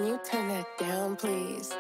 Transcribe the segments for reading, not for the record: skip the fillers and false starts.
Can you turn that down, please?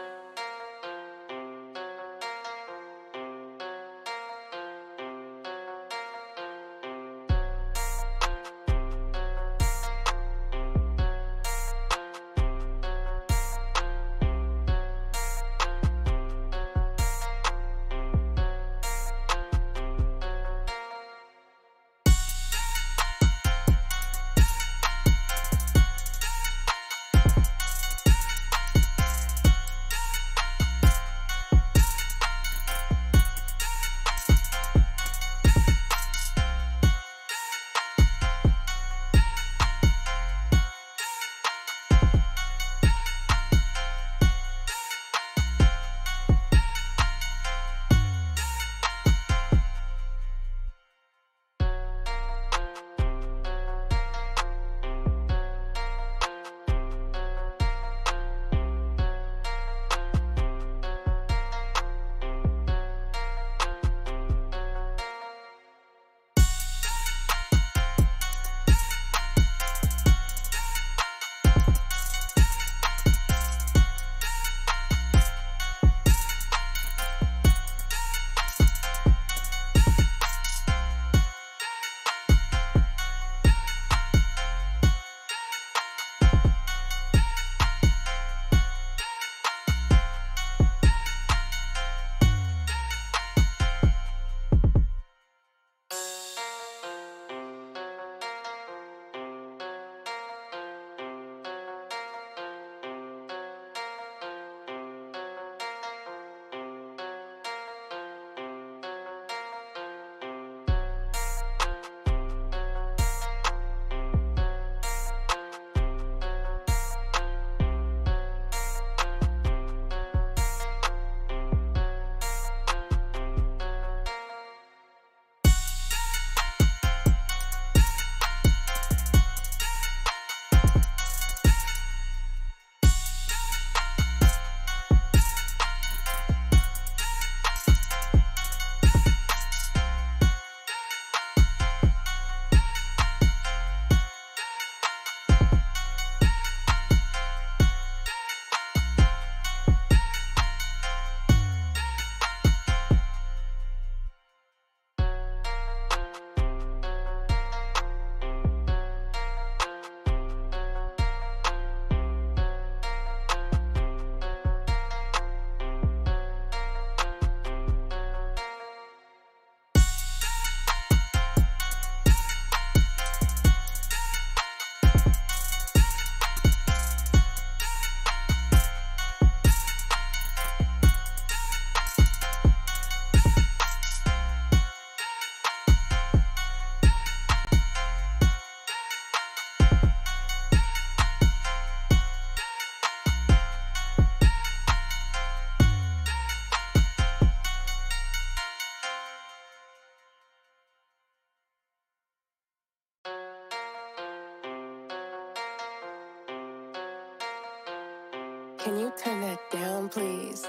Can you turn that down, please?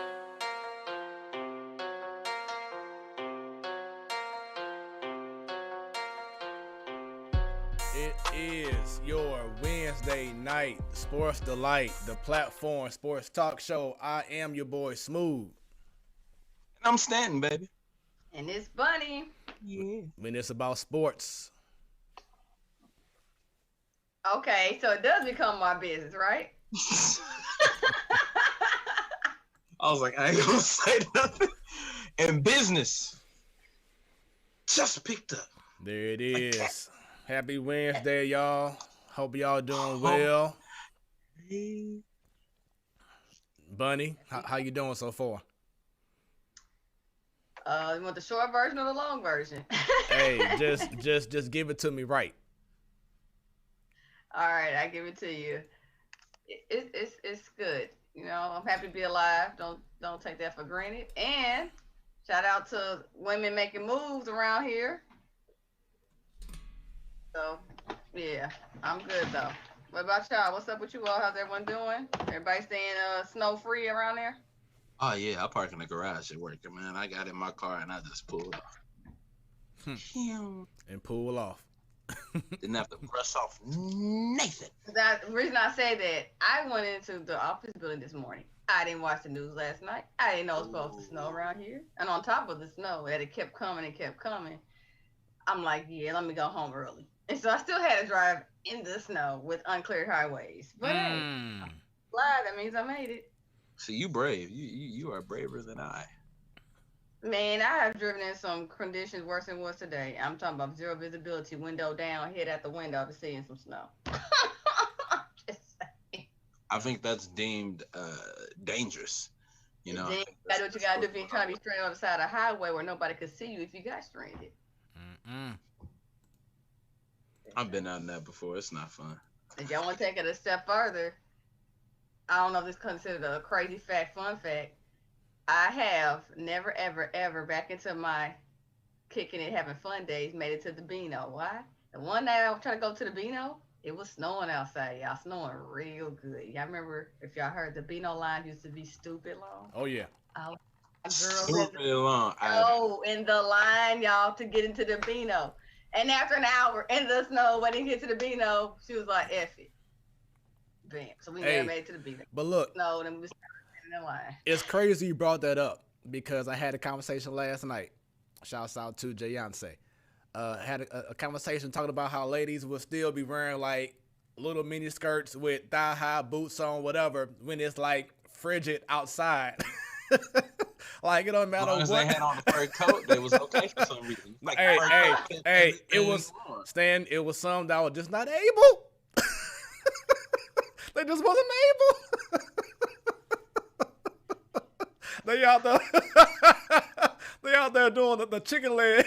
It is your Wednesday night sports delight, the platform sports talk show. I am your boy Smooth. And I'm Stanton, baby. And it's Bunny. Yeah. When it's about sports, Okay, so it does become my business, right? I was like, I ain't gonna say nothing. And business just picked up. there it is. Happy Wednesday, y'all. Hope y'all doing well. Bunny, how you doing so far? You want the short version or the long version? Hey, just give it to me right. All right, I give it to you. It's good. You know, I'm happy to be alive. Don't take that for granted. And shout out to women making moves around here. So yeah, I'm good though. What about y'all? What's up with you all? How's everyone doing? Everybody staying snow free around there? Oh yeah, I park in the garage at work, man. I got in my car and I just pulled off. And pull off. Didn't have to brush off Nathan. The reason I say that, I went into the office building this morning. I didn't watch the news last night. I didn't know it was supposed to snow around here. And on top of the snow, that it kept coming and kept coming. I'm like, yeah, let me go home early. And so I still had to drive in the snow with uncleared highways. But hey, glad that means I made it. So you brave. You are braver than I. Man, I have driven in some conditions worse than was today. I'm talking about zero visibility, window down, head at the window to seeing some snow. Just saying. I think that's deemed dangerous. You know, You gotta do what you gotta do if you're trying to be stranded on the side of the highway where nobody could see you if you got stranded. I've been out in that before. It's not fun. If y'all want to take it a step further, I don't know if this is considered a crazy fact, fun fact. I have never, ever, ever back into my kicking it, having fun days, made it to the Beano. Why? The one night I was trying to go to the Beano, it was snowing outside, y'all. Snowing real good. Y'all remember, if y'all heard, the Beano line used to be stupid long. Oh, yeah. Stupid long. In the line, y'all, to get into the Beano. And after an hour in the snow, waiting to get to the Beano, she was like, F it. Bam. So we never made it to the Beano. But look. No, then we was in the line. It's crazy you brought that up because I had a conversation last night. Shouts out to Jayonce. Had a conversation talking about how ladies will still be wearing like little mini skirts with thigh high boots on, whatever, when it's like frigid outside. Like it don't matter as long as what. they had on a fur coat, they was okay for some reason. Like hey, it was Stan. It was some that were just not able. They just wasn't able. They out there. They out there doing the chicken leg,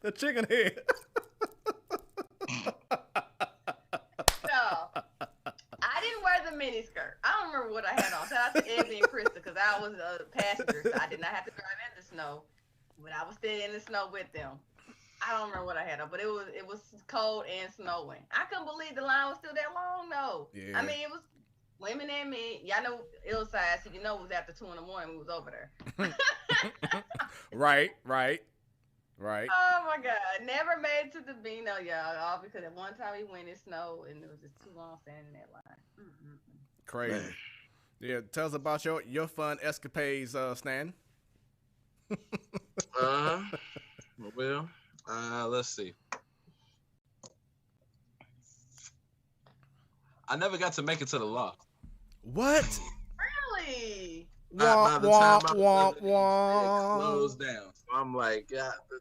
the chicken head. No, I didn't wear the mini skirt. I don't remember what I had on. Shout out to Ebby and Krista because I was a passenger, so I did not have to drive in the snow. When I was staying in the snow with them, I don't remember what I had on, but it was cold and snowing. I couldn't believe the line was still that long. No, Yeah. I mean it was women and men. Y'all know Hillside, so you know it was after 2 a.m. we was over there. Right. Oh my God, never made it to the Beano, y'all. All because at one time we went in snow and it was just too long standing in that line. Crazy. Man. Yeah, tell us about your fun escapades, Stan. Well, let's see. I never got to make it to the loft. What? Really? By the time I was living, it closed down. So I'm like,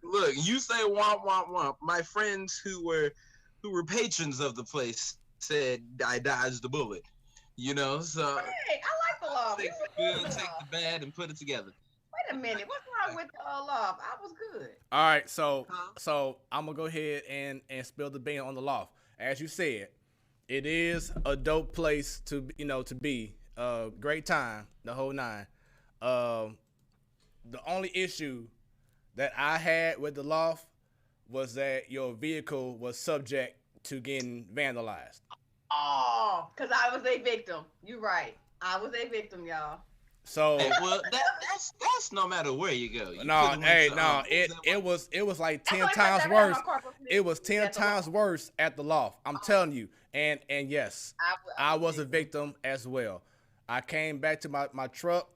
look, you say womp womp womp. My friends who were patrons of the place said I dodged the bullet. You know, so hey, I like the loft. take the bad and put it together. Wait a minute, what's wrong with the loft? I was good. All right, so I'm gonna go ahead and spill the bean on the loft. As you said, it is a dope place to be. Great time, the whole nine. The only issue that I had with the loft was that your vehicle was subject to getting vandalized. Oh, because I was a victim. You're right. I was a victim, y'all. So well, that's no matter where you go. It was like 10 times worse. It was 10 times worse at the loft. I'm telling you. And yes, I was a victim as well. I came back to my truck.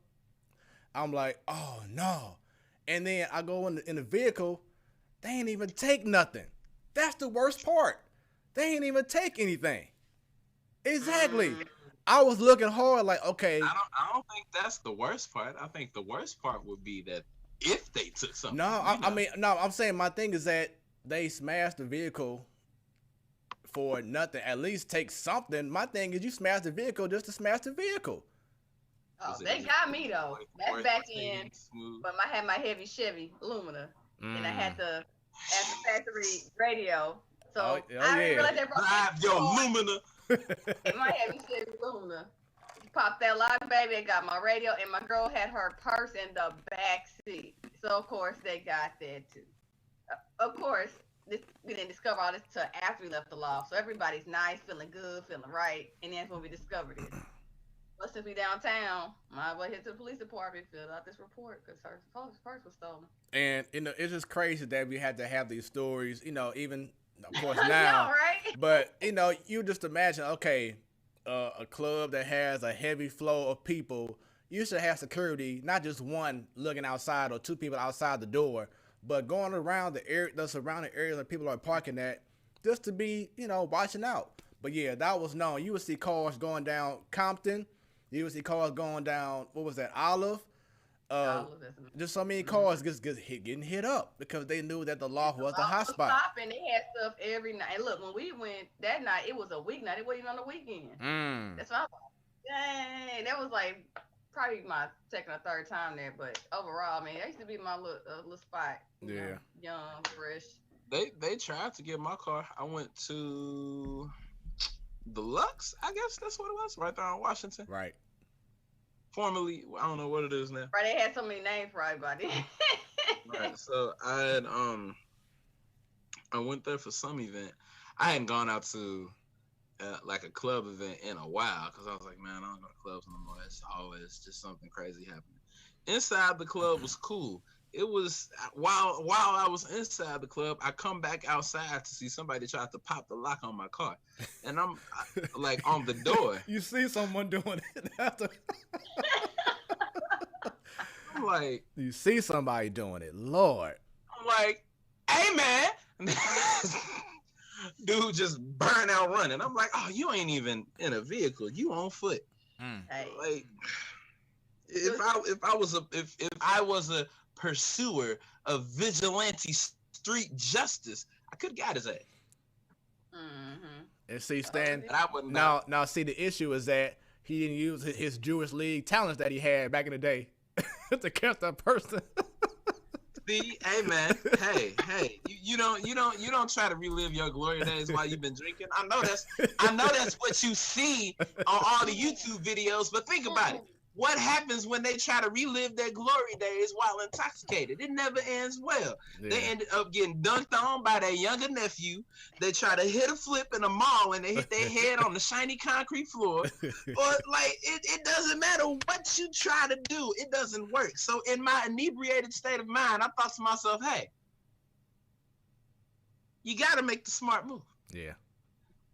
I'm like, oh no. And then I go in the vehicle. They ain't even take nothing. That's the worst part. They ain't even take anything. Exactly. I was looking hard like, okay. I don't think that's the worst part. I think the worst part would be that if they took something. I'm saying my thing is that they smashed the vehicle for nothing. At least take something. My thing is you smash the vehicle just to smash the vehicle. Oh, they got me though. That's back in, but I had my heavy Chevy Lumina, and I had the factory radio. So I didn't realize they brought your Lumina. In my heavy Chevy Lumina. Popped that lock, baby. I got my radio, and my girl had her purse in the back seat. So of course they got that too. Of course, we didn't discover all this until after we left the loft. So everybody's nice, feeling good, feeling right, and that's when we discovered it. What's since we downtown, might as well hit the police department, fill out this report because her purse was stolen. And it's just crazy that we had to have these stories. Even of course now, know, right? But you just imagine, okay, a club that has a heavy flow of people, you should have security, not just one looking outside or two people outside the door, but going around the surrounding areas that people are parking at, just to be, watching out. But yeah, that was known. You would see cars going down Compton. You would see cars going down, what was that, Olive? Just so many cars getting hit up because they knew that the loft was the hot spot. And they had stuff every night. And look, when we went that night, it was a weeknight. It wasn't even on the weekend. That's why I thought, dang, that was like probably my second or third time there. But overall, I mean, that used to be my little spot. Young, fresh. They tried to get my car. I went to the Lux, I guess that's what it was, right there on Washington. Right. Formerly, I don't know what it is now. Right, they had so many names for everybody. Right, so I went there for some event. I hadn't gone out to like a club event in a while because I was like, man, I don't go to clubs no more. It's always just something crazy happening. Inside the club was cool. It was while I was inside the club, I come back outside to see somebody try to pop the lock on my car, and I'm like on the door. You see someone doing it after. I'm like, you see somebody doing it, Lord. I'm like, hey man, dude, just burn out running. I'm like, oh, you ain't even in a vehicle, you on foot. Hey. Like, if I was a pursuer of vigilante street justice, I could have got his ass. And see, Stan, I wouldn't now see, the issue is that he didn't use his Jewish League talents that he had back in the day to catch that person. See, hey man, hey, you don't try to relive your glory days while you've been drinking. I know that's what you see on all the YouTube videos, but think about it. What happens when they try to relive their glory days while intoxicated? It never ends well. Yeah. They ended up getting dunked on by their younger nephew. They try to hit a flip in a mall and they hit their head on the shiny concrete floor. Or like it doesn't matter what you try to do, it doesn't work. So in my inebriated state of mind, I thought to myself, hey, you gotta make the smart move. Yeah.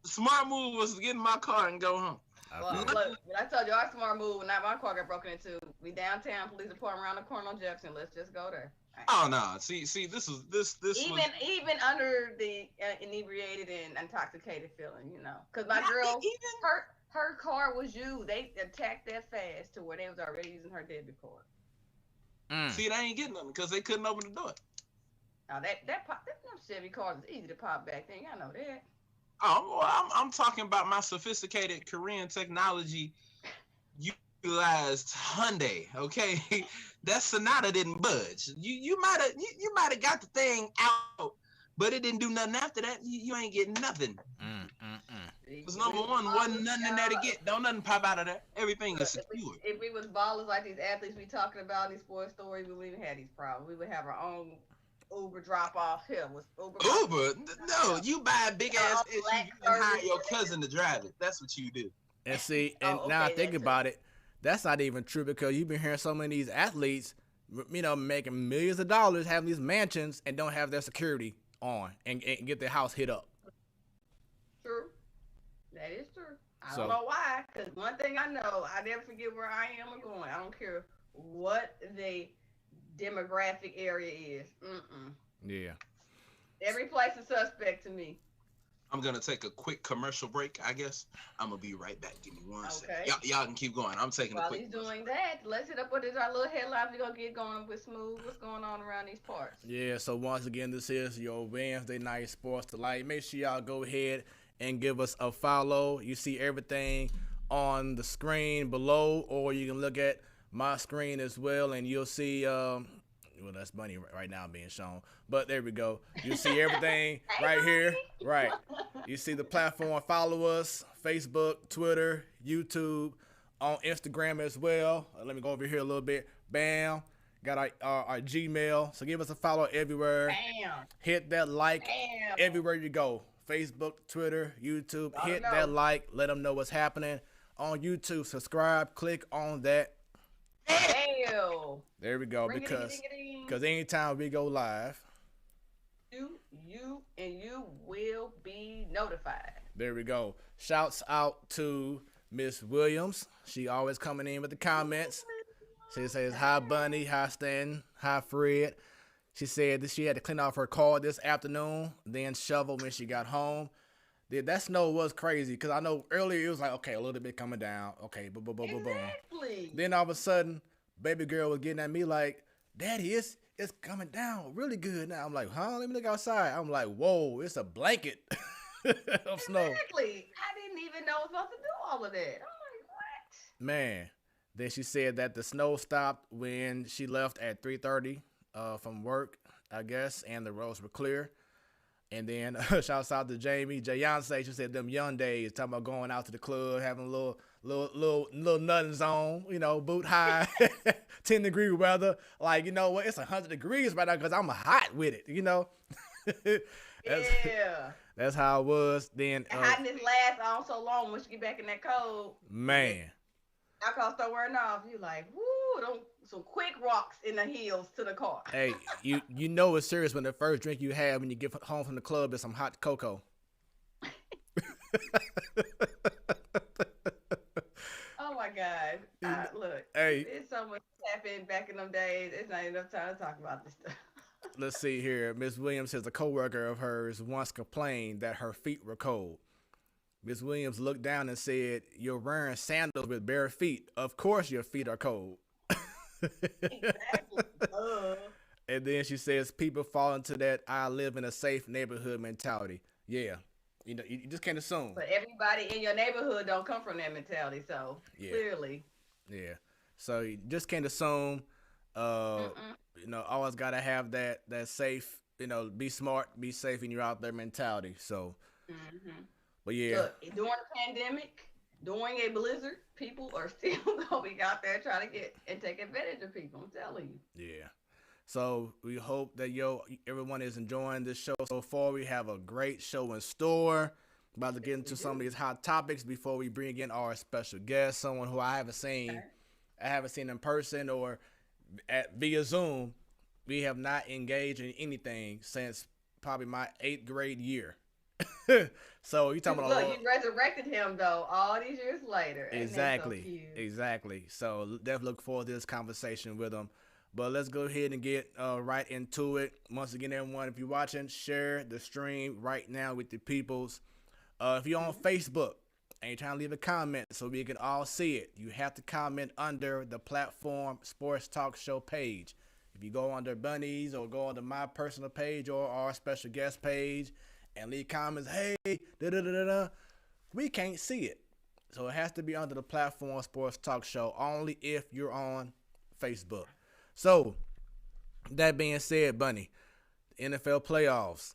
The smart move was to get in my car and go home. Well, look, I told you our smart move when my car got broken into. We downtown, police department around the corner on Jefferson. Let's just go there. Right. Oh no! See, this even under the inebriated and intoxicated feeling, because my girl, her car was used. They attacked that fast to where they was already using her debit card. See, they ain't getting nothing because they couldn't open the door. Now them Chevy cars is easy to pop back then. Y'all know that. Oh, well, I'm talking about my sophisticated Korean technology utilized Hyundai. Okay, that Sonata didn't budge. You might have got the thing out, but it didn't do nothing after that. You ain't getting nothing. Because number one, wasn't nothing in there to get. Don't nothing pop out of there. Everything is secure. If we was ballers like these athletes we talking about, these sports stories, we wouldn't even have these problems. We would have our own Uber drop off here. Uber? No, you buy a big ass SUV and hire your cousin to drive it. That's what you do. And see, now I think about it, that's not even true because you've been hearing so many of these athletes, making millions of dollars, having these mansions and don't have their security on and get their house hit up. True. That is true. I don't know why, because one thing I know, I never forget where I am or going. I don't care what the demographic area is. Yeah. Every place is suspect to me. I'm gonna take a quick commercial break, I guess. I'm gonna be right back. Give me one second. Y'all can keep going. I'm taking a quick. While he's doing that, let's hit up what is our little headlines. We're gonna get going with Smooth. What's going on around these parts? Yeah, so once again, this is your Wednesday night sports delight. Make sure y'all go ahead and give us a follow. You see everything on the screen below, or you can look at my screen as well, and you'll see well, that's Bunny right now being shown, but there we go. You see everything right here, right? You see the platform. Follow us: Facebook, Twitter, YouTube, on Instagram as well. Let me go over here a little bit. Bam, got our Gmail. So give us a follow everywhere. Bam. Hit that like everywhere you go. Facebook, Twitter, YouTube. Hit that like. Let them know what's happening. on YouTube. Subscribe. Click on that. Hell. There we go. Because anytime we go live, you will be notified. There we go. Shouts out to Miss Williams. She always coming in with the comments. She says, hi, Bunny. Hi, Stan. Hi, Fred. She said that she had to clean off her car this afternoon, then shovel when she got home. That snow was crazy because I know earlier it was like, okay, a little bit coming down. Okay, boom, boom, boom, boom, boom. Exactly. Then all of a sudden, baby girl was getting at me like, Daddy, it's coming down really good now. I'm like, huh? Let me look outside. I'm like, whoa, it's a blanket of snow. Exactly. I didn't even know I was supposed to do all of that. I'm like, what? Man. Then she said that the snow stopped when she left at 3:30 from work, I guess, and the roads were clear. And then shouts out to Jamie. Jayonce, she said them young days, talking about going out to the club, having a little nothings on, boot high, 10-degree weather. Like, you know what? It's 100 degrees right now because I'm hot with it, That's how it was. Then hotness lasts on so long once you get back in that cold. Man. Alcohol start wearing off. You like, woo, some quick rocks in the heels to the car. Hey, you know it's serious when the first drink you have when you get home from the club is some hot cocoa. Oh my God. Look, hey, it's so much happened back in them days. It's not enough time to talk about this stuff. Let's see here. Miss Williams says a coworker of hers once complained that her feet were cold. Miss Williams looked down and said, "You're wearing sandals with bare feet. Of course your feet are cold." Exactly. And then she says, people fall into that I live in a safe neighborhood mentality. Yeah. You just can't assume. But everybody in your neighborhood don't come from that mentality, so clearly. Yeah. So you just can't assume. Always gotta have that safe, be smart, be safe when you're out there mentality. So but yeah. Look, during the pandemic, during a blizzard, people are still gonna be out there trying to get and take advantage of people. I'm telling you. Yeah. So we hope that everyone is enjoying this show so far. We have a great show in store. About to get into some of these hot topics before we bring in our special guest, someone who I haven't seen in person or via Zoom. We have not engaged in anything since probably my 8th grade year. So you talking about? Look, you resurrected him though all these years later. Exactly. So definitely look forward to this conversation with him. But let's go ahead and get right into it. Once again, everyone, if you're watching, share the stream right now with the peoples. If you're on Facebook and you're trying to leave a comment so we can all see it, you have to comment under the platform Sports Talk Show page. If you go under Bunny's or go under my personal page or our special guest page and leave comments, hey, da-da-da-da-da, we can't see it. So it has to be under the platform Sports Talk Show, only if you're on Facebook. So, that being said, Bunny, the NFL playoffs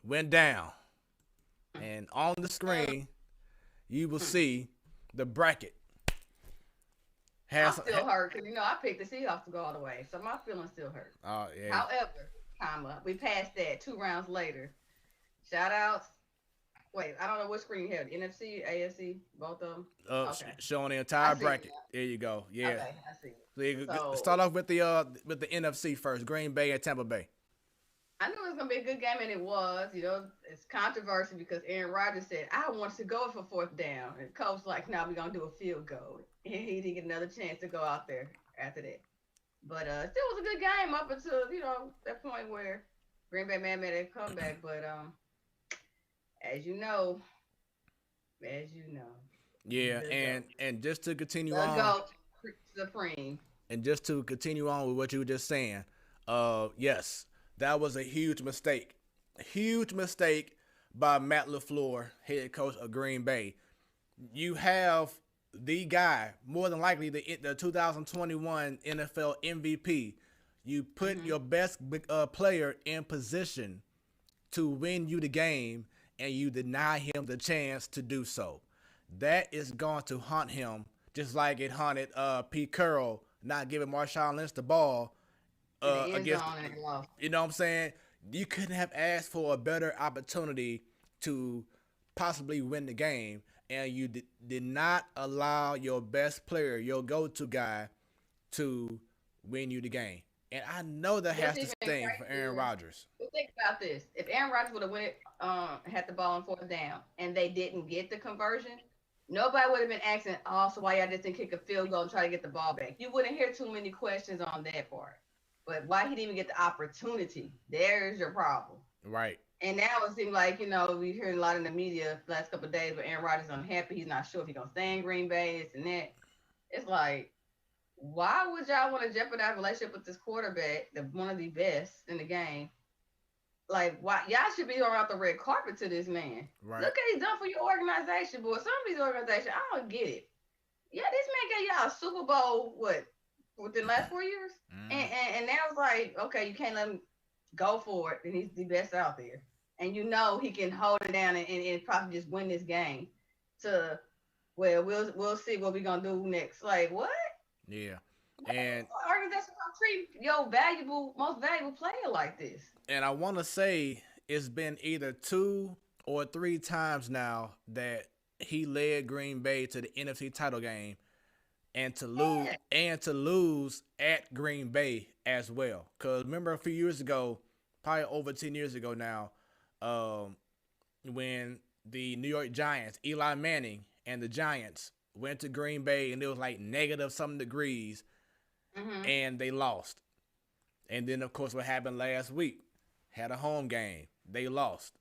went down. And on the screen, you will see the bracket. I'm still hurt because, I picked the Seahawks to go all the way. So, my feelings still hurt. Oh, yeah. However, we passed that 2 rounds later. Shout outs. Wait, I don't know what screen you have. NFC, AFC, both of them? Okay. Showing the entire bracket. There you go. Yeah. Okay, I see it. So start off with the NFC first. Green Bay and Tampa Bay. I knew it was gonna be a good game, and it was. It's controversy because Aaron Rodgers said, "I want to go for 4th down," and the coach like, "No, we're gonna do a field goal." And he didn't get another chance to go out there after that. But still was a good game up until that point where Green Bay made a comeback. But as you know. Yeah, and just to continue on. Supreme. And just to continue on with what you were just saying, yes, that was a huge mistake. A huge mistake by Matt LaFleur, head coach of Green Bay. You have the guy, more than likely the 2021 NFL MVP. You put your best player in position to win you the game, and you deny him the chance to do so. That is going to haunt him, just like it haunted Pete Carroll not giving Marshawn Lynch the ball against. You know what I'm saying? You couldn't have asked for a better opportunity to possibly win the game, and you did not allow your best player, your go-to guy, to win you the game. And I know that has to sting for Aaron Rodgers. But think about this: if Aaron Rodgers would have had the ball on 4th down, and they didn't get the conversion, nobody would have been asking, "Oh, so why y'all just didn't kick a field goal and try to get the ball back?" You wouldn't hear too many questions on that part. But why he didn't even get the opportunity? There's your problem. Right. And now it seems like, we hear a lot in the media the last couple of days, but Aaron Rodgers is unhappy. He's not sure if he's going to stay in Green Bay, this and that. It's like, why would y'all want to jeopardize a relationship with this quarterback, one of the best in the game? Like, why? Y'all should be going out the red carpet to this man. Right. Look what he's done for your organization, boy. Some of these organizations, I don't get it. Yeah, this man gave y'all a Super Bowl, within the last 4 years? And now it's like, okay, you can't let him go for it, and he's the best out there. And he can hold it down and probably just win this game. We'll see what we're gonna do next. Like what? Yeah. And organization gonna treat your most valuable player like this. And I want to say it's been either 2 or 3 times now that he led Green Bay to the NFC title game, and to lose at Green Bay as well. Because remember a few years ago, probably over 10 years ago now, when the New York Giants, Eli Manning and the Giants went to Green Bay, and it was like negative some degrees, and they lost. And then, of course, what happened last week? Had a home game. They lost.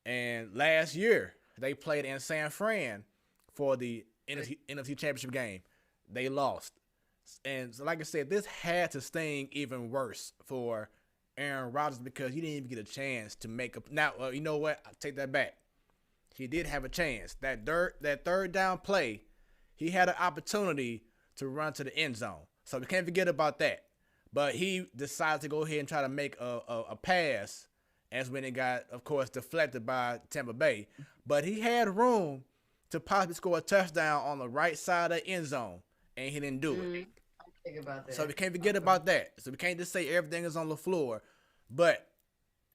And last year, they played in San Fran for the NFC Championship game. They lost. And so, like I said, this had to sting even worse for Aaron Rodgers, because he didn't even get a chance to make up. Now, you know what? I take that back. He did have a chance. That third down play, he had an opportunity to run to the end zone. So we can't forget about that. But he decided to go ahead and try to make a pass, as when it got, of course, deflected by Tampa Bay. But he had room to possibly score a touchdown on the right side of the end zone, and he didn't do it. Think about that. So we can't forget about that. So we can't just say everything is on the floor. But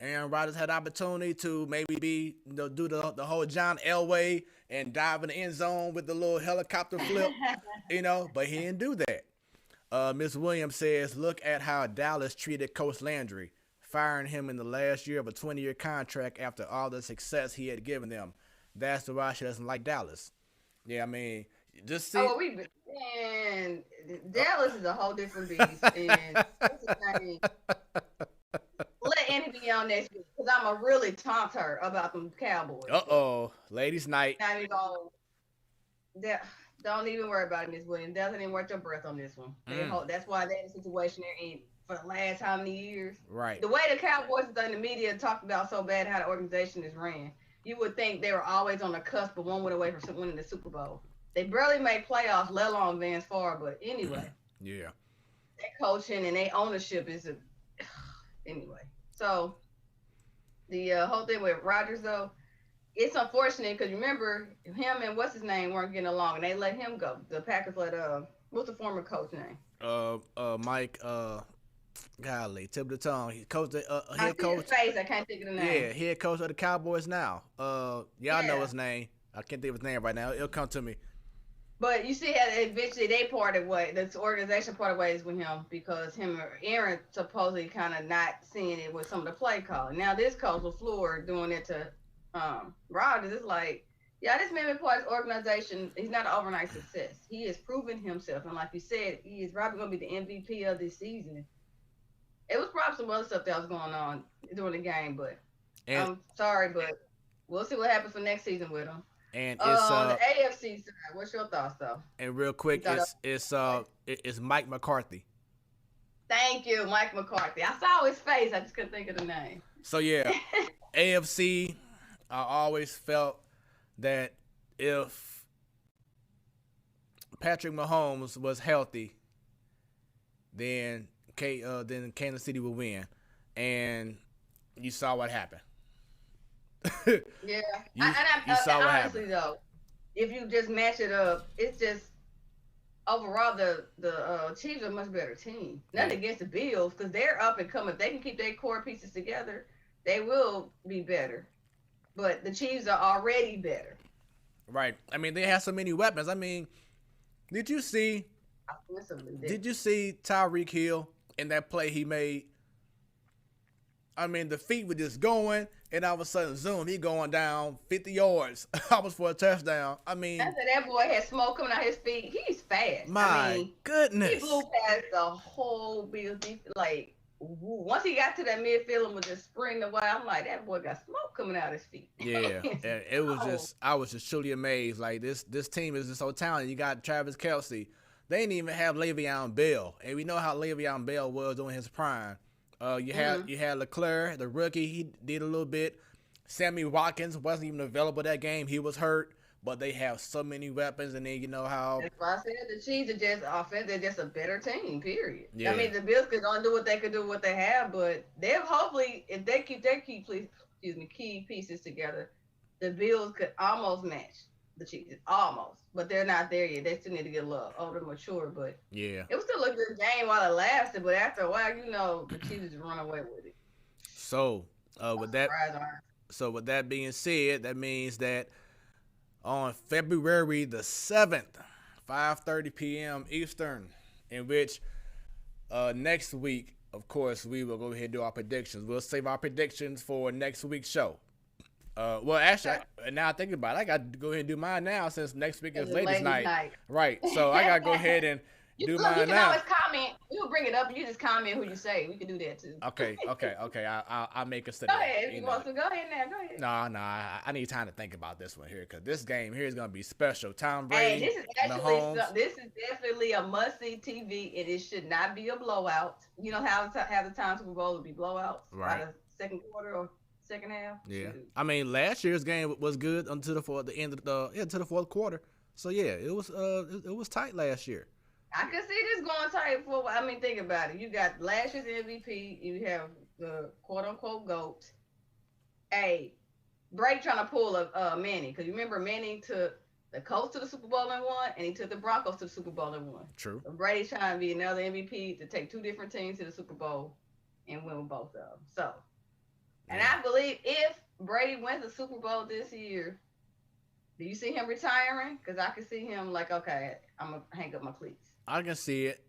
Aaron Rodgers had opportunity to maybe do the whole John Elway and dive in the end zone with the little helicopter flip, but he didn't do that. Ms. Williams says, look at how Dallas treated Coach Landry, firing him in the last year of a 20-year contract after all the success he had given them. That's why she doesn't like Dallas. Yeah, I mean, just see. And Dallas is a whole different beast. And let Andy be on next week, because I'm going to really taunt her about them Cowboys. Uh-oh. Ladies' night. Don't even worry about it, Ms. Williams. Doesn't even worth your breath on this one. That's why they're in the situation they're in for the last how many years. Right. The way the Cowboys in the media talked about so bad how the organization is ran, you would think they were always on the cusp of one win away from winning the Super Bowl. They barely made playoffs, let alone advance far. But anyway, yeah, their coaching and their ownership is anyway. So the whole thing with Rodgers, though, it's unfortunate because remember him and what's his name weren't getting along, and they let him go. The Packers let what's the former coach name? Mike. Golly, tip of the tongue. He coached the head coach. Face, I can't think of the name. Yeah, head coach of the Cowboys now. Y'all know his name. I can't think of his name right now. It'll come to me. But you see how eventually they parted ways. This organization parted ways with him because him and Aaron supposedly kind of not seeing it with some of the play call. Now this coach LaFleur doing it to Rodgers. It's like, yeah, this man been part of this organization. He's not an overnight success. He has proven himself, and like you said, he is probably going to be the MVP of this season. It was probably some other stuff that was going on during the game, but I'm sorry, but we'll see what happens for next season with him. And it's on the AFC side. What's your thoughts, though? And real quick, it's Mike McCarthy. Thank you, Mike McCarthy. I saw his face. I just couldn't think of the name. So yeah, AFC. I always felt that if Patrick Mahomes was healthy, then Kansas City would win, and you saw what happened. Yeah, you saw what honestly happened. Though, if you just match it up, it's just overall the Chiefs are a much better team. Nothing against the Bills, because they're up and coming. If they can keep their core pieces together, they will be better. But the Chiefs are already better. Right. I mean, they have so many weapons. I mean, did you see Tyreek Hill in that play he made? I mean, the feet were just going, and all of a sudden, zoom, he going down 50 yards, almost for a touchdown. I mean, after that boy had smoke coming out his feet. He's fast. My goodness. He blew past the whole Bills. Like, once he got to that midfield and was just sprinting the way, I'm like, that boy got smoke coming out his feet. Yeah, it was just, I was just truly amazed. Like, this team is just so talented. You got Travis Kelce. They didn't even have Le'Veon Bell, and we know how Le'Veon Bell was during his prime. You had Leclerc, the rookie. He did a little bit. Sammy Watkins wasn't even available that game. He was hurt. But they have so many weapons, and then you know how. That's why I said the Chiefs are just offense. They're just a better team. Period. Yeah. I mean, the Bills could only do what they could do, what they have. But they'll hopefully, if they keep their key pieces together, the Bills could almost match the Chiefs. Almost. But they're not there yet. They still need to get a little older, mature. But yeah, it was still a good game while it lasted. But after a while, you know, the Chiefs just run away with it. So with that being said, that means that on February the 7th, 5:30 p.m. Eastern, in which next week, of course, we will go ahead and do our predictions. We'll save our predictions for next week's show. Well, actually, now I think about it, I got to go ahead and do mine now since next week is ladies' night. Right. So I got to go ahead and do mine now. You can always comment. We'll bring it up. You just comment who you say. We can do that too. Okay. I'll make a study. Go ahead. If you want to, go ahead now. Go ahead. No. I need time to think about this one here because this game here is going to be special. Tom Brady. Hey, this is definitely a must-see TV, and it should not be a blowout. You know how the time Super Bowl would be blowouts by the second quarter or second half. Yeah. I mean, last year's game was good until the end of to the fourth quarter. So yeah, it was tight last year. I can see this going tight for. I mean, think about it. You got last year's MVP. You have the quote unquote GOAT. Hey, Brady trying to pull a Manning, because you remember Manning took the Colts to the Super Bowl and won, and he took the Broncos to the Super Bowl and won. True. So Brady's trying to be another MVP to take two different teams to the Super Bowl and win with both of them. So, and I believe if Brady wins the Super Bowl this year, do you see him retiring? Because I can see him like, okay, I'm gonna hang up my cleats. I can see it.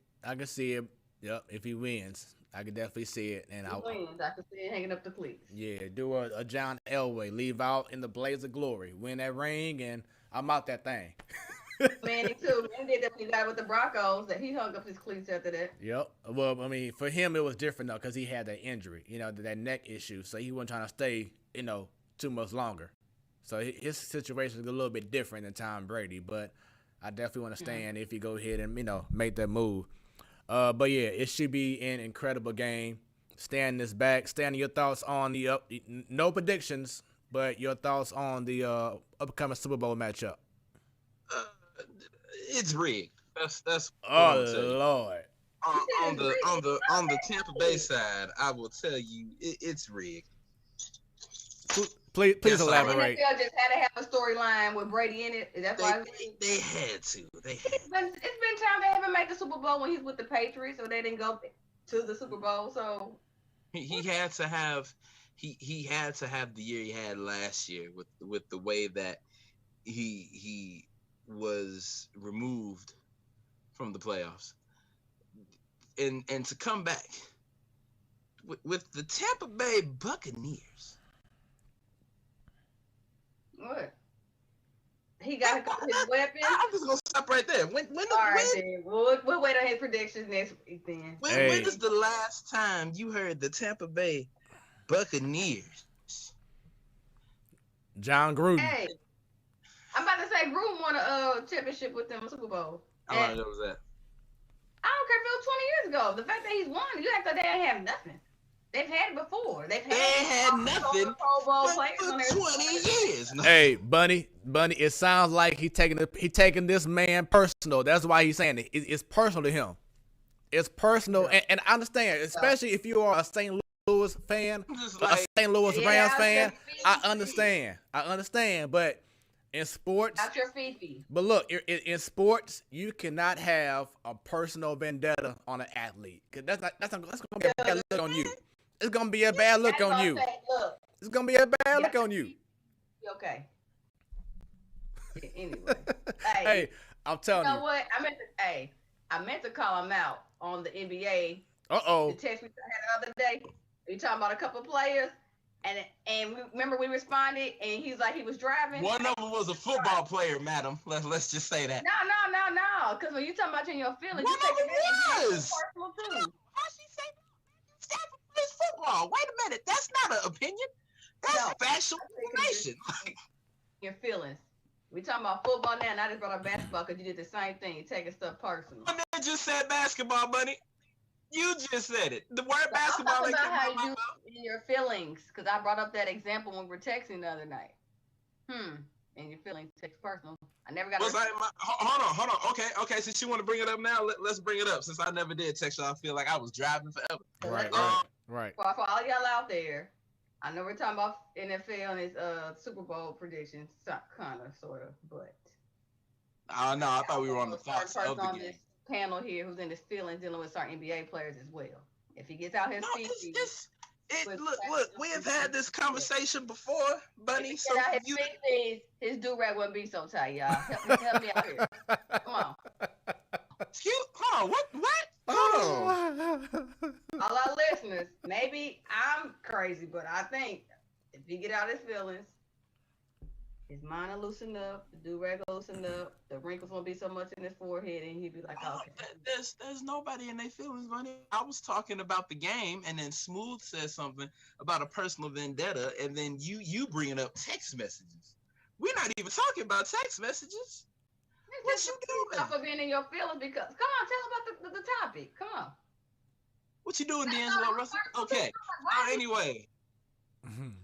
Yep. If he wins, I can definitely see it. And I can see it hanging up the cleats. Yeah, do a John Elway, leave out in the blaze of glory, win that ring, and I'm out that thing. Manning too. Manning did that when he got with the Broncos. That he hung up his cleats after that. Yep. Well, I mean, for him it was different though, because he had that injury, that neck issue, so he wasn't trying to stay, too much longer. So his situation is a little bit different than Tom Brady, but I definitely want to stand if you go ahead and make that move. But yeah, it should be an incredible game. Stan is back. Stan, your thoughts on the no predictions, but your thoughts on the upcoming Super Bowl matchup? It's rigged. That's oh Lord. On the Tampa Bay side, I will tell you it's rigged. Please elaborate. The NFL just had to have a storyline with Brady in it. Is that why they had to? It's been time they haven't made the Super Bowl when he's with the Patriots, so they didn't go to the Super Bowl. So he had to have he had to have the year he had last year with the way that he was removed from the playoffs, and to come back with the Tampa Bay Buccaneers. What? He got his weapon. I'm just gonna stop right there. Then. We'll wait on his predictions next week then. When is the last time you heard the Tampa Bay Buccaneers? John Gruden. Hey, I'm about to say Gruden won a championship with them Super Bowl. How long ago was that? I don't care if it was 20 years ago. The fact that he's won, you act like they ain't have nothing. They've had it before. They had nothing for 20 years. Hey, Bunny, it sounds like he taking this man personal. That's why he's saying it. It's personal to him. It's personal, and I understand, especially if you are a St. Louis fan, a St. Louis Rams fan. I understand, but in sports, not your Fifi. But look, in sports, you cannot have a personal vendetta on an athlete, because that's gonna be a bad look on you. It's gonna be a bad look on you. It's gonna be a bad look on you. Okay. Anyway, hey, I'm telling you. You know what? I meant to call him out on the NBA. Uh-oh. The text we had the other day. We talking about a couple of players, and we responded, and he's like he was driving. One of them was a football player, madam. Let's just say that. No. Because when you talking about in your feelings, One you of them was personal too. How she say Stafford plays football? Wait a minute, that's not an opinion. That's factual information. Your feelings. We talking about football now, and I just brought up basketball because you did the same thing. You taking stuff personal. I just said basketball, buddy. You just said it. The word basketball. I'm talking about how you in your feelings, because I brought up that example when we were texting the other night. And your feelings takes personal. I never got. Hold on. Okay. Since you want to bring it up now, let's bring it up. Since I never did text you, I feel like I was driving forever. Right. For all y'all out there, I know we're talking about NFL and its Super Bowl predictions, kind of, sort of, but. Oh no, I thought we were on the thoughts of the game. This panel here who's in his feelings dealing with certain NBA players as well. If he gets out his feet, look, we have had this conversation before, Bunny. So his do-rag wouldn't be so tight, y'all. Help me out here. Come on. Hold on, what? Oh. All our listeners, maybe I'm crazy, but I think if he get out his feelings, his mind will loosen up, the do-rag will loosen up, the wrinkles won't be so much in his forehead, and he'd be like, okay. There's nobody in their feelings, Bunny. I was talking about the game, and then Smooth said something about a personal vendetta, and then you bringing up text messages. We're not even talking about text messages. What you doing? For being in your feelings, because come on, tell about the topic. Come on. What you doing, D'Angelo Russell? Okay. Anyway,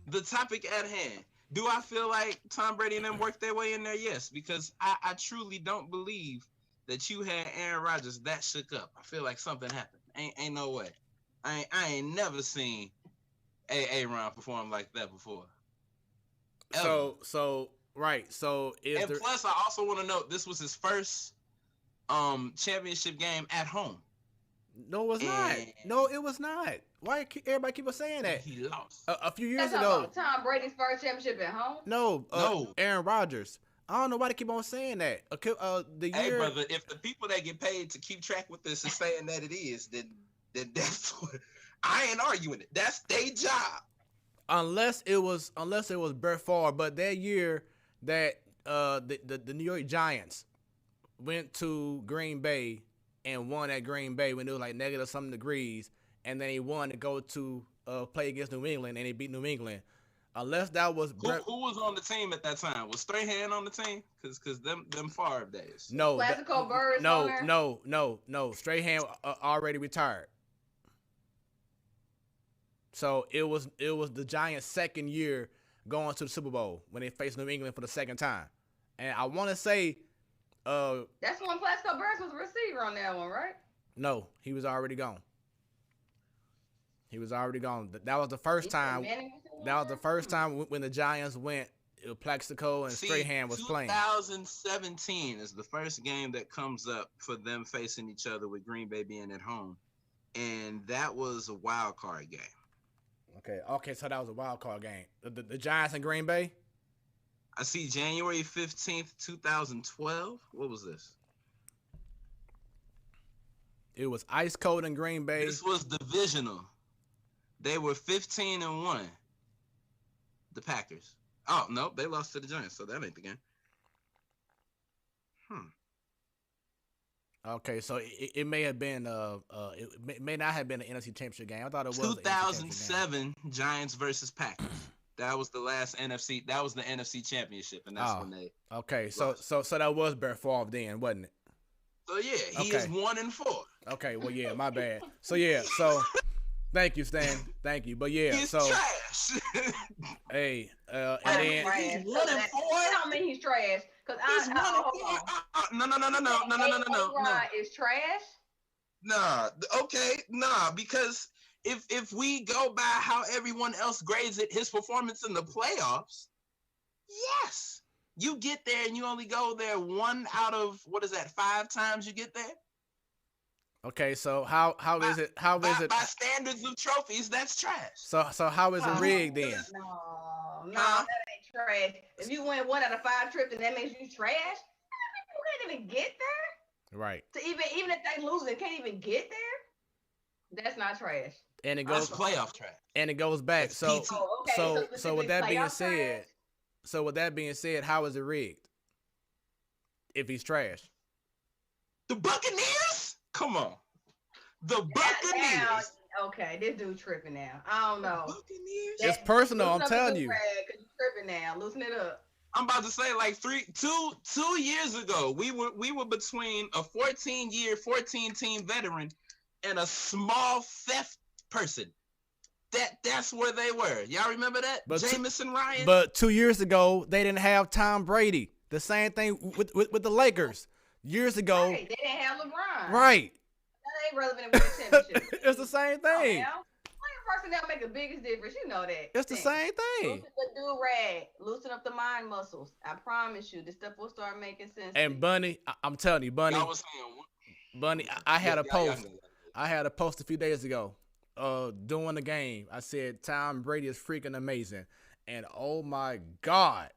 the topic at hand. Do I feel like Tom Brady and them worked their way in there? Yes, because I truly don't believe that you had Aaron Rodgers that shook up. I feel like something happened. Ain't no way. I ain't never seen Aaron perform like that before. Ever. So Plus, I also want to note this was his first championship game at home. No, it was not. No, it was not. Why everybody keep on saying that? He lost. A few years ago. Tom Brady's first championship at home? No. Aaron Rodgers. I don't know why they keep on saying that. Hey, brother, if the people that get paid to keep track with this is saying that it is, then that's what, I ain't arguing it. That's their job. Unless it was Brett Favre, but that year that the New York Giants went to Green Bay and won at Green Bay when it was like negative something degrees, and then he won to go to play against New England, and he beat New England. Unless that was Brett. Who was on the team at that time? Was Strahan on the team? Cause them Favre days. No. Classical Birds. No. Strahan already retired. So it was the Giants' second year going to the Super Bowl when they faced New England for the second time, and I want to say. That's when Plaxico Burress was a receiver on that one, right? No, he was already gone. That was the first time. That was the first time when the Giants went. Plaxico and Strahan was playing. 2017 is the first game that comes up for them facing each other with Green Bay being at home, and that was a wild card game. Okay, so that was a wild card game. The Giants and Green Bay. I see January 15th, 2012. What was this? It was ice cold in Green Bay. This was divisional. They were 15-1. The Packers. Oh, no, they lost to the Giants, so that ain't the game. Okay, so it may have been it may not have been an NFC Championship game. I thought it was 2007 Giants versus Packers. That was the last NFC. That was the NFC Championship, and that's when they. Okay, so that was Brett Favre then, wasn't it? So yeah, he is 1-4. Okay, well yeah, my bad. So thank you, Stan. Thank you, but yeah, he's trash. Hey, and then he's 1-4. I don't mean he's trash, because he's 1-4. No. Is trash? Nah. Okay. Nah, because. If we go by how everyone else grades it, his performance in the playoffs, yes. You get there and you only go there 1 out of, 5 times you get there? Okay, so how is it? How is it? By standards of trophies, that's trash. So how is it rigged then? No, that ain't trash. If you win 1 out of 5 trips, and that makes you trash. You can't even get there. Right. So even if they lose, they can't even get there. That's not trash. And it goes playoff trash. And it goes back. So with that being said, how is it rigged? If he's trash. The Buccaneers? Come on. The Buccaneers. Okay, this dude tripping now. I don't know. Buccaneers? It's personal, I'm telling you. You tripping now. Loosen it up. I'm about to say like 2 years ago, we were between a 14-team veteran and a small theft person. That's where they were. Y'all remember that? But Jameson Ryan? But 2 years ago, they didn't have Tom Brady. The same thing with the Lakers. Years ago. Right, they didn't have LeBron. Right. That ain't relevant in winning championship. It's the same thing. Personnel make the biggest difference. You know that. It's the same thing. Loosen the do-rag. Loosen up the mind muscles. I promise you, this stuff will start making sense. And Bunny, I'm telling you, Bunny. I had a post. I had a post a few days ago. During the game, I said Tom Brady is freaking amazing, and oh my God,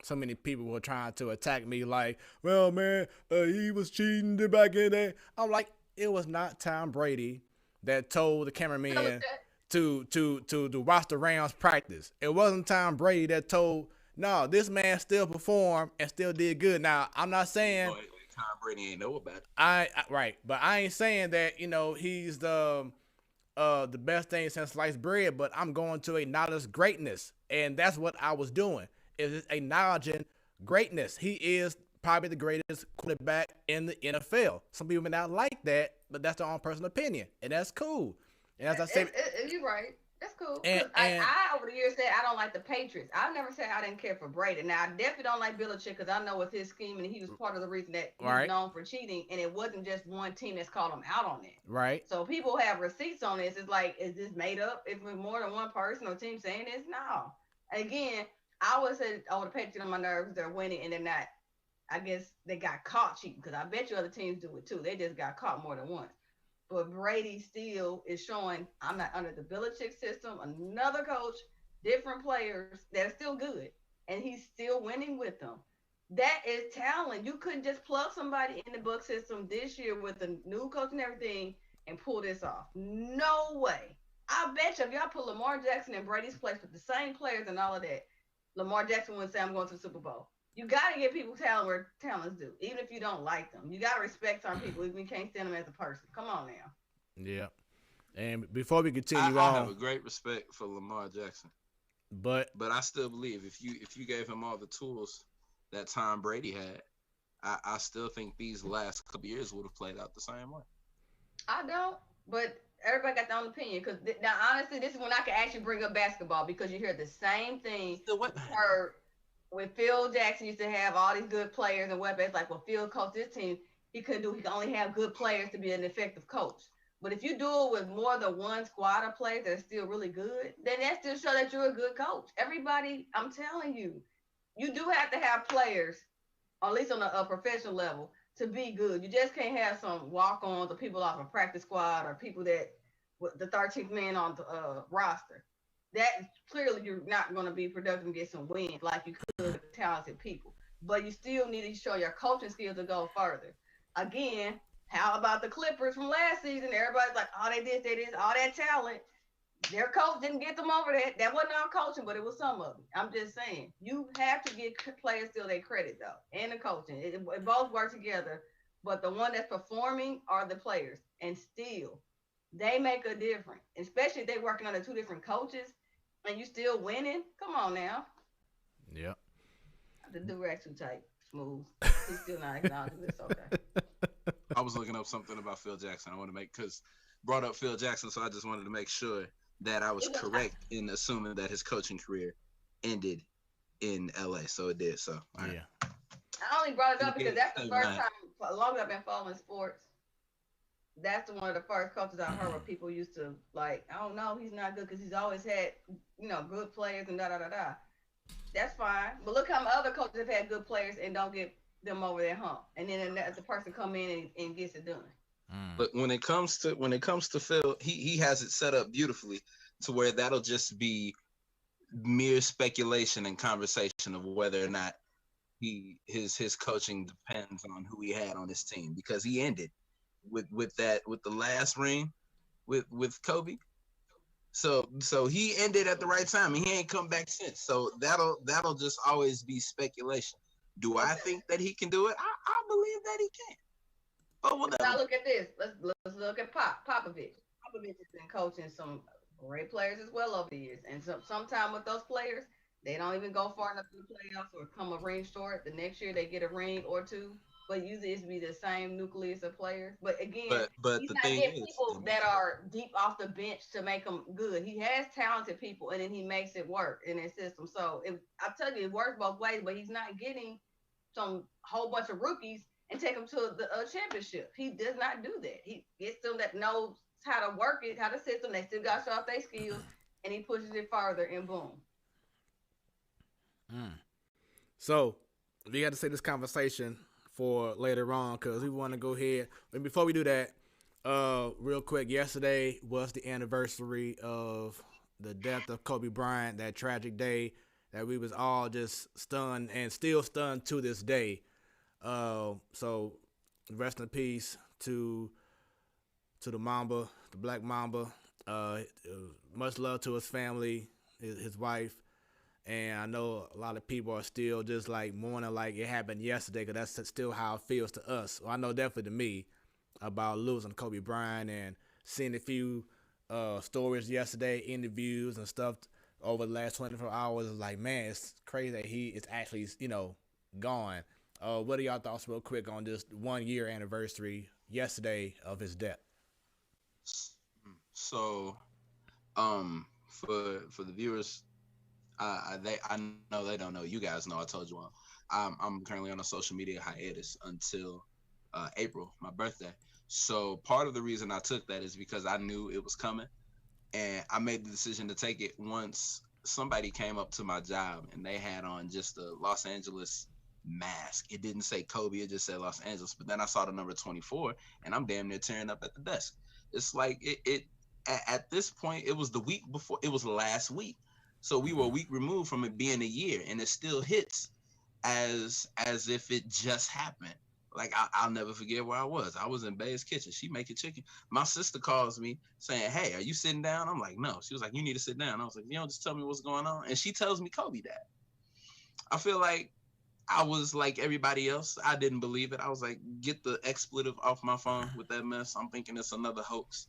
so many people were trying to attack me like, well, man, he was cheating back in there. I'm like, it was not Tom Brady that told the cameraman to watch the Rams practice. It wasn't Tom Brady that told, no, this man still performed and still did good. Now, I'm not saying Tom Brady ain't know about it. Right, but I ain't saying that, he's the best thing since sliced bread, but I'm going to acknowledge greatness, and that's what I was doing, is acknowledging greatness. He is probably the greatest quarterback in the NFL. Some people may not like that, but that's their own personal opinion, and that's cool. And as I said, you're right. That's cool. And I over the years said I don't like the Patriots. I've never said I didn't care for Brady. Now I definitely don't like Belichick because I know it's his scheme and he was part of the reason that he was known for cheating. And it wasn't just one team that's called him out on it. Right. So people have receipts on this. It's like, is this made up? If we're more than one person or team saying this, no. Again, I would say, the Patriots on my nerves. They're winning and they're not. I guess they got caught cheating because I bet you other teams do it too. They just got caught more than once. But Brady still is showing I'm not under the Belichick system, another coach, different players that are still good, and he's still winning with them. That is talent. You couldn't just plug somebody in the Buc system this year with a new coach and everything and pull this off. No way. I bet you if y'all put Lamar Jackson in Brady's place with the same players and all of that, Lamar Jackson wouldn't say, I'm going to the Super Bowl. You got to give people talent where talent's due, even if you don't like them. You got to respect some people, even if you can't stand them as a person. Come on now. Yeah. And before we continue I have a great respect for Lamar Jackson. But I still believe if you gave him all the tools that Tom Brady had, I still think these last couple years would have played out the same way. I don't, but everybody got their own opinion. Because now, honestly, this is when I can actually bring up basketball because you hear the same thing. Heard when Phil Jackson used to have all these good players and weapons, like, well, Phil coached this team, he can only have good players to be an effective coach. But if you do it with more than one squad of players that are still really good, then that still shows that you're a good coach. Everybody, I'm telling you, you do have to have players, or at least on a professional level, to be good. You just can't have some walk-ons or people off a practice squad or people that the 13th man on the roster. That clearly you're not going to be productive and get some wins like you could with talented people. But you still need to show your coaching skills to go further. Again, how about the Clippers from last season? Everybody's like, oh, they did all that talent. Their coach didn't get them over that. That wasn't our coaching, but it was some of them. I'm just saying, you have to give players still their credit, though, and the coaching. It both work together, but the one that's performing are the players. And still, they make a difference, especially if they're working under two different coaches and you still winning. Come on now. Yeah. The do-rag too tight, smooth. He's still not acknowledging this. Okay. I was looking up something about Phil Jackson. I want to because brought up Phil Jackson, so I just wanted to make sure that I was correct in assuming that his coaching career ended in LA. So it did. So yeah. I only brought it up because that's the first time, as long as I've been following sports, that's one of the first coaches I heard where people used to like, I don't know, he's not good because he's always had, good players and da-da-da-da. That's fine. But look how my other coaches have had good players and don't get them over their hump. And then the person come in and gets it done. But when it comes to Phil, he has it set up beautifully to where that'll just be mere speculation and conversation of whether or not his coaching depends on who he had on his team, because he ended with the last ring with Kobe. So he ended at the right time and he ain't come back since. So that'll just always be speculation. Do I think that he can do it? I believe that he can. But whatever. Now look at this. Let's look at Popovich. Popovich has been coaching some great players as well over the years, and sometimes with those players, they don't even go far enough to the playoffs or come a ring short. The next year they get a ring or two, but usually it's be the same nucleus of players. But again, but he's the not thing getting is, people that are deep off the bench to make them good. He has talented people, and then he makes it work in his system. So I tell you, it works both ways. But he's not getting some whole bunch of rookies and take them to the championship. He does not do that. He gets them that knows how to work it, how to system. They still got to show off their skills, and he pushes it farther, and boom. So we got to save this conversation for later on because we want to go ahead. And before we do that, real quick, yesterday was the anniversary of the death of Kobe Bryant, that tragic day that we was all just stunned and still stunned to this day. So rest in peace to the Mamba, the Black Mamba. Much love to his family, his wife. And I know a lot of people are still just like mourning like it happened yesterday because that's still how it feels to us. Well, I know definitely to me about losing Kobe Bryant and seeing a few stories yesterday, interviews and stuff over the last 24 hours. It's like, man, it's crazy that he is actually, gone. What are y'all thoughts real quick on this 1 year anniversary yesterday of his death? So, for the viewers, I know they don't know. You guys know. I told you all. I'm currently on a social media hiatus until April, my birthday. So part of the reason I took that is because I knew it was coming, and I made the decision to take it once somebody came up to my job and they had on just a Los Angeles mask. It didn't say Kobe, it just said Los Angeles. But then I saw the number 24, and I'm damn near tearing up at the desk. It's like it at this point, it was the week before. It was last week. So we were a week removed from it being a year, and it still hits as if it just happened. Like I'll never forget where I was. I was in Bay's kitchen. She making chicken. My sister calls me saying, "Hey, are you sitting down?" I'm like, "No." She was like, "You need to sit down." I was like, just tell me what's going on." And she tells me Kobe died. I feel like I was like everybody else. I didn't believe it. I was like, get the expletive off my phone with that mess. I'm thinking it's another hoax.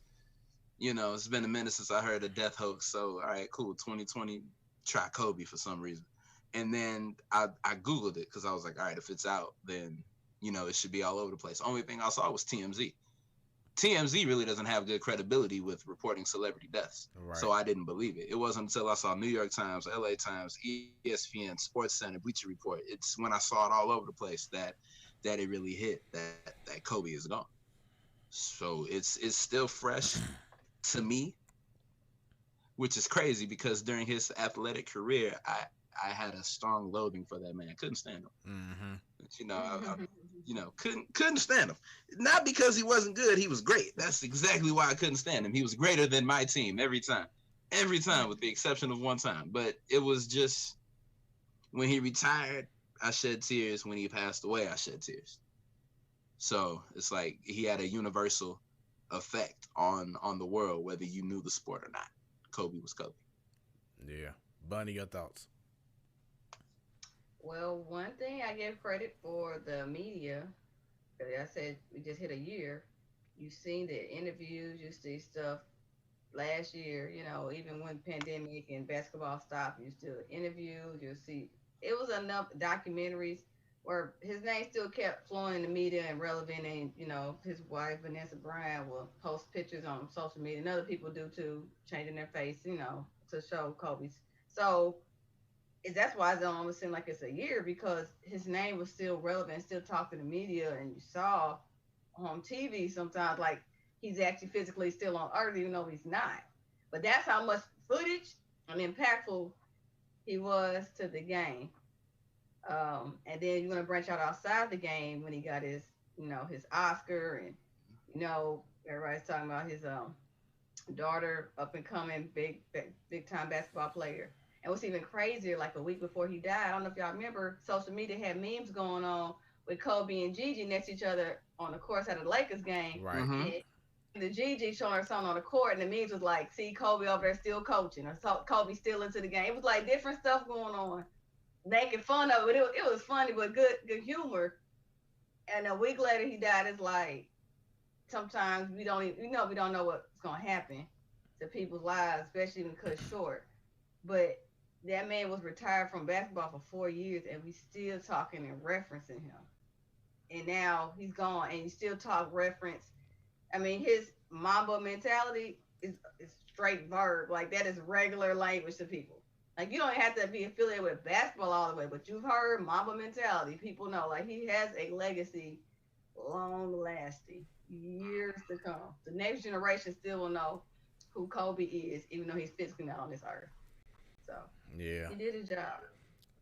It's been a minute since I heard a death hoax. So, all right, cool. 2020, try Kobe for some reason. And then I Googled it because I was like, all right, if it's out, then, it should be all over the place. Only thing I saw was TMZ. TMZ really doesn't have good credibility with reporting celebrity deaths. Right. So I didn't believe it. It wasn't until I saw New York Times, LA Times, ESPN, Sports Center, Bleacher Report. It's when I saw it all over the place that it really hit that Kobe is gone. So it's still fresh to me, which is crazy because during his athletic career, I had a strong loathing for that man. I couldn't stand him. Mm-hmm. Couldn't stand him. Not because he wasn't good. He was great. That's exactly why I couldn't stand him. He was greater than my team every time, with the exception of one time. But it was just when he retired, I shed tears. When he passed away, I shed tears. So it's like he had a universal effect on the world, whether you knew the sport or not. Kobe was Kobe. Yeah. Bunny, your thoughts? Well, one thing I give credit for the media, because I said we just hit a year. You've seen the interviews, you see stuff last year, even when pandemic and basketball stopped, you still interviews, you'll see. It was enough documentaries where his name still kept flowing in the media and relevant, and, his wife, Vanessa Bryant, will post pictures on social media, and other people do too, changing their face, to show Kobe's. So, that's why it don't almost seem like it's a year, because his name was still relevant, still talking to the media, and you saw on TV sometimes like he's actually physically still on Earth, even though he's not. But that's how much footage and impactful he was to the game. And then you're gonna branch out outside the game when he got his, his Oscar, and everybody's talking about his daughter, up and coming big time basketball player. And what's even crazier, like a week before he died, I don't know if y'all remember, social media had memes going on with Kobe and Gigi next to each other on the course at a Lakers game. Right. And the Gigi showing her son on the court, and the memes was like, see Kobe over there still coaching, or Kobe still into the game. It was like different stuff going on, making fun of it. It was funny, but good humor. And a week later, he died. It's like sometimes we don't even, we don't know what's gonna happen to people's lives, especially when cut short. But that man was retired from basketball for 4 years, and we still talking and referencing him. And now he's gone, and you still talk reference. I mean, his Mamba mentality is straight verb. Like, that is regular language to people. Like, you don't have to be affiliated with basketball all the way, but you've heard Mamba mentality. People know, like, he has a legacy, long lasting, years to come. The next generation still will know who Kobe is, even though he's physically not on this earth. So, yeah, he did his job.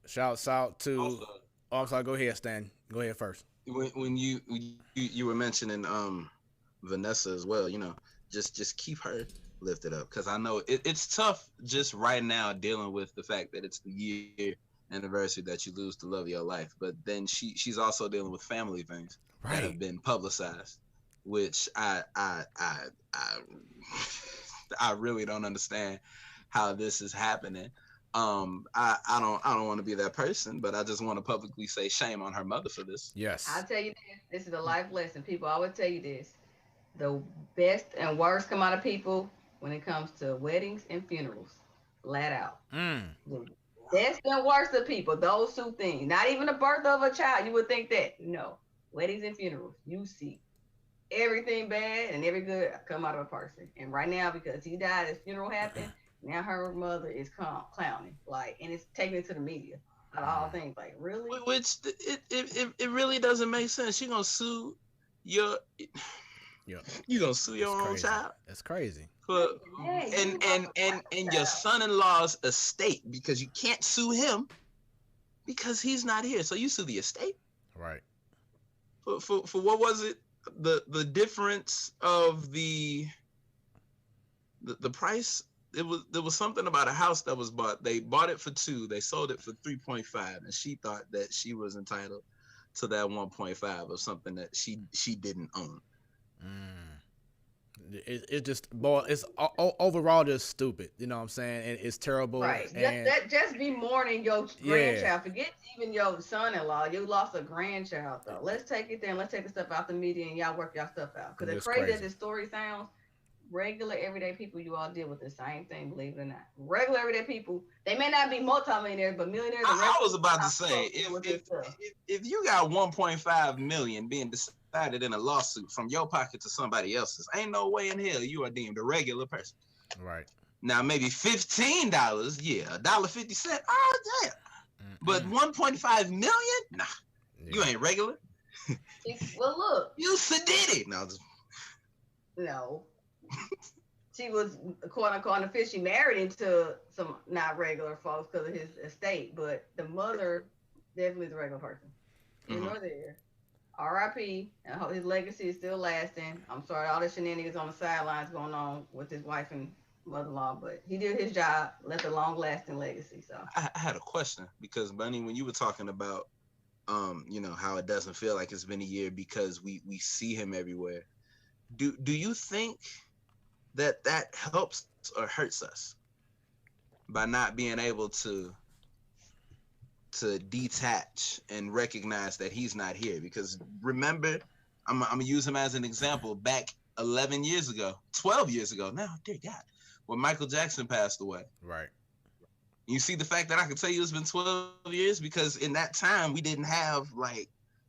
Shouts out to. Also, I'm sorry. Go ahead, Stan. Go ahead first. When you were mentioning Vanessa as well, just keep her lifted up, because I know it's tough just right now dealing with the fact that it's the year anniversary that you lose the love of your life, but then she's also dealing with family things that have been publicized, which I really don't understand how this is happening. I don't want to be that person, but I just want to publicly say shame on her mother for this. Yes. I'll tell you this is a life lesson. People always tell you this. The best and worst come out of people when it comes to weddings and funerals. Flat out. The best and worst of people, those two things. Not even the birth of a child. You would think that. No. Weddings and funerals. You see everything bad and every good come out of a person. And right now, because he died, his funeral happened, now her mother is clowning. Like, and it's taking it to the media. Out of all things. Like, really? Which it really doesn't make sense. She gonna sue your... Yeah. You gonna sue your own child? That's crazy. And your son-in-law's estate, because you can't sue him because he's not here. So you sue the estate. Right. For what was it? The difference of the price. There was something about a house that was bought. They bought it for 2. They sold it for 3.5, and she thought that she was entitled to that 1.5 of something that she didn't own. It just, boy, it's overall just stupid. You know what I'm saying? And it's terrible. Right. And just be mourning your grandchild. Forget even your son-in-law. You lost a grandchild, though. Let's take it there and let's take the stuff out the media and y'all work y'all stuff out. Because as crazy as this story sounds, regular everyday people, you all deal with the same thing, believe it or not. Regular everyday people, they may not be multimillionaires, but millionaires. I was about to say, if you got 1.5 million being decided in a lawsuit from your pocket to somebody else's, ain't no way in hell you are deemed a regular person. Right. Now maybe $15, yeah, $1.50. Oh damn. But 1.5 million? Nah. Yeah. You ain't regular. Well, look. You did it. No. She was, quote unquote, officially married into some not regular folks because of his estate, but the mother definitely is a regular person. Nor there. R.I.P. And I hope his legacy is still lasting. I'm sorry, all the shenanigans on the sidelines going on with his wife and mother-in-law, but he did his job, left a long-lasting legacy. So I had a question, because Bunny, when you were talking about, how it doesn't feel like it's been a year because we see him everywhere. Do you think that helps or hurts us by not being able to detach and recognize that he's not here? Because remember, I'm gonna use him as an example. Back 11 years ago, 12 years ago now, dear God, when Michael Jackson passed away. Right. You see the fact that I can tell you it's been 12 years, because in that time we didn't have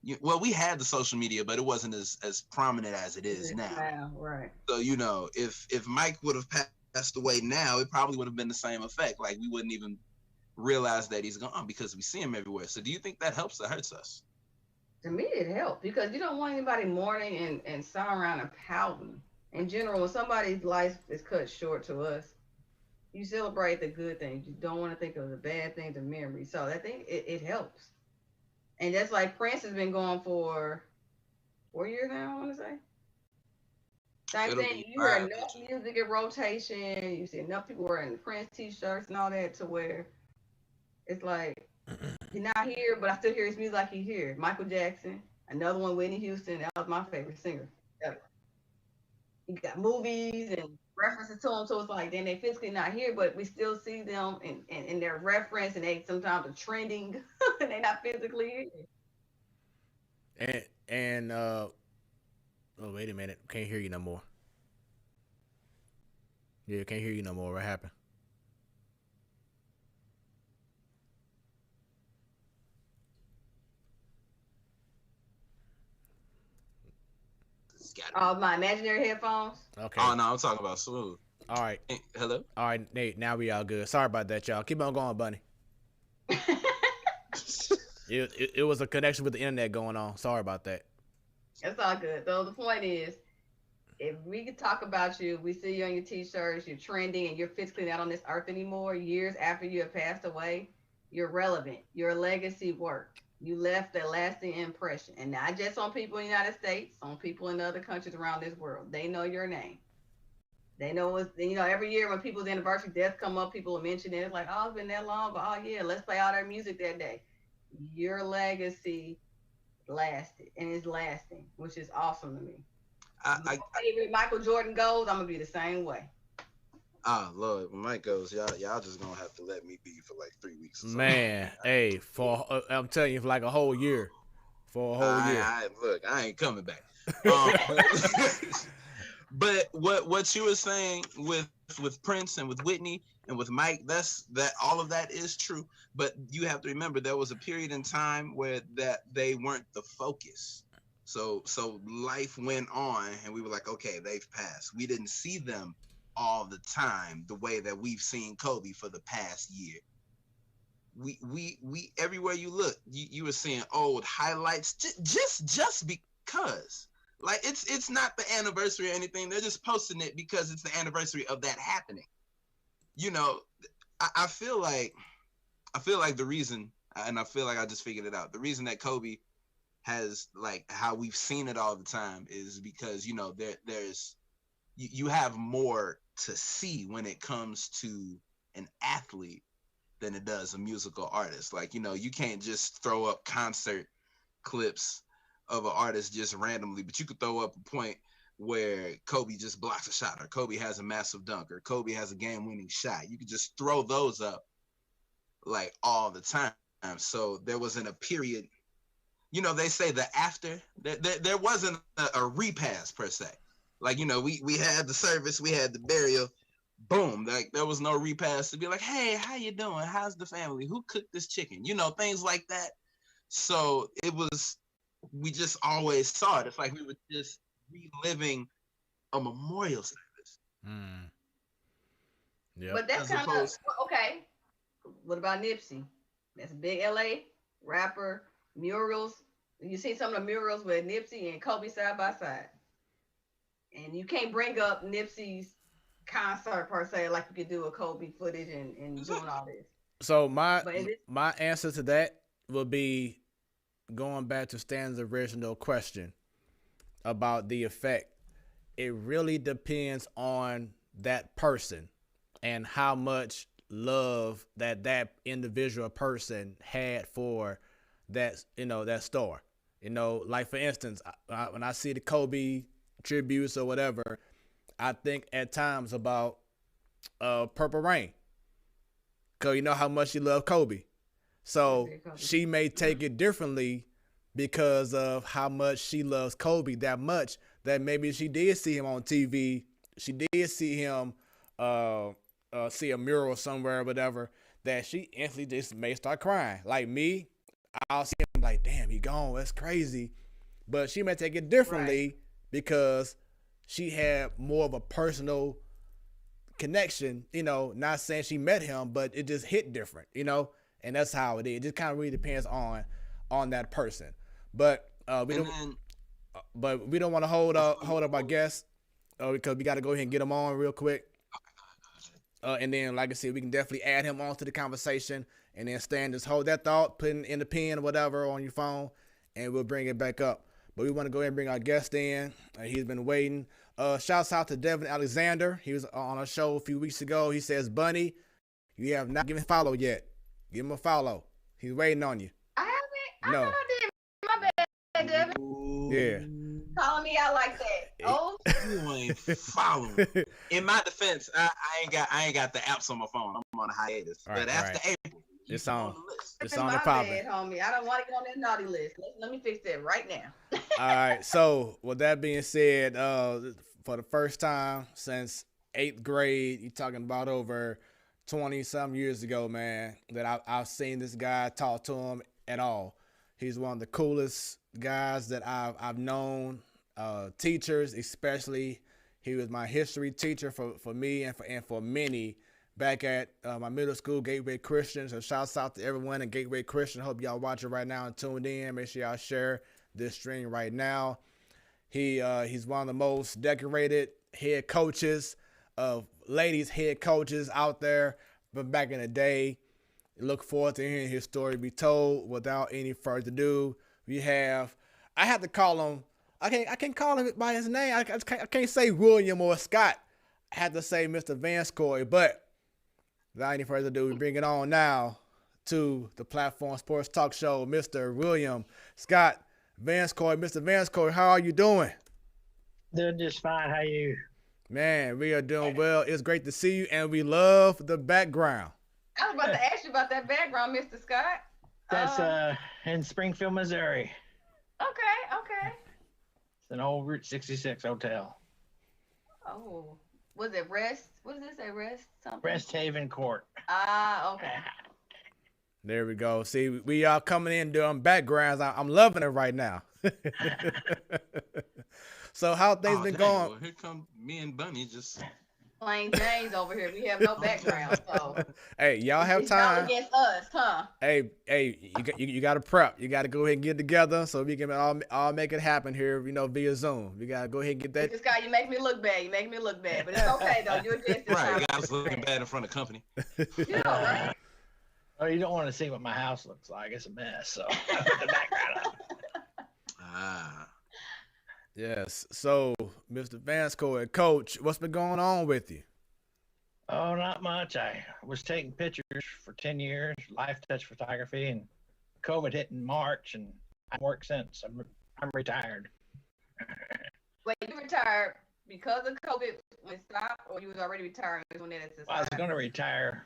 we had the social media, but it wasn't as prominent as it is now. Right. So, if Mike would have passed away now, it probably would have been the same effect. Like, we wouldn't even realize that he's gone because we see him everywhere. So do you think that helps or hurts us? To me, it helps, because you don't want anybody mourning and sitting around and pouting. In general, when somebody's life is cut short to us, you celebrate the good things. You don't want to think of the bad things, the memories. So I think it helps. And that's like Prince has been going for 4 years now, I want to say. Same thing. You hear enough music in rotation. You see enough people wearing Prince t-shirts and all that to where It's like he's not here, but I still hear his music like he's here. Michael Jackson, another one, Whitney Houston. That was my favorite singer ever. You got movies and references to them, so it's like then they physically not here, but we still see them in their reference, and they sometimes are trending, and they not physically here. And oh wait a minute, can't hear you no more. Yeah, can't hear you no more. What happened? My imaginary headphones. Okay. Oh no, I'm talking about Smooth. All right. Hey, hello. All right, Nate. Now we all good. Sorry about that, y'all. Keep on going, Bunny. It was a connection with the internet going on. Sorry about that. That's all good. So the point is, if we could talk about you, we see you on your t-shirts, you're trending, and you're physically not on this earth anymore. Years after you have passed away, you're relevant. Your legacy worked. You left a lasting impression, and not just on people in the United States, on people in other countries around this world. They know your name. They know it's, every year when people's anniversary deaths come up, people will mention it. It's like, oh, it's been that long, but oh yeah, let's play all their music that day. Your legacy lasted and is lasting, which is awesome to me. My favorite Michael Jordan goes, I'm gonna be the same way. Ah, Lord, when Mike goes, y'all just gonna have to let me be for like 3 weeks. Man, hey, I'm telling you, for like a whole year. For a whole year. Look, I ain't coming back. But what you were saying with Prince and with Whitney and with Mike, all of that is true. But you have to remember there was a period in time where that they weren't the focus. So life went on, and we were like, okay, they've passed. We didn't see them all the time the way that we've seen Kobe for the past year. We everywhere you look, you were seeing old highlights just because. Like it's not the anniversary or anything. They're just posting it because it's the anniversary of that happening. I feel like the reason, and I feel like I just figured it out. The reason that Kobe has like how we've seen it all the time is because there's you have more to see when it comes to an athlete than it does a musical artist. Like you can't just throw up concert clips of an artist just randomly, but you could throw up a point where Kobe just blocks a shot, or Kobe has a massive dunk, or Kobe has a game-winning shot. You could just throw those up like all the time. So there wasn't a period. They say the after. There wasn't a repass per se. Like we had the service, we had the burial, boom. Like there was no repass to be like, hey, how you doing? How's the family? Who cooked this chicken? Things like that. So it was. We just always saw it. It's like we were just reliving a memorial service. Yeah. But that's kind of okay. What about Nipsey? That's a big LA rapper. Murals. You see some of the murals with Nipsey and Kobe side by side. And you can't bring up Nipsey's concert per se like you could do a Kobe footage and doing all this. So my answer to that would be going back to Stan's original question about the effect. It really depends on that person and how much love that individual person had for that, that star. Like for instance, when I see the Kobe tributes or whatever, I think at times about Purple Rain. Cause you know how much she loved Kobe. So she may take it differently because of how much she loves Kobe that much that maybe she did see him on TV. She did see him see a mural somewhere or whatever that she instantly just may start crying. Like me, I'll see him like, damn, he gone. That's crazy. But she may take it differently because she had more of a personal connection, not saying she met him, but it just hit different, and that's how it is. It just kind of really depends on that person. But we don't want to hold up our guests because we got to go ahead and get him on real quick. And then, like I said, we can definitely add him on to the conversation, and then Stan, just hold that thought, put it in the pen or whatever on your phone, and we'll bring it back up. But we want to go ahead and bring our guest in. He's been waiting. Shouts out to Devin Alexander. He was on our show a few weeks ago. He says, Bunny, you have not given follow yet. Give him a follow. He's waiting on you. I haven't. No. I thought I did. My bad, Devin. Ooh. Yeah. Calling me out like that. Oh, You ain't following. In my defense, I ain't got the apps on my phone. I'm on a hiatus. Right, but after April, it's on. the list. It's my on the popping. bad, homie. I don't want to get on that naughty list. Let me fix that right now. All right. So with that being said, for the first time since 8th grade, you're talking about over 20-some years ago, man, that I've seen this guy, talk to him at all. He's one of the coolest guys that I've known. Teachers, especially, he was my history teacher for me and for many back at my middle school, Gateway Christian. So shouts out to everyone at Gateway Christian. Hope y'all watching right now and tuned in. Make sure y'all share this stream right now. He's one of the most decorated head coaches ladies head coaches out there from back in the day. Look forward to hearing his story be told. Without any further ado, I have to call him. I can't call him by his name. I can't say William or Scott. I have to say Mr. Vanscoy. But without any further ado, we bring it on now to the Platform Sports Talk Show, Mr. William Scott Vanscoy. Mr. Vanscoy, how are you doing? Doing just fine. How you? Man, we are doing well. It's great to see you, and we love the background. I was about to ask you about that background, Mr. Scott. That's in Springfield, Missouri. Okay. It's an old Route 66 hotel. Oh, was it Rest? What does it say? Rest something? Rest Haven Court. Okay. There we go. See, we are coming in doing backgrounds. I'm loving it right now. So how things been going? Well, here come me and Bunny just Plain James over here. We have no background, so hey, y'all have it's time. y'all against us, huh? Hey, you got to prep. You got to go ahead and get together so we can all make it happen here. Via Zoom. We got to go ahead and get that. Mr. Scott, you make me look bad. But it's okay though. You're just right. Guys looking bad in front of company. Yeah, right. Oh, you don't want to see what my house looks like. It's a mess. So I put the background up. Yes. So, Mr. Vanscoy, Coach, what's been going on with you? Oh, not much. I was taking pictures for 10 years, life touch photography, and COVID hit in March, and I've worked since. I'm retired. Wait, you retired because of COVID when it stopped, or you was already retired when it Well, I was going to retire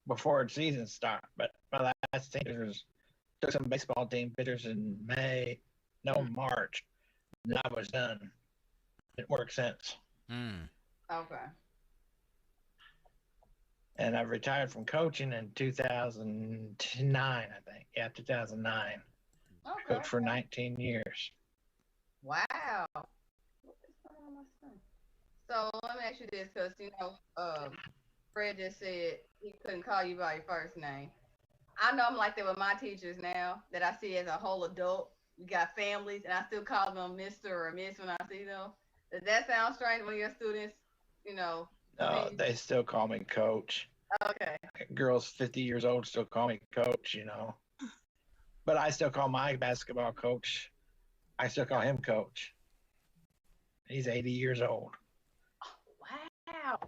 before the season started, but my last pictures took some baseball team pictures in March. And I was done. It worked since. Okay. And I retired from coaching in 2009, I think. Yeah, 2009. Okay. Coached for 19 years. Wow. So let me ask you this, because Fred just said he couldn't call you by your first name. I know I'm like that with my teachers now that I see as a whole adult. We got families, and I still call them Mr. or Miss when I see them. Does that sound strange when your students, No, they still call me coach. Okay. Girls 50 years old still call me coach, But I still call my basketball coach. I still call him coach. He's 80 years old. Wow.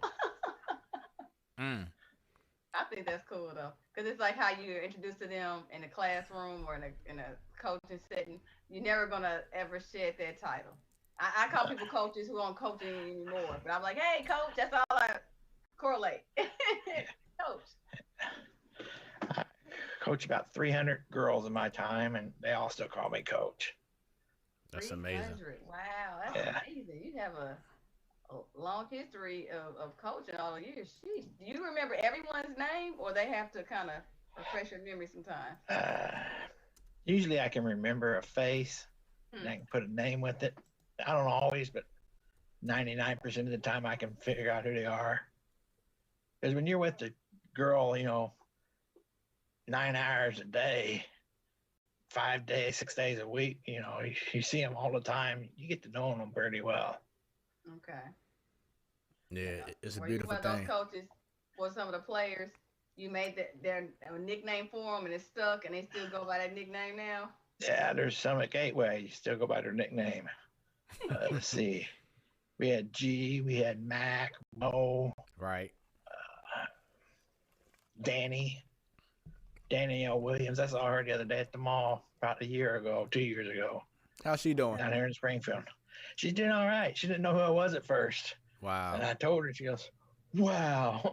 I think that's cool though, because it's like how you're introduced to them in a classroom or in a coaching setting. You're never gonna ever shed that title. I call people coaches who aren't coaching anymore, but I'm like, hey, coach. That's all I correlate. Coach. I coached about 300 girls in my time, and they all still call me coach. That's amazing. Wow, that's amazing. You have a long history of coaching all the years. Sheesh. Do you remember everyone's name, or they have to kind of refresh your memory sometimes? Usually I can remember a face, and I can put a name with it. I don't always, but 99% of the time I can figure out who they are. Because when you're with the girl, 9 hours a day, 5 days, 6 days a week, you see them all the time. You get to know them pretty well. Okay. Yeah, it's a Were beautiful you one of thing. those coaches for some of the players? You made their nickname for them, and it's stuck, and they still go by that nickname now? Yeah, there's some at Gateway. You still go by their nickname. Let's see. We had G, we had Mac, Mo, Right. Danny. Danielle Williams. I saw her the other day at the mall about 2 years ago. How's she doing? Down here in Springfield. She's doing all right. She didn't know who I was at first. Wow. And I told her, she goes, wow.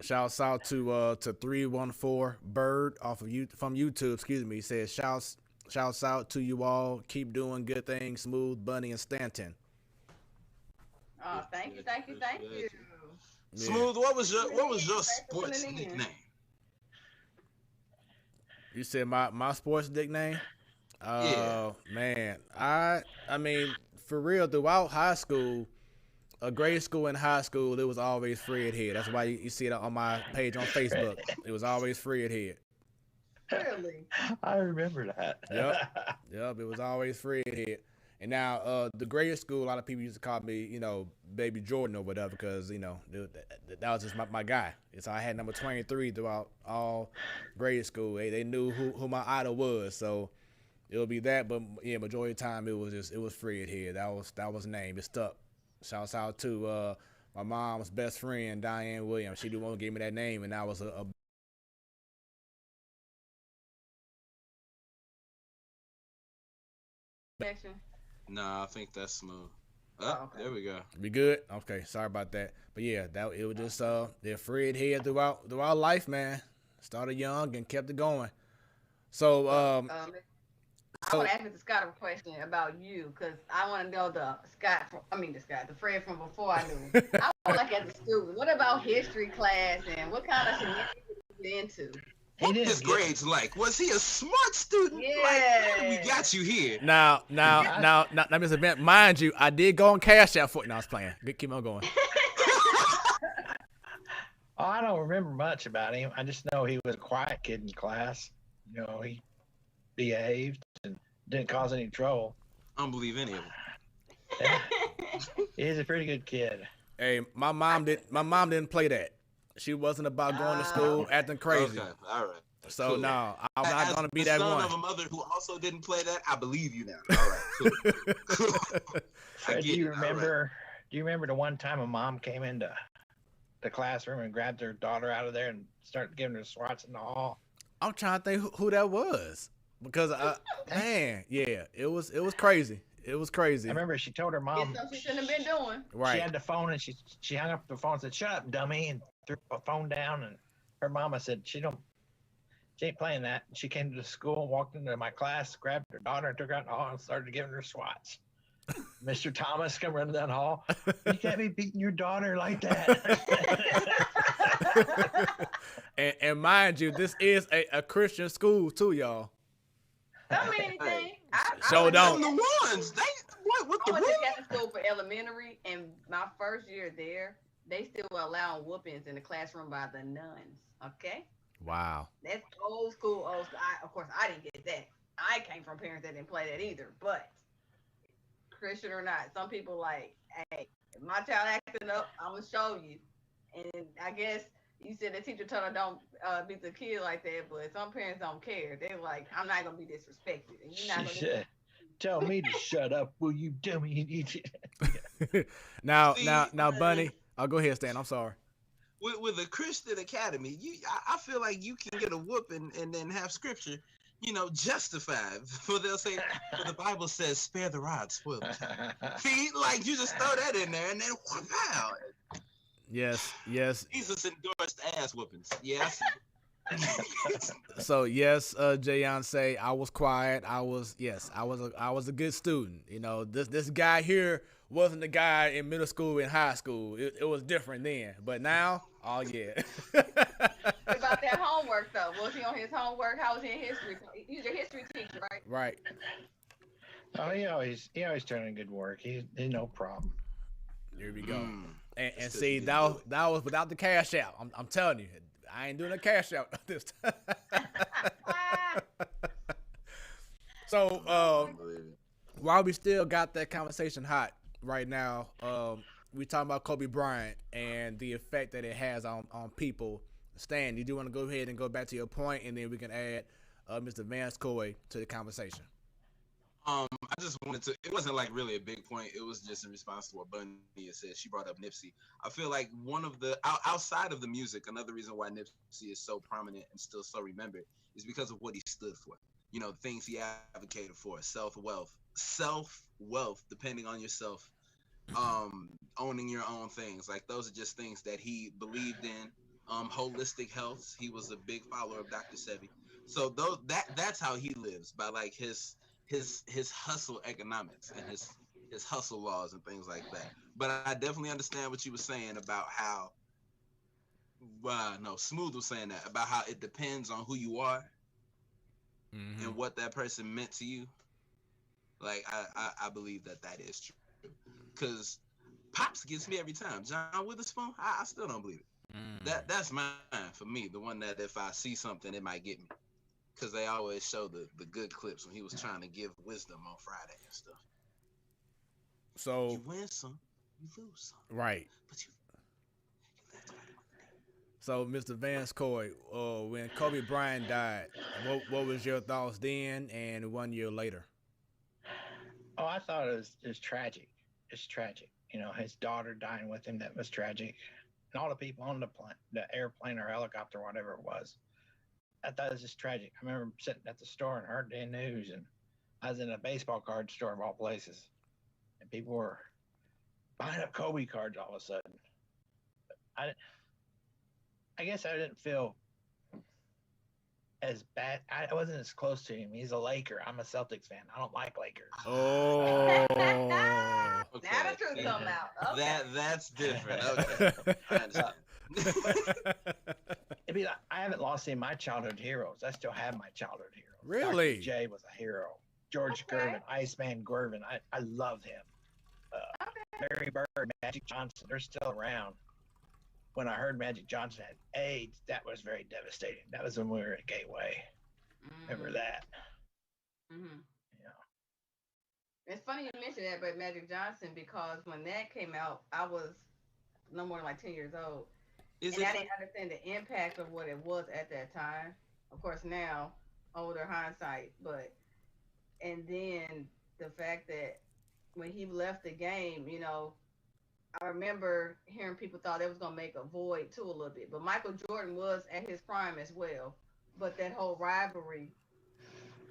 Shouts out to 314 Bird off of from YouTube. Excuse me. He says shouts out to you all. Keep doing good things. Smooth, Bunny, and Stanton. Oh, thank you. Yeah. Smooth. What was your sports nickname? You said my sports nickname? Yeah. Man, I mean, for real, throughout high school, grade school and high school, it was always Fred Head. That's why you see it on my page on Facebook. It was always Fred Head. Really? I remember that. Yep, it was always Fred Head. And now, the grade school, a lot of people used to call me, Baby Jordan or whatever, because, that was just my guy. So I had number 23 throughout all grade school. They knew who my idol was. So it'll be that. But, yeah, majority of the time, it was Fred Head. That was the name. It stuck. Shouts out to my mom's best friend, Diane Williams. She the one who gave me that name, and that was a Nah, I think that's Smooth. Okay. There we go. We good? Okay, sorry about that. But yeah, it was just they're Fred Head throughout life, man. Started young and kept it going. So I want to ask Mr. Scott a question about you, because I want to know the Fred from before I knew him. I want to look at the student. What about history class, and what kind of shenanigans you into? What his grades like? Was he a smart student? Yeah. Like, we got you here. Now, Mr. Bent, mind you, I did go on Cash App for it. No, I was playing. Keep on going. I don't remember much about him. I just know he was a quiet kid in class. He behaved and didn't cause any trouble. I don't believe any of them. Yeah. He's a pretty good kid. Hey, my mom didn't play that. She wasn't about going to school acting crazy. Okay, all right. So cool. No, I'm not gonna be that one. Son of a mother who also didn't play that, I believe you now. All right, cool. Fred, do you remember the one time a mom came into the classroom and grabbed her daughter out of there and started giving her swats in the hall? I'm trying to think who that was, because man, yeah, it was crazy. It was crazy. I remember she told her mom it's something she shouldn't have been doing. Right. She had the phone and she hung up the phone and said, "Shut up, dummy," and threw the phone down. And her mama said, she ain't playing that. And she came to the school and walked into my class, grabbed her daughter and took her out in the hall and started giving her swats. Mr. Thomas come running down the hall. You can't be beating your daughter like that. and mind you, this is a Christian school too, y'all. Don't mean anything. So don't. The ones what the I went to Catholic school for elementary, and my first year there, they still were allowing whoopings in the classroom by the nuns. Okay. Wow. That's old school. Of course, I didn't get that. I came from parents that didn't play that either. But Christian or not, some people like, hey, if my child acting up, I'm gonna show you. And I guess you said the teacher told her don't beat the kid like that, but some parents don't care. They're like, I'm not gonna be disrespected, and you're not gonna. Tell me to shut up, will you, dummy? Now, Bunny, I'll go ahead, Stan. I'm sorry. With a Christian academy, I feel like you can get a whooping and then have scripture, justified. For they'll say, the Bible says, "Spare the rod, spoil the child." See, like you just throw that in there and then wow. Yes. Jesus endorsed ass whoopings. Yes. So yes, Jayon say I was quiet. I was a good student. This guy here wasn't the guy in middle school and high school. It was different then, but now, oh yeah. About that homework though, was he on his homework? How was he in history? He's your history teacher, right? Right. Oh, he always turned in good work. He's no problem. Here we go. And see, that was without the cash out. I'm telling you, I ain't doing a cash out this time. So, while we still got that conversation hot right now, we talking about Kobe Bryant and the effect that it has on people. Stan, you do want to go ahead and go back to your point, and then we can add Mr. Vanscoy to the conversation. I just wanted to. It wasn't like really a big point. It was just in response to what Bunny said. She brought up Nipsey. I feel like one of the outside of the music, another reason why Nipsey is so prominent and still so remembered is because of what he stood for. You know, things he advocated for: self-wealth, depending on yourself, owning your own things. Like those are just things that he believed in. Holistic health. He was a big follower of Dr. Sebi. So that's how he lives, by like his hustle economics and his hustle laws and things like that. But I definitely understand what you were saying about how no, Smooth was saying that about how it depends on who you are and what that person meant to you. Like I believe that is true. Cause Pops gets me every time. John Witherspoon, I still don't believe it. That's mine for me. The one that if I see something, it might get me. Because they always show the good clips when he was trying to give wisdom on Friday and stuff. So you win some, you lose some. Right. But you So, Mr. Vanscoy, when Kobe Bryant died, what was your thoughts then and 1 year later? Oh, I thought it was tragic. It's tragic. You know, his daughter dying with him, that was tragic. And all the people on the airplane or helicopter, whatever it was. I thought it was just tragic. I remember sitting at the store and heard the news, and I was in a baseball card store of all places, and people were buying up Kobe cards all of a sudden. I guess I didn't feel as bad. I wasn't as close to him. He's a Laker. I'm a Celtics fan. I don't like Lakers. Oh. Now the truth come out. Okay. That's different. Okay. I understand. I haven't lost any of my childhood heroes. I still have my childhood heroes. Really? Dr. J was a hero. George Gervin, Iceman Gervin. I love him. Larry Bird, Magic Johnson, they're still around. When I heard Magic Johnson had AIDS, that was very devastating. That was when we were at Gateway. Remember that? Mm-hmm. Yeah. It's funny you mentioned that about Magic Johnson, because when that came out, I was no more than like 10 years old. I didn't understand the impact of what it was at that time. Of course, now, older hindsight, and then the fact that when he left the game, you know, I remember hearing people thought it was going to make a void too a little bit. But Michael Jordan was at his prime as well. But that whole rivalry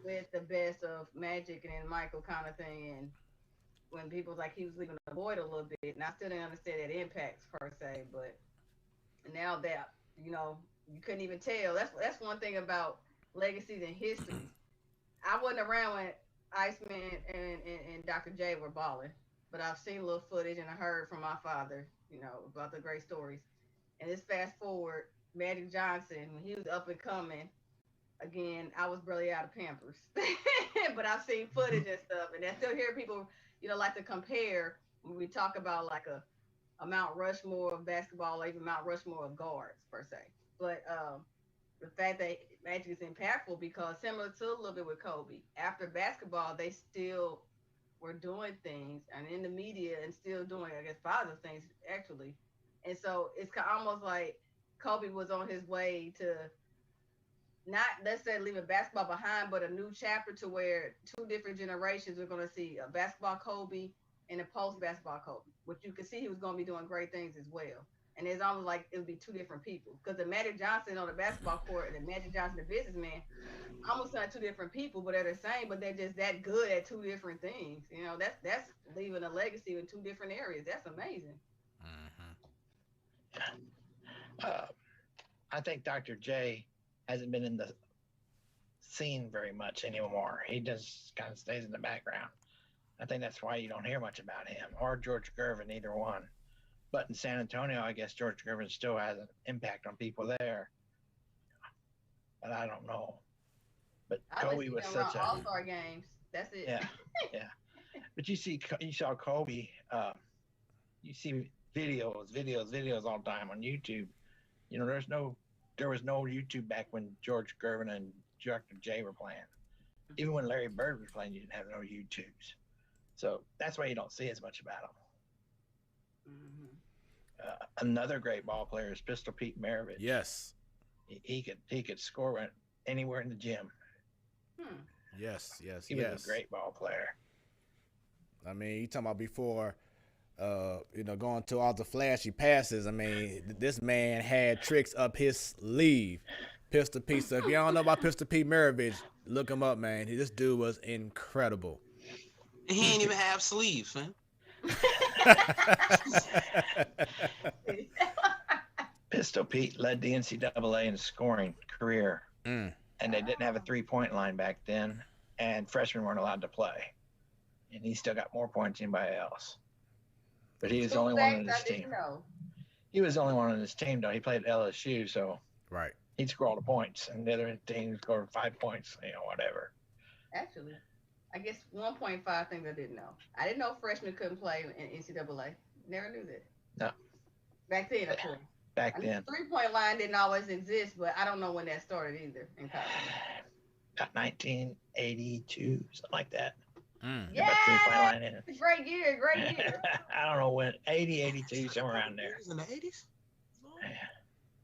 with the best of Magic and then Michael kind of thing, and when people like he was leaving the void a little bit, and I still didn't understand that impacts per se, but now that, you know, you couldn't even tell. That's one thing about legacies and history. I wasn't around when Iceman and Dr. J were balling, but I've seen a little footage and I heard from my father, you know, about the great stories. And this fast forward, Magic Johnson, when he was up and coming, again, I was barely out of Pampers. But I've seen footage and stuff, and I still hear people, you know, like to compare when we talk about like a Mount Rushmore of basketball or even Mount Rushmore of guards per se. But the fact that Magic is impactful because similar to a little bit with Kobe, after basketball, they still were doing things and in the media and still doing, I guess, positive things actually. And so it's almost like Kobe was on his way to not necessarily leaving basketball behind, but a new chapter to where two different generations are going to see a basketball Kobe and a post-basketball Kobe, which you could see he was going to be doing great things as well. And it's almost like it would be two different people, because the Magic Johnson on the basketball court and the Magic Johnson, the businessman, almost like two different people, but they're the same, but they're just that good at two different things. You know, that's leaving a legacy in two different areas. That's amazing. I think Dr. J hasn't been in the scene very much anymore. He just kind of stays in the background. I think that's why you don't hear much about him or George Gervin, either one. But in San Antonio, I guess George Gervin still has an impact on people there. But I don't know. But Kobe was such a All-Star games. That's it. Yeah. But you saw Kobe. You see videos all the time on YouTube. You know, there was no YouTube back when George Gervin and Dr. J were playing. Even when Larry Bird was playing, you didn't have no YouTubes. So that's why you don't see as much about him. Another great ball player is Pistol Pete Maravich. Yes. He could score anywhere in the gym. Yes. He was a great ball player. I mean, you talking about before, going to all the flashy passes. I mean, this man had tricks up his sleeve. Pistol Pete. So if y'all don't know about Pistol Pete Maravich, look him up, man. This dude was incredible. He ain't even have sleeves, man. Pistol Pete led the NCAA in scoring career, and they didn't have a 3-point line back then, and freshmen weren't allowed to play. And he still got more points than anybody else. But he was the only one on his team. He was the only one on his team, though. He played at LSU, so right. He'd score all the points, and the other team scored 5 points, whatever. Actually, I guess 1.5 things I didn't know. I didn't know freshmen couldn't play in NCAA. Never knew that. No. Back then, of course. Back then. 3-point line didn't always exist, but I don't know when that started either in college. About 1982, something like that. Yeah, 3-point line in it. Great year. I don't know when, 80, 82, somewhere around there. In the 80s?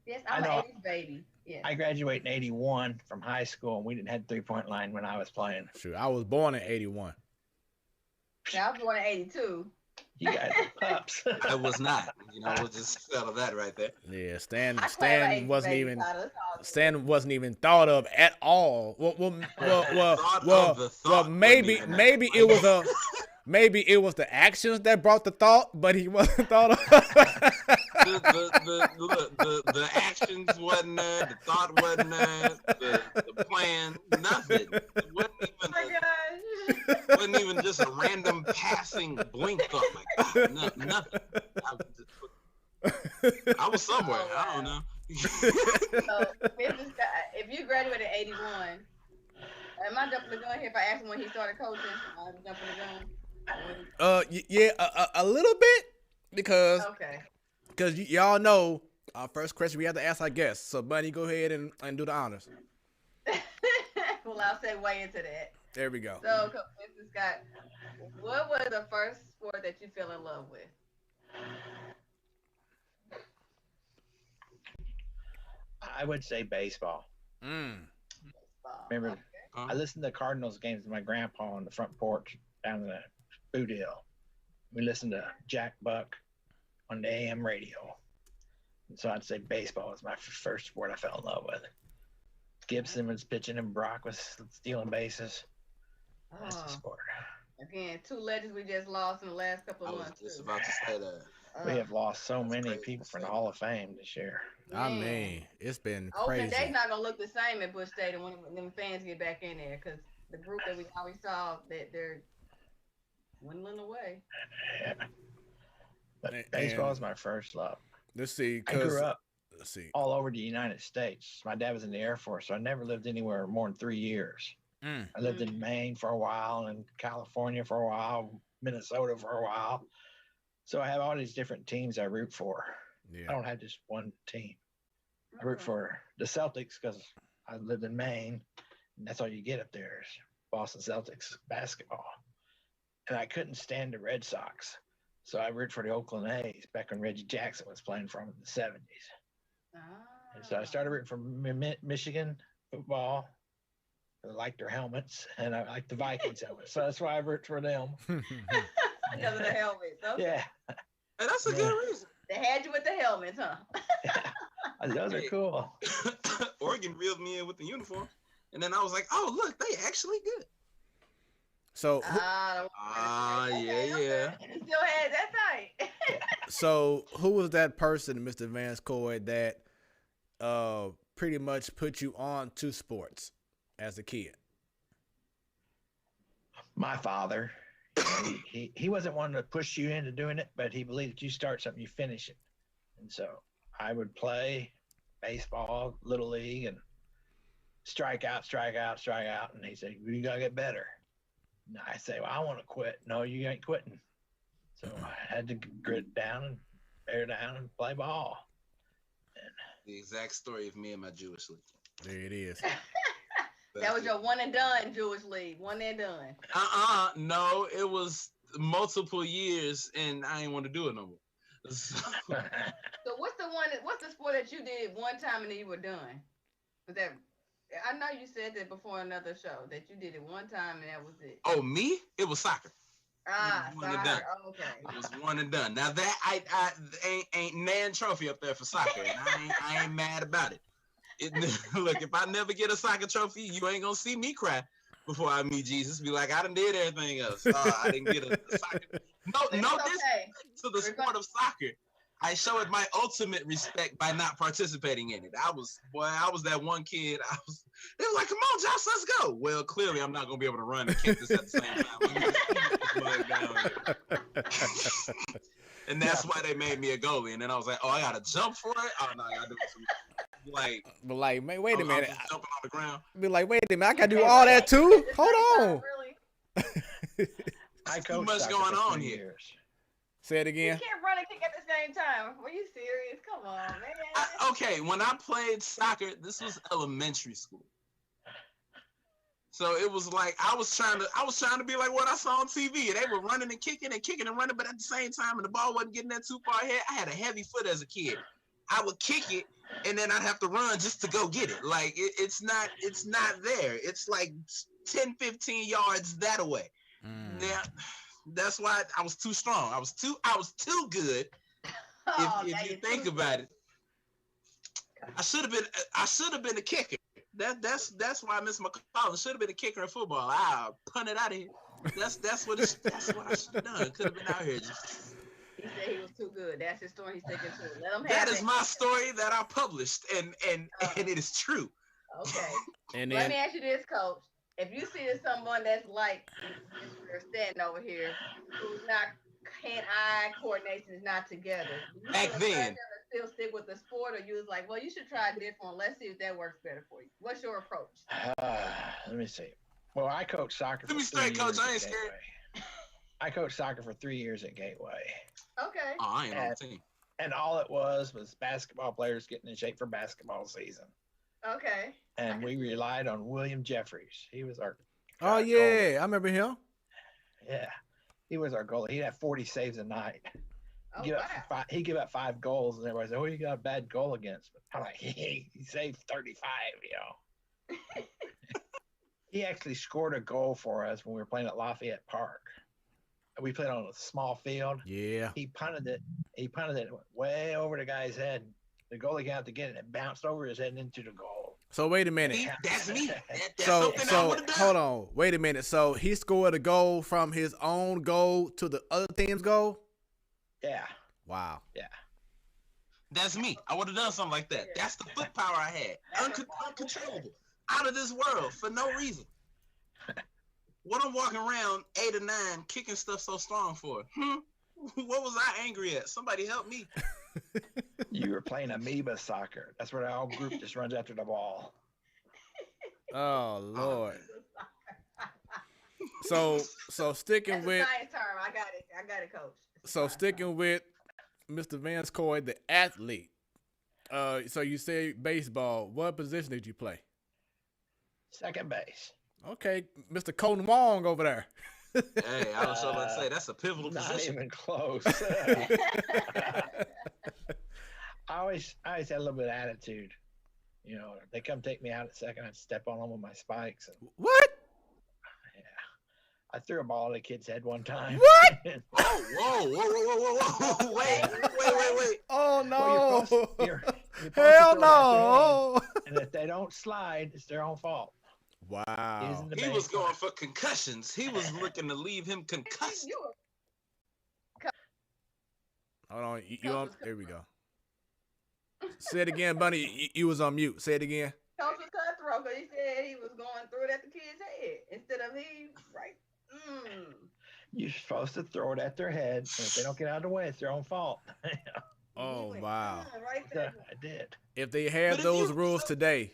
Yes, I'm an 80s baby. Yeah. I graduated in 81 from high school, and we didn't have 3-point line when I was playing. Sure, I was born in 81. Yeah, I was born in 82. You guys are pups. I was not. We'll just settle that right there. Yeah, Stan wasn't even thought of at all. Maybe it was the actions that brought the thought, but he wasn't thought of. the actions wasn't there, the thought wasn't there, the plan, nothing. It wasn't even just a random passing blink thought. Like, nothing. I was somewhere. I don't know. So, if you graduated in 81, am I jumping the gun here if I ask him when he started coaching? I'm jumping the gun. Yeah, a little bit because okay. Y'all know our first question we have to ask our guests. So, Bunny, go ahead and do the honors. Well, I'll segue into that. There we go. So, Mr. Scott, what was the first sport that you fell in love with? I would say baseball. Remember, I listened to Cardinals games with my grandpa on the front porch down in the Boot Hill. We listened to Jack Buck on the AM radio. And so I'd say baseball was my first sport I fell in love with. Gibson was pitching and Brock was stealing bases. That's the sport. Again, 2 legends we just lost in the last couple of months. I was just about to say that. We have lost so many people from the Hall of Fame this year. I mean, it's been crazy. Open Day's not gonna look the same at Busch Stadium when them fans get back in there, because the group that we always saw that they're dwindling away. Yeah. But baseball is my first love. Let's see. I grew up all over the United States. My dad was in the Air Force, so I never lived anywhere more than 3 years. I lived in Maine for a while, and California for a while, Minnesota for a while. So I have all these different teams I root for. Yeah. I don't have just one team. I root for the Celtics because I lived in Maine, and that's all you get up there is Boston Celtics basketball. And I couldn't stand the Red Sox, so I root for the Oakland A's back when Reggie Jackson was playing for them in the 70s. And so I started rooting for Michigan football. I like their helmets, and I like the Vikings helmets, so that's why I root for them. Because of the helmets, okay. Yeah. And that's a good reason. They had you with the helmets, huh? Yeah. Those are cool. Oregon reeled me in with the uniform, and then I was like, "Oh, look, they actually good." So, yeah. You still had that night. So, who was that person, Mr. Vanscoy, that pretty much put you on to sports as a kid? My father. He wasn't one to push you into doing it, but he believed if you start something, you finish it. And so I would play baseball, little league, and strike out. And he said, "You gotta get better." And I say, "Well, I want to quit." "No, you ain't quitting." So I had to grit down and bear down and play ball. And the exact story of me and my Jewish league. There it is. That was your one and done Jewish league. One and done. No, it was multiple years, and I didn't want to do it no more. So what's the sport that you did one time and then you were done? Was that I know you said that before another show that you did it one time and that was it. Oh, me? It was soccer. Soccer. Oh, okay. It was one and done. Now that I ain't nan trophy up there for soccer, and I ain't mad about it. Look, if I never get a soccer trophy, you ain't gonna see me cry before I meet Jesus. Be like, I done did everything else. I didn't get a soccer. No, okay. To the sport of soccer. I showed my ultimate respect by not participating in it. I was that one kid. They were like, come on, Josh, let's go. Well, clearly I'm not gonna be able to run and kick this at the same time. And that's why they made me a goalie. And then I was like, oh, I gotta jump for it? Oh no, I gotta do it. Like, but like, man, wait a minute. Jumping on the ground. Be like, wait a minute, I gotta do all that too? Hold on. Really? I Too coached much soccer going for on 3 here. years. Say it You again. can't run and kick at the same time. Were you serious? Come on, man. Okay, when I played soccer, this was elementary school. So it was like I was trying to be like what I saw on TV. They were running and kicking and running, but at the same time, and the ball wasn't getting that too far ahead. I had a heavy foot as a kid. I would kick it, and then I'd have to run just to go get it. Like it's not there. It's like 10, 15 yards that away. Now, that's why I was too strong. I was too good. If you think about it, I should have been a kicker. That's why Miss McCollum should have been a kicker in football. I punt it out of here. That's what I should have done. Could have been out here. He said he was too good. That's his story. He's sticking to it. Let him have That is my story that I published, and it is true. Okay. And Let then me ask you this, Coach. If you see someone that's like you're standing over here, who's not hand-eye coordination is not together, you Back then, still stick with the sport, or you was like, well, you should try a different one. Let's see if that works better for you. What's your approach? Let me see. Well, I coached soccer. Let me straight, Coach. I ain't scared. I coached soccer for 3 years at Gateway. Okay. Oh, I ain't on the team. And all it was basketball players getting in shape for basketball season. Okay. And we relied on William Jeffries. He was our oh yeah, goalie. I remember him. Yeah. He was our goalie. He'd have 40 saves a night. Oh, He'd give up 5 goals, and everybody said, oh, you got a bad goal against. But I'm like, he saved 35, you know. He actually scored a goal for us when we were playing at Lafayette Park. We played on a small field. Yeah. He punted it. It went way over the guy's head. The goalie got to get it, and it bounced over his head and into the goal. So wait a minute. That's me. That's So something I would've done. hold on. Wait a minute. So he scored a goal from his own goal to the other team's goal? Yeah. Wow. Yeah. That's me. I would have done something like that. That's the foot power I had. Uncontrollable. Out of this world for no reason. What I'm walking around 8 or 9 kicking stuff so strong for? What was I angry at? Somebody help me. You were playing amoeba soccer. That's where the whole group just runs after the ball. Oh Lord. So sticking That's with a science term. I got it, Coach. so sticking with Mr. Vanscoy, the athlete. So you say baseball. What position did you play? Second base. Okay, Mr. Colton Wong over there. Hey, I was about to say that's a pivotal Not position. even close. I always had a little bit of attitude. You know, they come take me out at second, I'd step on them with my spikes. And, What? yeah, I threw a ball at a kid's head one time. What? Whoa. Wait. Oh no. Well, you're supposed to Hell throw it at their no. head, and if they don't slide, it's their own fault. Wow. Isn't the He base was going line. for concussions. He was looking to leave him concussed. Hold on. You on? There we go. Say it again, Bunny. You was on mute. Say it again. Coach was cutthroat because he said he was going through it at the kid's head instead of he right. You're supposed to throw it at their head, and if they don't get out of the way, it's their own fault. Oh wow. Right there. I did. If they had those rules today.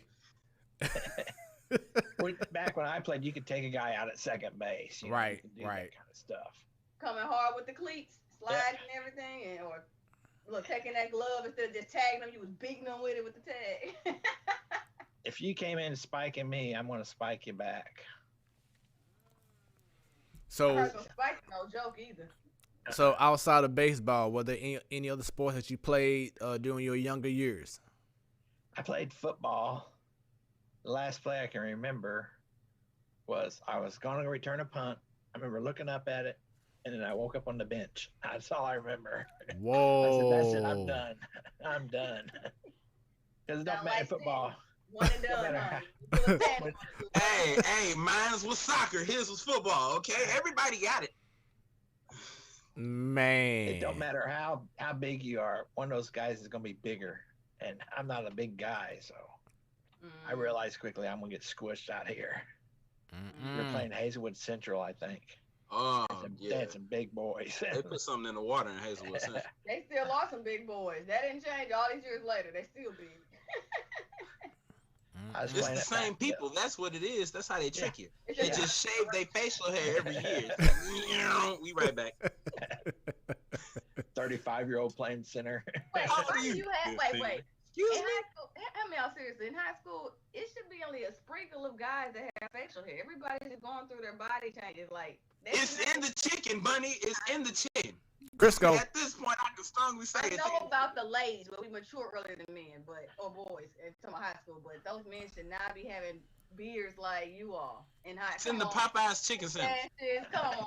Back when I played, you could take a guy out at second base. You know, Right, you could do right. that kind of stuff. Coming hard with the cleats, sliding and everything, or look, taking that glove instead of just tagging them, you was beating them with it with the tag. If you came in spiking me, I'm going to spike you back. So Spike's no joke either. so outside of baseball, were there any other sports that you played during your younger years? I played football. The last play I can remember was I was going to return a punt. I remember looking up at it, and then I woke up on the bench. That's all I remember. Whoa. I said, "That's it. I'm done. I'm done." Because it don't matter football. One and done. Hey, mine's was soccer. His was football. Okay, everybody got it. Man. It don't matter how big you are. One of those guys is going to be bigger, and I'm not a big guy, so I realized quickly I'm going to get squished out here. We're playing Hazelwood Central, I think. Oh, They had some big boys. They put something in the water in Hazelwood Central. They still are some big boys. That didn't change all these years later. They still big. It's the same people. That's what it is. That's how they trick you. They just shave their facial hair every year. We right back. 35-year-old playing center. Wait, Excuse me. Excuse me? me? I mean, seriously, in high school, it should be only a sprinkle of guys that have facial hair. Everybody's just going through their body changes. Like, it's in the chicken, Bunny. It's in the chicken. Crisco. At this point, I can strongly say I know about the ladies, but we mature earlier than men, or boys, in high school. But those men should not be having beards like you all in high school. It's in the Popeyes chicken sandwich. Come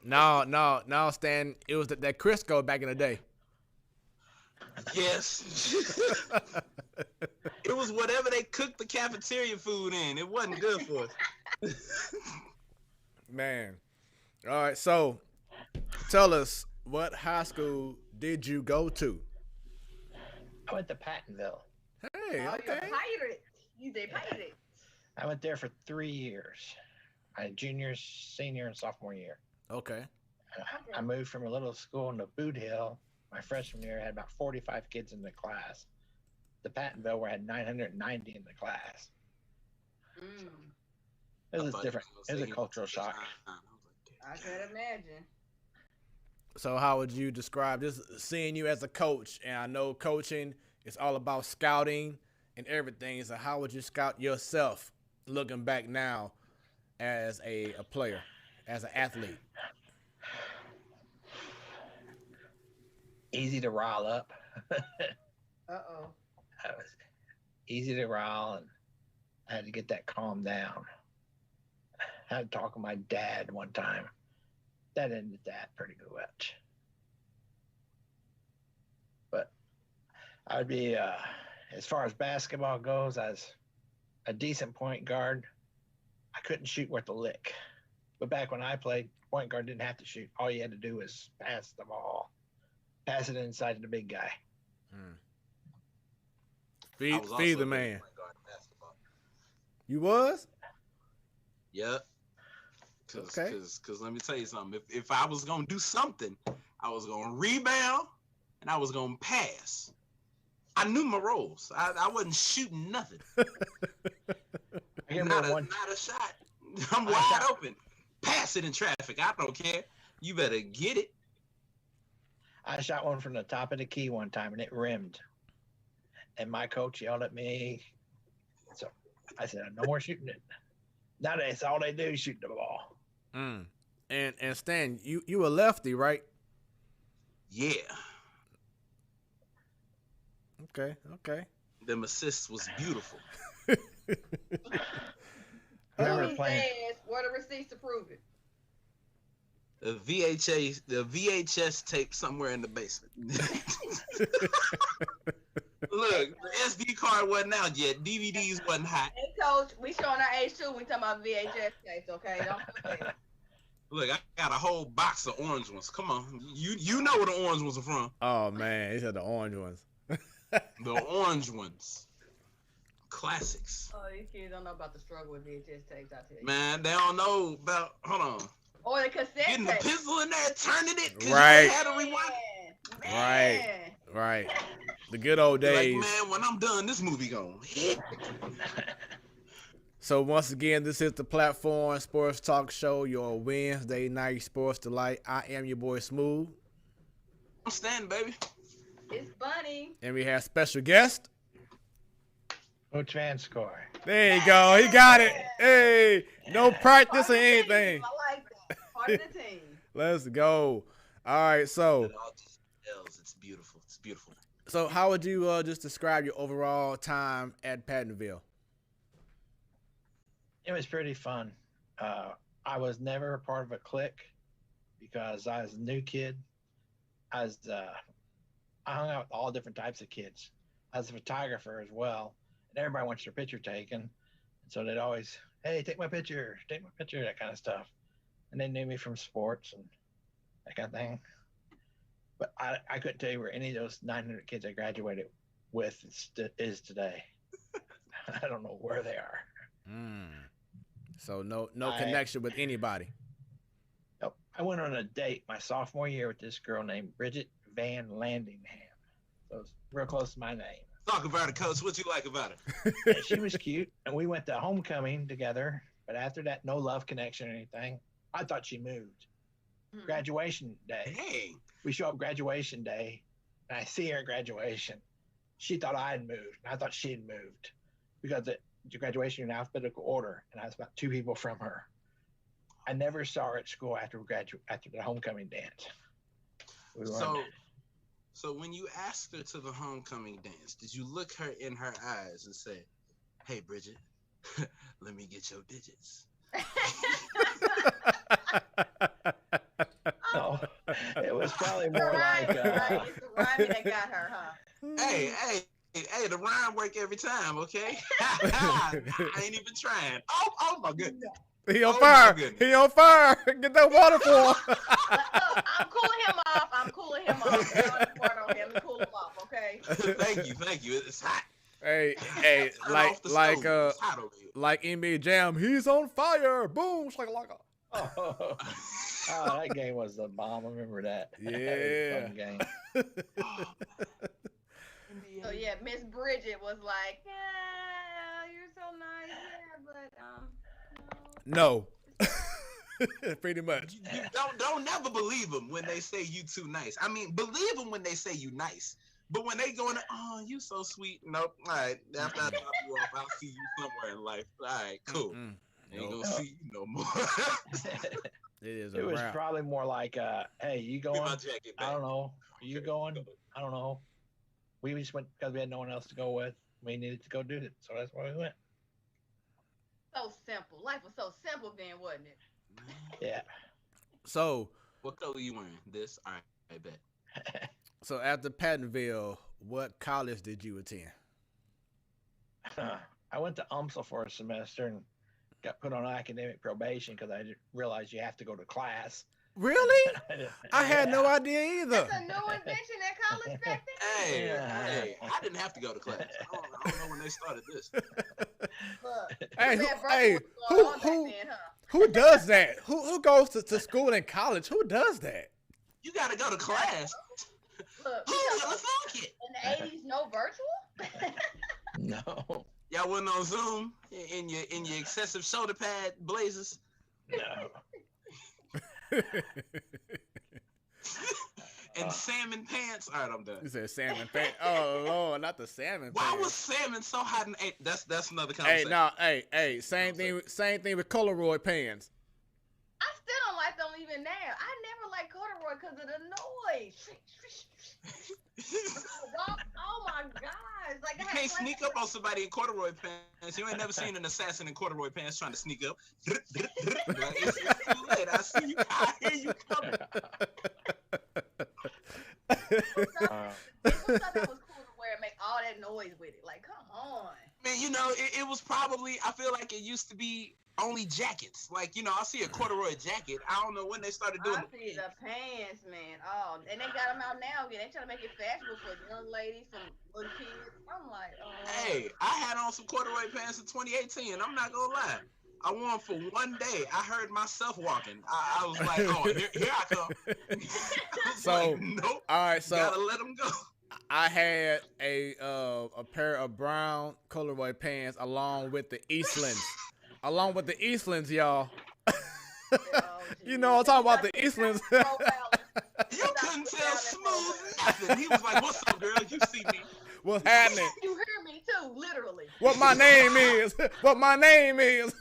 on. No, Stan. It was that Crisco back in the day. Yes. It was whatever they cooked the cafeteria food in. It wasn't good for us. Man. All right, so tell us, what high school did you go to? I went to Pattonville. Hey, okay. You're a pirate. You a pirate. I went there for 3 years. My junior, senior, and sophomore year. Okay. I moved from a little school in the Boot Hill. My freshman year, I had about 45 kids in the class. The Pattonville, where I had 990 in the class. It was different. It was a cultural shock. I can imagine. So how would you describe this, seeing you as a coach? And I know coaching is all about scouting and everything. So how would you scout yourself looking back now as a player, as an athlete? Easy to rile up. Uh-oh. That was easy to rile, and I had to get that calmed down. I had to talk with my dad one time. That ended that pretty much. But I would be, as far as basketball goes, as a decent point guard, I couldn't shoot worth a lick. But back when I played, point guard didn't have to shoot. All you had to do was pass the ball. Pass it inside to the big guy. Feed the man. You was? Yep. Because let me tell you something. If I was going to do something, I was going to rebound and I was going to pass. I knew my roles. I wasn't shooting nothing. Not a shot. I'm wide open. Pass it in traffic. I don't care. You better get it. I shot one from the top of the key one time, and it rimmed. And my coach yelled at me. So I said, no more shooting it. Nowadays, all they do is shoot the ball. And Stan, you a lefty, right? Yeah. Okay. Them assists was beautiful. Where the receipts to prove it? The VHS tape somewhere in the basement. Look, the SD card wasn't out yet. DVDs wasn't hot. Hey, Coach, we showing our age too. We talking about VHS tapes, okay? Don't forget. Look, I got a whole box of orange ones. Come on, you know where the orange ones are from. Oh man, he said the orange ones. The orange ones, classics. Oh, these kids don't know about the struggle with VHS tapes. I tell you. Man, they don't know about. Hold on. Or the cassette Getting tape. the pencil in there, turning it. Right. You had to rewind. Right. The good old days. Like, man, when I'm done, this movie gonna hit. So once again, this is the Platform Sports Talk Show, your Wednesday night sports delight. I am your boy Smooth. I'm standing, baby. It's funny. And we have special guest. Coach Vanscoy. There you go. He got it. Hey, no practice or anything. I like that. Part of the team. Let's go. All right, so. It's beautiful. It's beautiful. So how would you just describe your overall time at Pattonville? It was pretty fun. I was never a part of a clique because I was a new kid. I hung out with all different types of kids. I was a photographer as well, and everybody wants their picture taken. And so they'd always, hey, take my picture, that kind of stuff. And they knew me from sports and that kind of thing. But I couldn't tell you where any of those 900 kids I graduated with is today. I don't know where they are. So no connection with anybody. Nope. I went on a date my sophomore year with this girl named Bridget Van Landingham. So it's real close to my name. Talk about it, Coach. What you like about it? Yeah, she was cute, and we went to homecoming together. But after that, no love connection or anything. I thought she moved. Graduation day. Dang. We show up graduation day, and I see her at graduation. She thought I had moved, and I thought she had moved because the graduation in alphabetical order, and I was about 2 people from her. I never saw her at school after the homecoming dance. So when you asked her to the homecoming dance, did you look her in her eyes and say, "Hey, Bridget, let me get your digits"? No, it was probably more like. It's the rhyming that got her, huh? Hey, the rhyme work every time, okay? I ain't even trying. Oh my goodness. He on fire. He on fire. Get that water for him. Look, I'm cooling him off. I'm cooling him off. Water on him and cool him off, okay? Thank you. It's hot. Hey, like NBA Jam, he's on fire. Boom, like Oh, that game was the bomb. I remember that. Yeah. Fun game. So yeah, Miss Bridget was like, "Yeah, you're so nice, yeah, but no." Pretty much. You don't never believe them when they say you too nice. I mean, believe them when they say you nice. But when they go in, oh, you so sweet. Nope. All right. After I drop you off, I'll see you somewhere in life. All right, cool. Ain't gonna see you no more. It was probably more like, hey, you going? I don't know. Are you going? I don't know. We just went because we had no one else to go with. We needed to go do it, so that's why we went. so simple. Life was so simple then, wasn't it? Yeah. So, what color you wearing? This? All right, I bet. So after Pattonville, what college did you attend? I went to UMSL for a semester and got put on academic probation because I didn't realize you have to go to class. Really? I had no idea either. That's a new invention at college back then. Hey, I didn't have to go to class. I don't know when they started this. Who does that? Who goes to school and college? Who does that? You got to go to class. Look, in the 80s, no virtual? No. Y'all wasn't on Zoom in your excessive shoulder pad blazers? No. And salmon pants. All right, I'm done. You said salmon pants. Oh Lord, not the salmon pants. Why was salmon so hot? That's another conversation. Hey, same thing with corduroy pants. I still don't like them even now. I never liked corduroy because of the noise. Oh my gosh! Like you can't sneak up on somebody in corduroy pants. You ain't never seen an assassin in corduroy pants trying to sneak up. It's too late. I see you. I hear you coming. People thought that was cool to wear and make all that noise with it. Like, come on. Man, you know, it was probably. I feel like it used to be only jackets. Like, you know, I see a corduroy jacket. I don't know when they started doing I see the pants, man. Oh, and they got them out now again. They trying to make it fashionable for young ladies, some little kids. I'm like, oh. Hey, I had on some corduroy pants in 2018. I'm not gonna lie. I wore them for one day. I heard myself walking. I was like, oh, here I come. So, like, nope. All right, so gotta let them go. I had a pair of brown corduroy pants along with the Eastlands. Y'all. You know, I'm talking about the Eastlands. You couldn't tell Smooth nothing. He was like, "What's up, girl? You see me? What's happening? You hear me too, literally. What my name is? What my name is?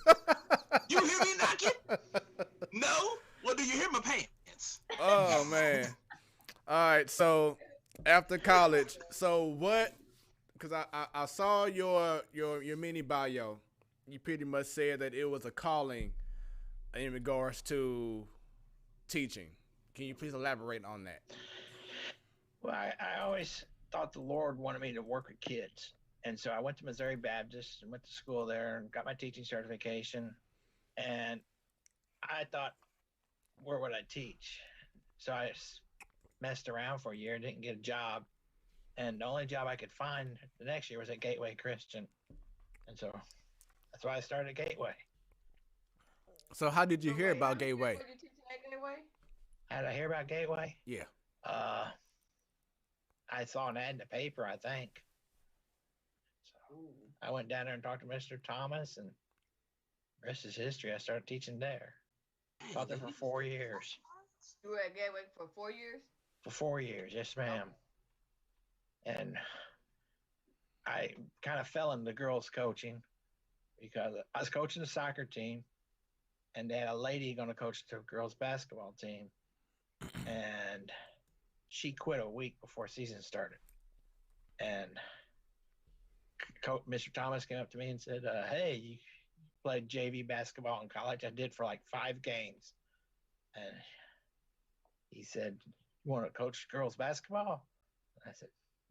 You hear me knocking? No. Well, do you hear my pants? Oh man. All right. So after college, so what? Because I saw your mini bio. you pretty much said that it was a calling in regards to teaching. Can you please elaborate on that? Well, I always thought the Lord wanted me to work with kids. And so I went to Missouri Baptist and went to school there and got my teaching certification. And I thought, where would I teach? So I messed around for a year, didn't get a job. And the only job I could find the next year was at Gateway Christian. And so that's why I started at Gateway. So how did you hear about Gateway? Were you teaching at Gateway? How did I hear about Gateway? Yeah. I saw an ad in the paper, I think. So I went down there and talked to Mr. Thomas, and the rest is history. I started teaching there. Taught there for 4 years. You were at Gateway for 4 years? For 4 years, yes, ma'am. And I kind of fell into girls coaching because I was coaching the soccer team, and they had a lady going to coach the girls basketball team, and she quit a week before season started. And Mr. Thomas came up to me and said, hey, you played JV basketball in college? I did for like 5 games. And he said, you want to coach girls basketball? And I said,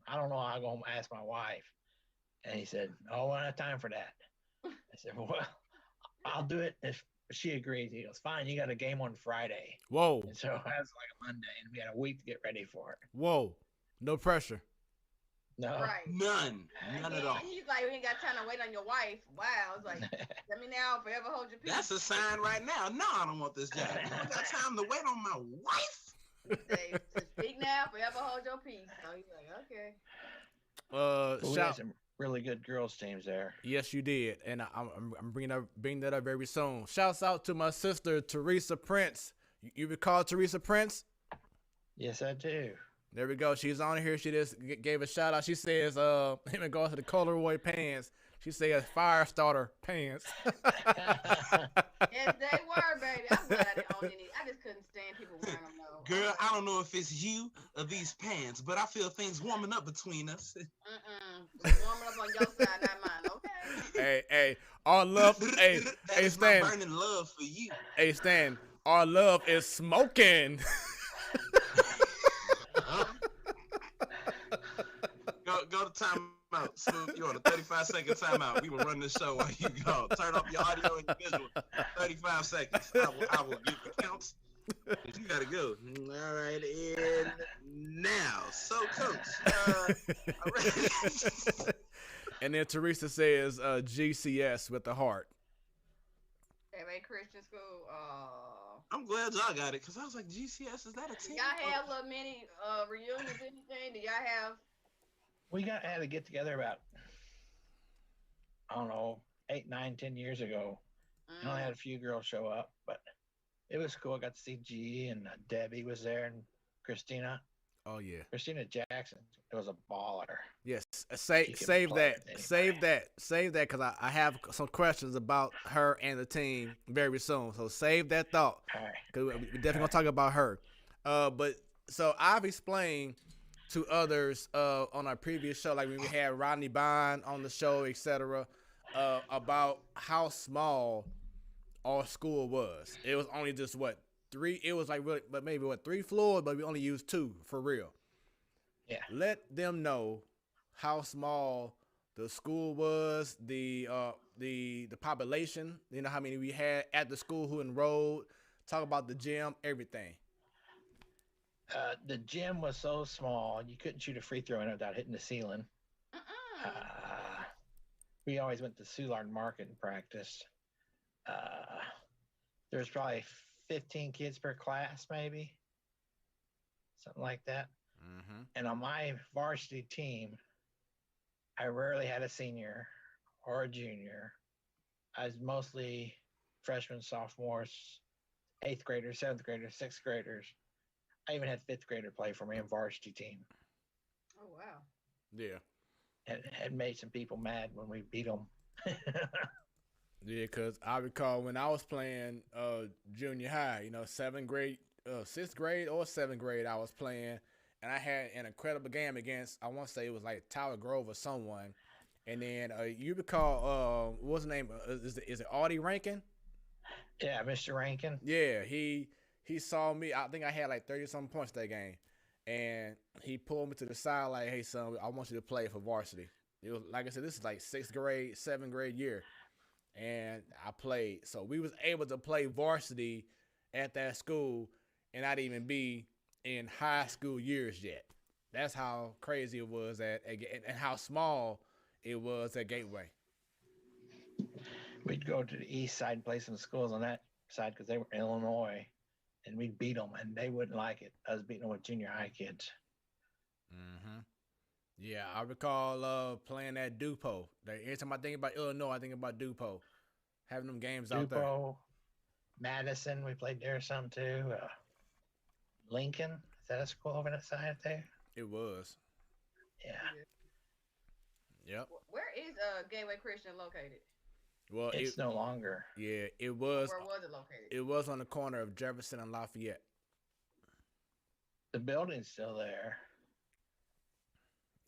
I don't know. I'll go home and ask my wife. And he said, oh, I don't have time for that. I said, well, I'll do it if she agrees. He goes, fine, you got a game on Friday. Whoa. And so that was like a Monday, and we had a week to get ready for it. Whoa. No pressure. No. Right. None at all. He's like, we ain't got time to wait on your wife. Wow. It's like, let me now forever hold your peace. That's a sign right now. No, I don't want this job. I don't got time to wait on my wife. Say, to speak now, forever hold your peace. So he's like, okay. We had some really good girls teams there. Yes, you did, and I'm bringing that up very soon. Shouts out to my sister Teresa Prince. You recall Teresa Prince? Yes, I do. There we go. She's on here. She just gave a shout out. She says, in regards to the corduroy pants, she says fire starter pants. Yes, they were, baby. I'm glad I didn't own any. I just couldn't stand people wearing them, though. Girl, I don't know if it's you or these pants, but I feel things warming up between us. It's warming up on your side, not mine, okay? Hey, our love. Hey, Stan. My burning love for you. Hey, Stan. Our love is smoking. Go to timeout. Smooth, you're on a 35-second timeout. We will run this show while you go. Turn off your audio and your visual. 35 seconds. I will give the counts. You gotta go. All right, and now. So, Coach. All right. And then Teresa says GCS with the heart. Gateway Christian School. I'm glad y'all got it, because I was like, GCS, is that a team? Y'all have little mini reunions, anything? Do y'all have? We had to get together about, I don't know, 8, 9, 10 years ago. I only had a few girls show up, but it was cool. I got to see G, and Debbie was there, and Christina. Oh yeah, Christina Jackson. It was a baller. Yes, save that, because I have some questions about her and the team very soon. So save that thought, because we're definitely gonna talk about her. But so I've explained to others on our previous show, like when we had Rodney Bond on the show, etc., about how small our school was. It was only just 3. It was like really, but maybe 3 floors, but we only used 2 for real. Yeah. Let them know how small the school was, the population. You know how many we had at the school who enrolled. Talk about the gym, everything. The gym was so small you couldn't shoot a free throw in it without hitting the ceiling. We always went to Soulard Market and practiced. There was probably 15 kids per class, maybe something like that. Mm-hmm. And on my varsity team, I rarely had a senior or a junior. I was mostly freshmen, sophomores, 8th graders, 7th graders, 6th graders. I even had 5th grader play for me in varsity team. Oh, wow. Yeah. And it made some people mad when we beat them. Yeah, because I recall when I was playing junior high, 7th grade, 6th grade or 7th grade, I was playing, and I had an incredible game against, I want to say it was like Tower Grove or someone, And then you recall what's his name? Is it Audie Rankin? Yeah, Mr. Rankin. Yeah, he saw me. I think I had like 30-something points that game, and he pulled me to the side like, "Hey son, I want you to play for varsity." It was like I said, this is like 6th grade, 7th grade year, and I played. So we was able to play varsity at that school, and not even be in high school years yet. That's how crazy it was and how small it was at Gateway. We'd go to the east side and play some schools on that side because they were in Illinois, and we'd beat them, and they wouldn't like it. I was beating them with junior high kids. Mm-hmm. Yeah, I recall playing at DuPo. Every time I think about Illinois, I think about DuPo. Having them games out there. DuPo, Madison, we played there some too. Lincoln, is that a school over that side there? It was. Yeah. Yep. Where is Gateway Christian located? Well, it's no longer. Yeah, it was. Where was it located? It was on the corner of Jefferson and Lafayette. The building's still there.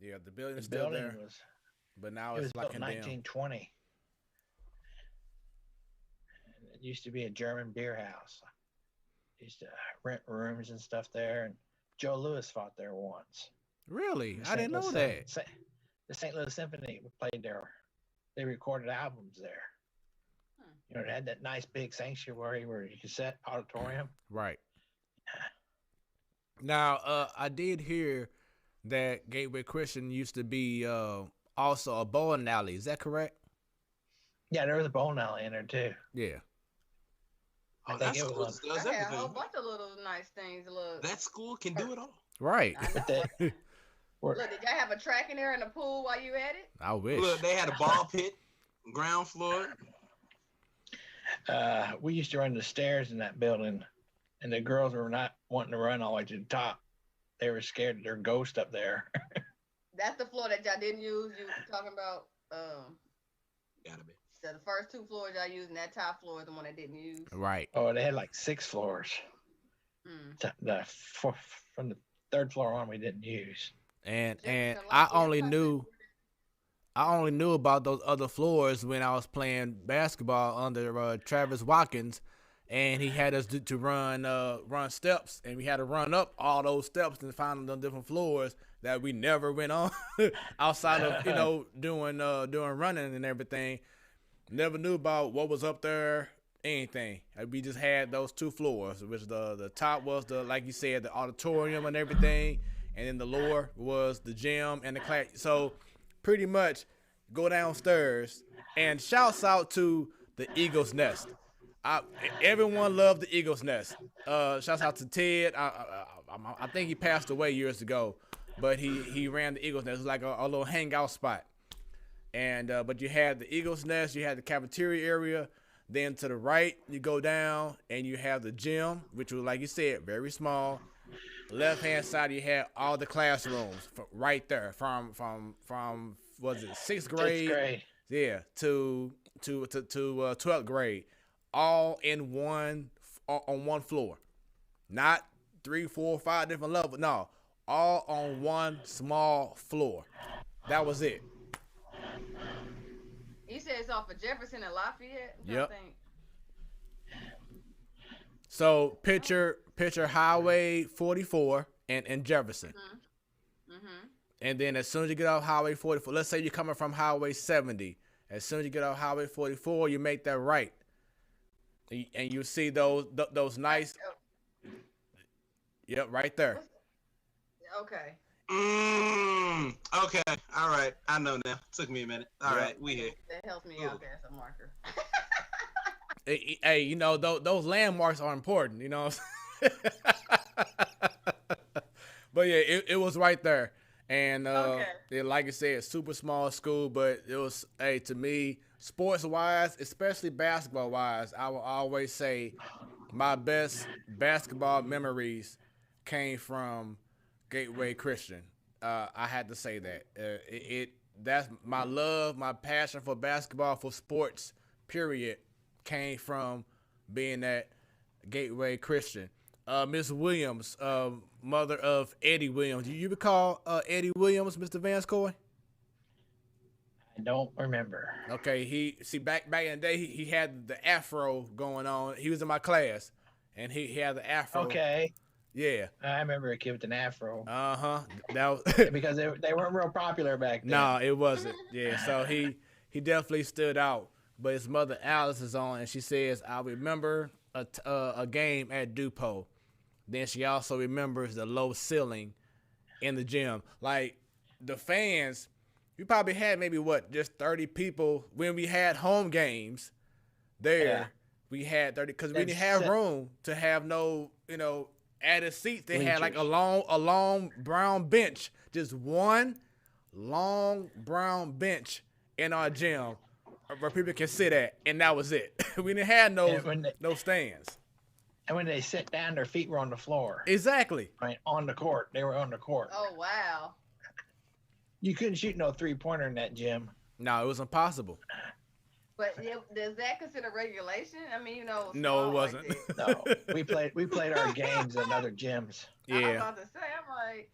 Yeah, the building's still there. But now it's like built in 1920. It used to be a German beer house. Used to rent rooms and stuff there, and Joe Louis fought there once. Really? I didn't know that. The St. Louis Symphony played there. They recorded albums there. You know, it had that nice big sanctuary where you could set auditorium. Right. Now, I did hear that Gateway Christian used to be also a bowling alley. Is that correct? Yeah, there was a bowling alley in there too. Yeah. Oh, that school does everything. A whole bunch of little nice things. That school can do it all. Right. Look, did y'all have a track in there in the pool while you at it? I wish. Look, they had a ball pit, ground floor. We used to run the stairs in that building, and the girls were not wanting to run all the way to the top. They were scared of their ghost up there. That's the floor that y'all didn't use. You were talking about. Gotta be. So the first 2 floors y'all used, and that top floor is the one that didn't use. Right. Oh, they had like 6 floors. From the 3rd floor on, we didn't use. And I only knew about those other floors when I was playing basketball under Travis Watkins, and he had us to run steps, and we had to run up all those steps and find them different floors that we never went on outside of doing running and everything. Never knew about what was up there, anything. We just had those 2 floors, which the top was like you said, the auditorium and everything, and then the lower was the gym and the class. So pretty much go downstairs, and shouts out to the Eagle's Nest. Everyone loved the Eagle's Nest. Shouts out to Ted. I think he passed away years ago, but he ran the Eagle's Nest. It was like a little hangout spot. And but you had the Eagle's Nest, you had the cafeteria area. Then to the right, you go down and you have the gym, which was, like you said, very small. Left hand side, you had all the classrooms right there from was it 6th grade? 6th grade. Yeah, to 12th grade, all in on one floor, not 3, 4, 5 different levels. No, all on one small floor. That was it. You said it's off of Jefferson and Lafayette? Yep. So picture Highway 44 and Jefferson. Mm-hmm. And then as soon as you get off Highway 44, let's say you're coming from Highway 70. As soon as you get off Highway 44, you make that right. And you see those nice... Yep, right there. Okay. Okay. All right. I know now. Took me a minute. All right. We here. That helps me out there as a marker. Hey, those landmarks are important, But yeah, it was right there. And like I said, super small school, but it was, to me, sports-wise, especially basketball-wise, I will always say my best basketball memories came from Gateway Christian. I had to say that. That's my love, my passion for basketball, for sports, period, came from being at Gateway Christian. Miss Williams, mother of Eddie Williams. Do you recall Eddie Williams, Mr. Vanscoy? I don't remember. Okay, back in the day he had the afro going on. He was in my class, and he had the afro. Okay. Yeah. I remember a kid with an afro. That was because they weren't real popular back then. No, it wasn't. Yeah, so he definitely stood out. But his mother Alice is on, and she says, "I remember a game at Dupo." Then she also remembers the low ceiling in the gym. Like the fans, we probably had maybe just 30 people when we had home games. There, yeah. We had 30 because we didn't have room to have no, added seats. They had like a long brown bench, just one long brown bench in our gym where people can sit at, and that was it. We didn't have no stands. And when they sit down, their feet were on the floor. Exactly. Right, on the court. They were on the court. Oh, wow. You couldn't shoot no three-pointer in that gym. No, it was impossible. But does that consider regulation? I mean, No, it wasn't. Like no, we played our games at other gyms. Yeah. I was about to say, I'm like.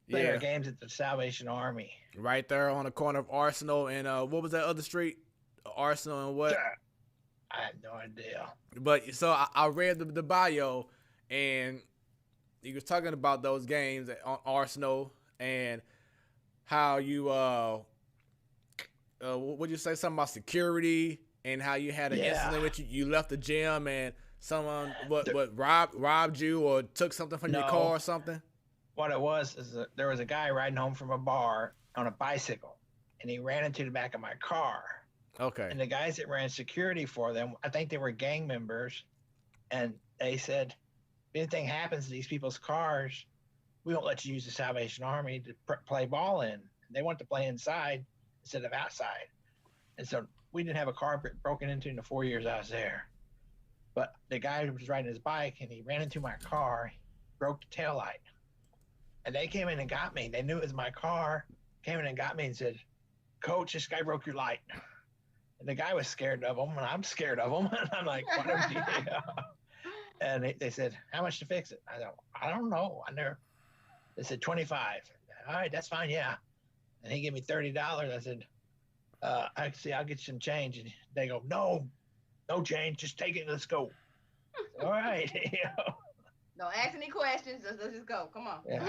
Played our games at the Salvation Army. Right there on the corner of Arsenal and what was that other street? Arsenal and what? I have no idea. But so I read the bio, and he was talking about those games on Arsenal and how you would you say something about security and how you had an incident with you left the gym and someone robbed you or took something from your car or something? What it was is there was a guy riding home from a bar on a bicycle, and he ran into the back of my car. Okay. And the guys that ran security for them, I think they were gang members, and they said, if anything happens to these people's cars, we won't let you use the Salvation Army to play ball in. They want to play inside instead of outside. And so we didn't have a car broken into in the 4 years I was there. But the guy was riding his bike, and he ran into my car, broke the taillight. And they came in and got me. They knew it was my car, came in and got me and said, "Coach, this guy broke your light." And the guy was scared of him, and I'm scared of him. And I'm like, what are you? And they said, "How much to fix it?" I don't know. They said, $25. All right, that's fine, yeah. And he gave me $30. I said, I'll get you some change. And they go, no change, just take it, let's go. All right. Don't ask any questions. Let's just go. Come on. Yeah.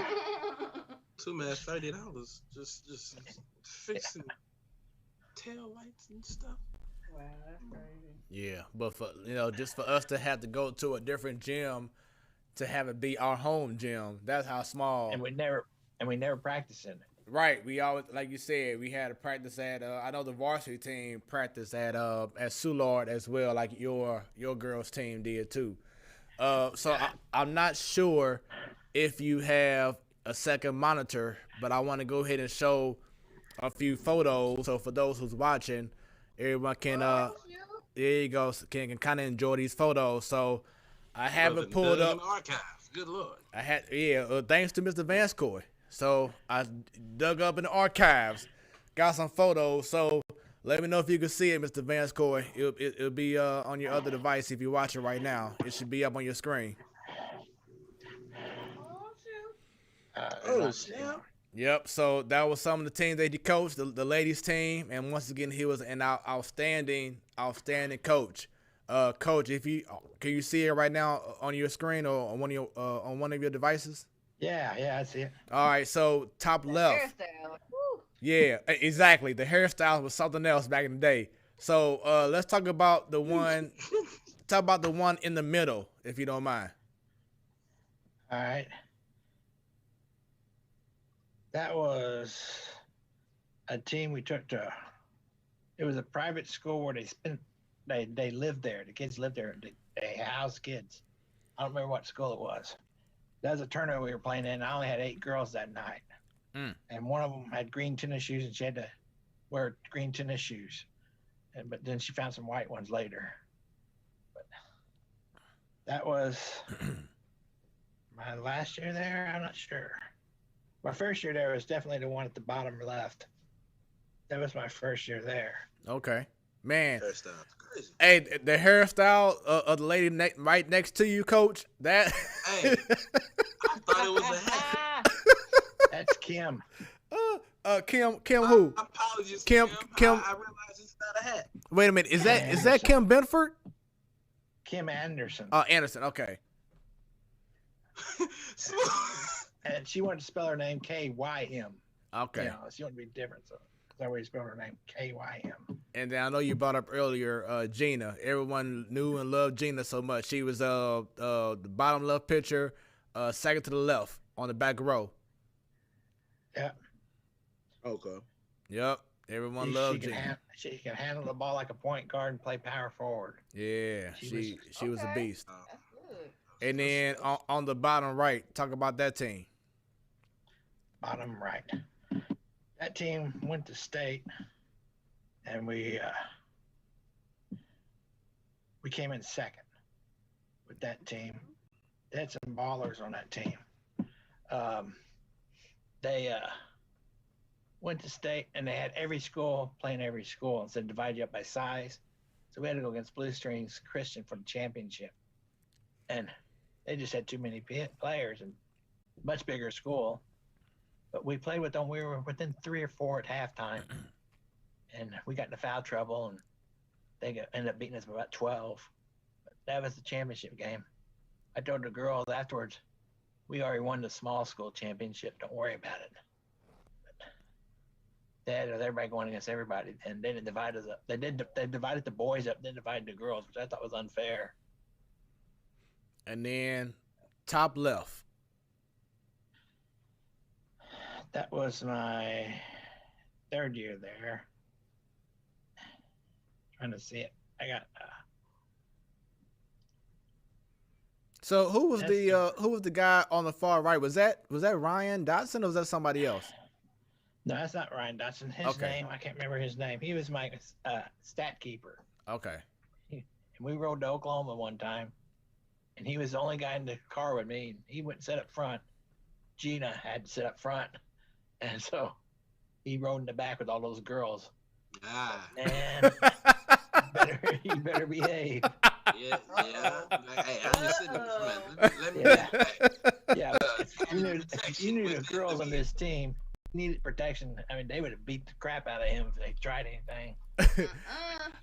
Too mad, $30 just fixing tail lights and stuff. Wow, that's crazy. Yeah, but for just for us to have to go to a different gym to have it be our home gym, that's how small. And we never practiced in it. Right. We always, like you said, we had a practice at I know the varsity team practiced at Soulard as well, like your girls team did too. So I'm not sure if you have a second monitor, but I want to go ahead and show a few photos. So for those who's watching, everyone can there you go, can kind of enjoy these photos. So I have it pulled up. Archives. Good Lord. I had thanks to Mr. Vanscoy. So I dug up in the archives, got some photos. So let me know if you can see it, Mr. Vanscoy. It'll be on your other device if you're watching right now. It should be up on your screen. Oh, snap. Yep. So that was some of the teams that he coached, the ladies team, and once again he was an outstanding coach. Coach, can you see it right now on your screen or on one of your devices? Yeah, I see it. All right. So top left. Yeah, exactly. The hairstyle was something else back in the day. So let's talk about the one. Talk about the one in the middle, if you don't mind. All right. That was a team we took to. It was a private school where they lived there. The kids lived there. They housed kids. I don't remember what school it was. That was a tournament we were playing in. I only had 8 girls that night. And one of them had green tennis shoes, and she had to wear green tennis shoes. But then she found some white ones later. But that was my last year there. I'm not sure. My first year there was definitely the one at the bottom left. That was my first year there. Okay, man. Hairstyle, crazy. Hey, the hairstyle of the lady right next to you, Coach. That. Hey, I thought it was a hat. That's Kim. Kim who? Apologies, Kim. I realize it's not a hat. Wait a minute. Is that Kim Benford? Kim Anderson. Oh, Anderson. Okay. And she wanted to spell her name K-Y-M. Okay. You know, she wanted to be different, so that's why we spelled her name K-Y-M. And then I know you brought up earlier Gina. Everyone knew and loved Gina so much. She was the bottom left pitcher, second to the left on the back row. Yeah. Okay. Yep. Everyone loved Gina. She can handle the ball like a point guard and play power forward. Yeah, she was a beast. That's good. And then on the bottom right, talk about that team. Bottom right. That team went to state, and we came in second with that team. They had some ballers on that team. They went to state, and they had every school playing every school instead of divide you up by size. So we had to go against Blue Strings Christian for the championship. And they just had too many players and much bigger school. But we played with them. We were within 3 or 4 at halftime. And we got into foul trouble, and they ended up beating us by about 12. But that was the championship game. I told the girls afterwards, we already won the small school championship. Don't worry about it. They had everybody going against everybody, and they didn't divide us up. They divided the boys up, then divided the girls, which I thought was unfair. And then top left. That was my 3rd year there. Trying to see it. I got. So who was the guy on the far right? Was that Ryan Dotson or was that somebody else? No, that's not Ryan Dotson. His name, I can't remember his name. He was my stat keeper. Okay. And we rode to Oklahoma one time, and he was the only guy in the car with me. He went and sit up front. Gina had to sit up front, and so he rode in the back with all those girls. And you better behave. Yeah. Hey, I'm just sitting in front. Let me Yeah. You knew the girls on this team needed protection. I mean, they would have beat the crap out of him if they tried anything.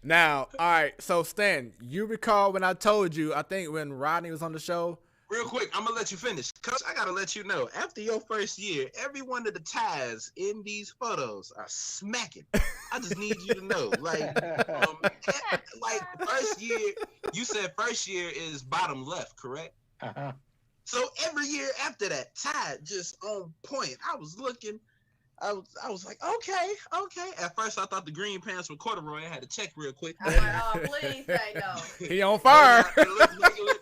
Now, all right. So, Stan, you recall when I told you, I think when Rodney was on the show. Real quick, I'm gonna let you finish. Coach, I gotta let you know, after your first year, every one of the ties in these photos are smacking. I just need you to know. Like first year, you said first year is bottom left, correct? Uh-huh. So every year after that, tie just on point. I was looking, I was like, okay. At first, I thought the green pants were corduroy. I had to check real quick. I'm like, oh, please say no. He on fire.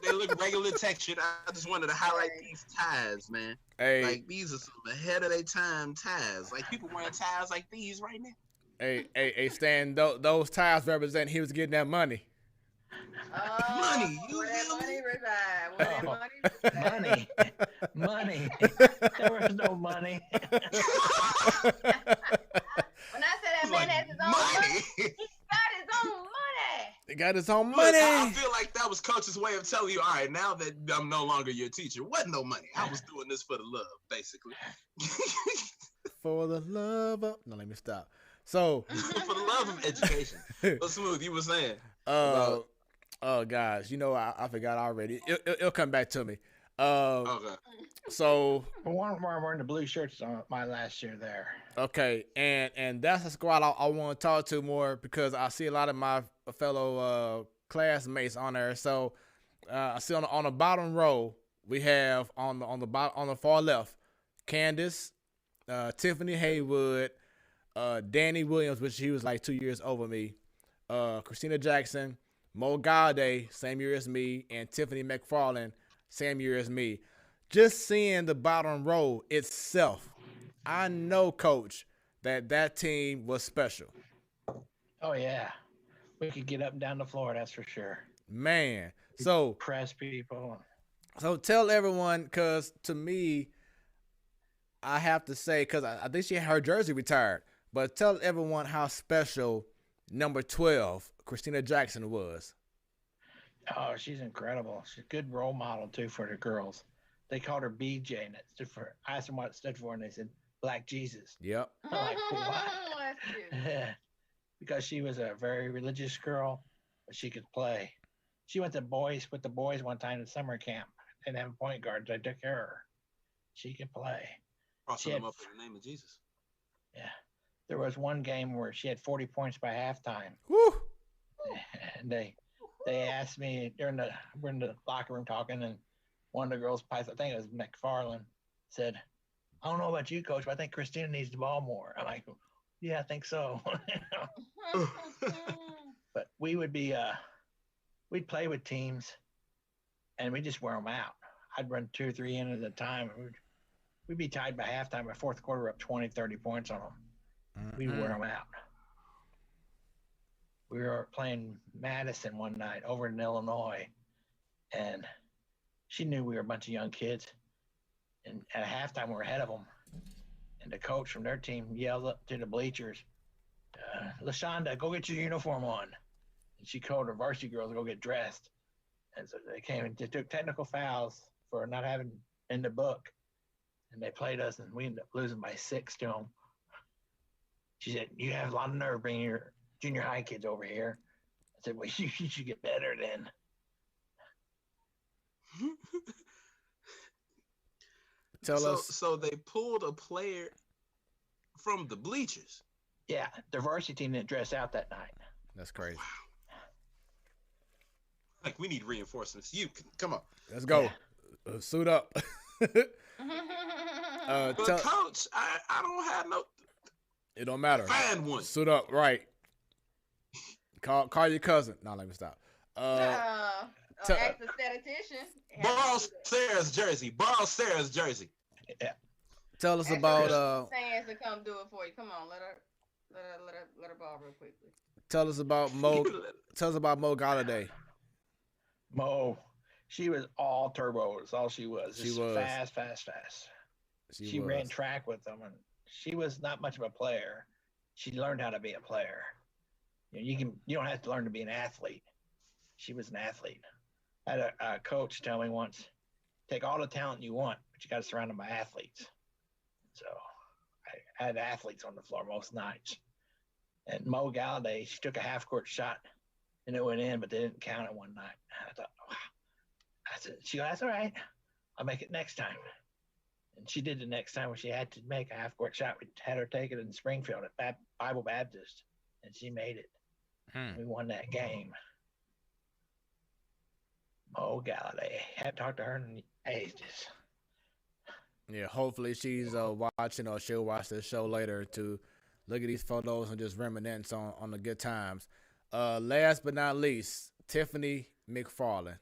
They look regular textured. I just wanted to highlight these ties, man. Hey, like these are some ahead of their time ties. Like people wearing ties like these right now. Hey, Stan, those ties represent he was getting that money. Money, where that money reside? Money. There was no money. When I say that man has his own money, he got his own money. He got his own Look, money. I feel like that was Coach's way of telling you, all right, now that I'm no longer your teacher, wasn't no money. I was doing this for the love, basically. For the love of... No, let me stop. So... for the love of education. So Smooth, you were saying. Oh, guys, you know, I forgot already. It'll come back to me. Okay. So... One more, I'm wearing the blue shirts on my last year there. Okay, and that's a squad I want to talk to more because I see a lot of my fellow classmates on there. So I see on the bottom row we have on the far left, Candace, Tiffany Haywood, Danny Williams, which he was like 2 years over me, Christina Jackson, Mo Gaude, same year as me, and Tiffany McFarland, same year as me. Just seeing the bottom row itself, I know, Coach, that team was special. Oh, yeah. We could get up and down the floor, that's for sure. Man. So press people. So tell everyone, because to me, I have to say, because I think she had her jersey retired, but tell everyone how special number 12, Christina Jackson, was. Oh, she's incredible. She's a good role model, too, for the girls. They called her BJ, and it stood for, I asked them what it stood for, and they said, Black Jesus. Yep. I'm like, what? That's cute. Because she was a very religious girl, but she could play. She went with the boys one time in summer camp. They didn't have a point guard. They took care of her. She could play. Crossing them up in the name of Jesus. Yeah. There was one game where she had 40 points by halftime. Woo! And they asked me we're in the locker room talking, and one of the girls, I think it was McFarland, said, I don't know about you, coach, but I think Christina needs the ball more. I'm like, yeah, I think so. But we would be we'd play with teams and we just wear them out. I'd run 2 or 3 in at a time. We'd be tied by halftime. By fourth quarter, up 20, 30 points on them. Mm-hmm. We'd wear them out. We were playing Madison one night over in Illinois, and she knew we were a bunch of young kids. And at halftime, we were ahead of them. And the coach from their team yelled up to the bleachers, LaShonda, go get your uniform on. And she called her varsity girls to go get dressed. And so they came and they took technical fouls for not having in the book. And they played us, and we ended up losing by 6 to them. She said, you have a lot of nerve bringing your junior high kids over here. I said, well, you should get better then. So they pulled a player from the bleachers. Yeah, the varsity team didn't dress out that night. That's crazy. Wow. Like, we need reinforcements. Come on. Let's go. Yeah. Suit up. But coach, I don't have no. It don't matter. Find one. Suit up, right? Call your cousin. No, let me stop. Ask the statistician. Borrow Sarah's jersey. Yeah. Tell us about Sands to come do it for you. Come on, let her ball real quickly. Tell us about Mo. Tell us about Mo Galladay. Mo, she was all turbo. That's all she was. She was fast. She ran track with them, and she was not much of a player. She learned how to be a player. You don't have to learn to be an athlete. She was an athlete. I had a coach tell me once, take all the talent you want, but you got to surround them by athletes. So I had athletes on the floor most nights. And Mo Galladay, she took a half-court shot, and it went in, but they didn't count it one night. I thought, wow. I said, that's all right. I'll make it next time. And she did the next time when she had to make a half-court shot. We had her take it in Springfield at Bible Baptist, and she made it. We won that game. Mo Galladay. Had talked to her in ages. Yeah, hopefully she's watching, or she'll watch this show later to look at these photos and just reminisce on the good times. Last but not least, Tiffany McFarland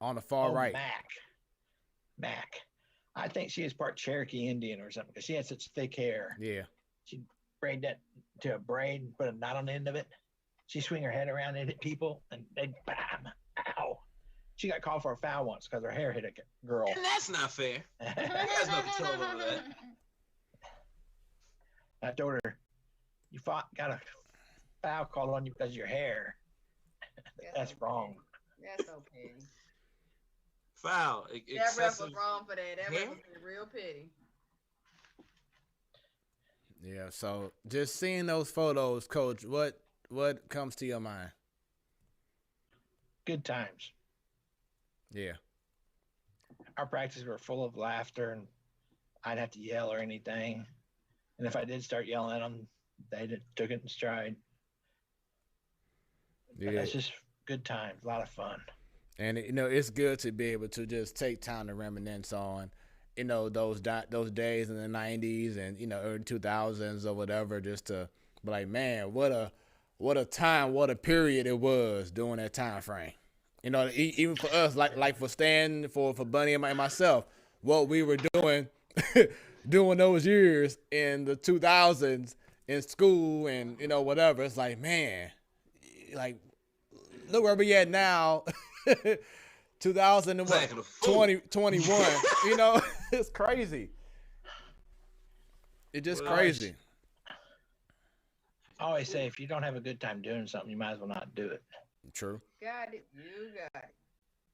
on the far right. Mac. I think she is part Cherokee Indian or something because she had such thick hair. Yeah. She'd braid that to a braid and put a knot on the end of it. She'd swing her head around and hit people, and they'd bam, ow. She got called for a foul once because her hair hit a girl. And that's not fair. You guys no control over that. I told her, you got a foul called on you because of your hair. That's wrong. That's so petty. Foul. That ref was wrong for that. That ref was real petty. Yeah, so just seeing those photos, Coach, what comes to your mind? Good times. Yeah. Our practices were full of laughter, and I'd have to yell or anything. And if I did start yelling at them, they took it in stride. Yeah. It's just good times, a lot of fun. And, it's good to be able to just take time to reminisce on, those days in the 90s and, early 2000s or whatever, just to be like, man, what a time, what a period it was during that time frame. Even for us, like for Stan, for Bunny and myself, what we were doing during those years in the 2000s in school and, whatever. It's like, man, like, look where we at now, 2021, it's crazy. It's just crazy. I always say, if you don't have a good time doing something, you might as well not do it. True. Got it. You got it.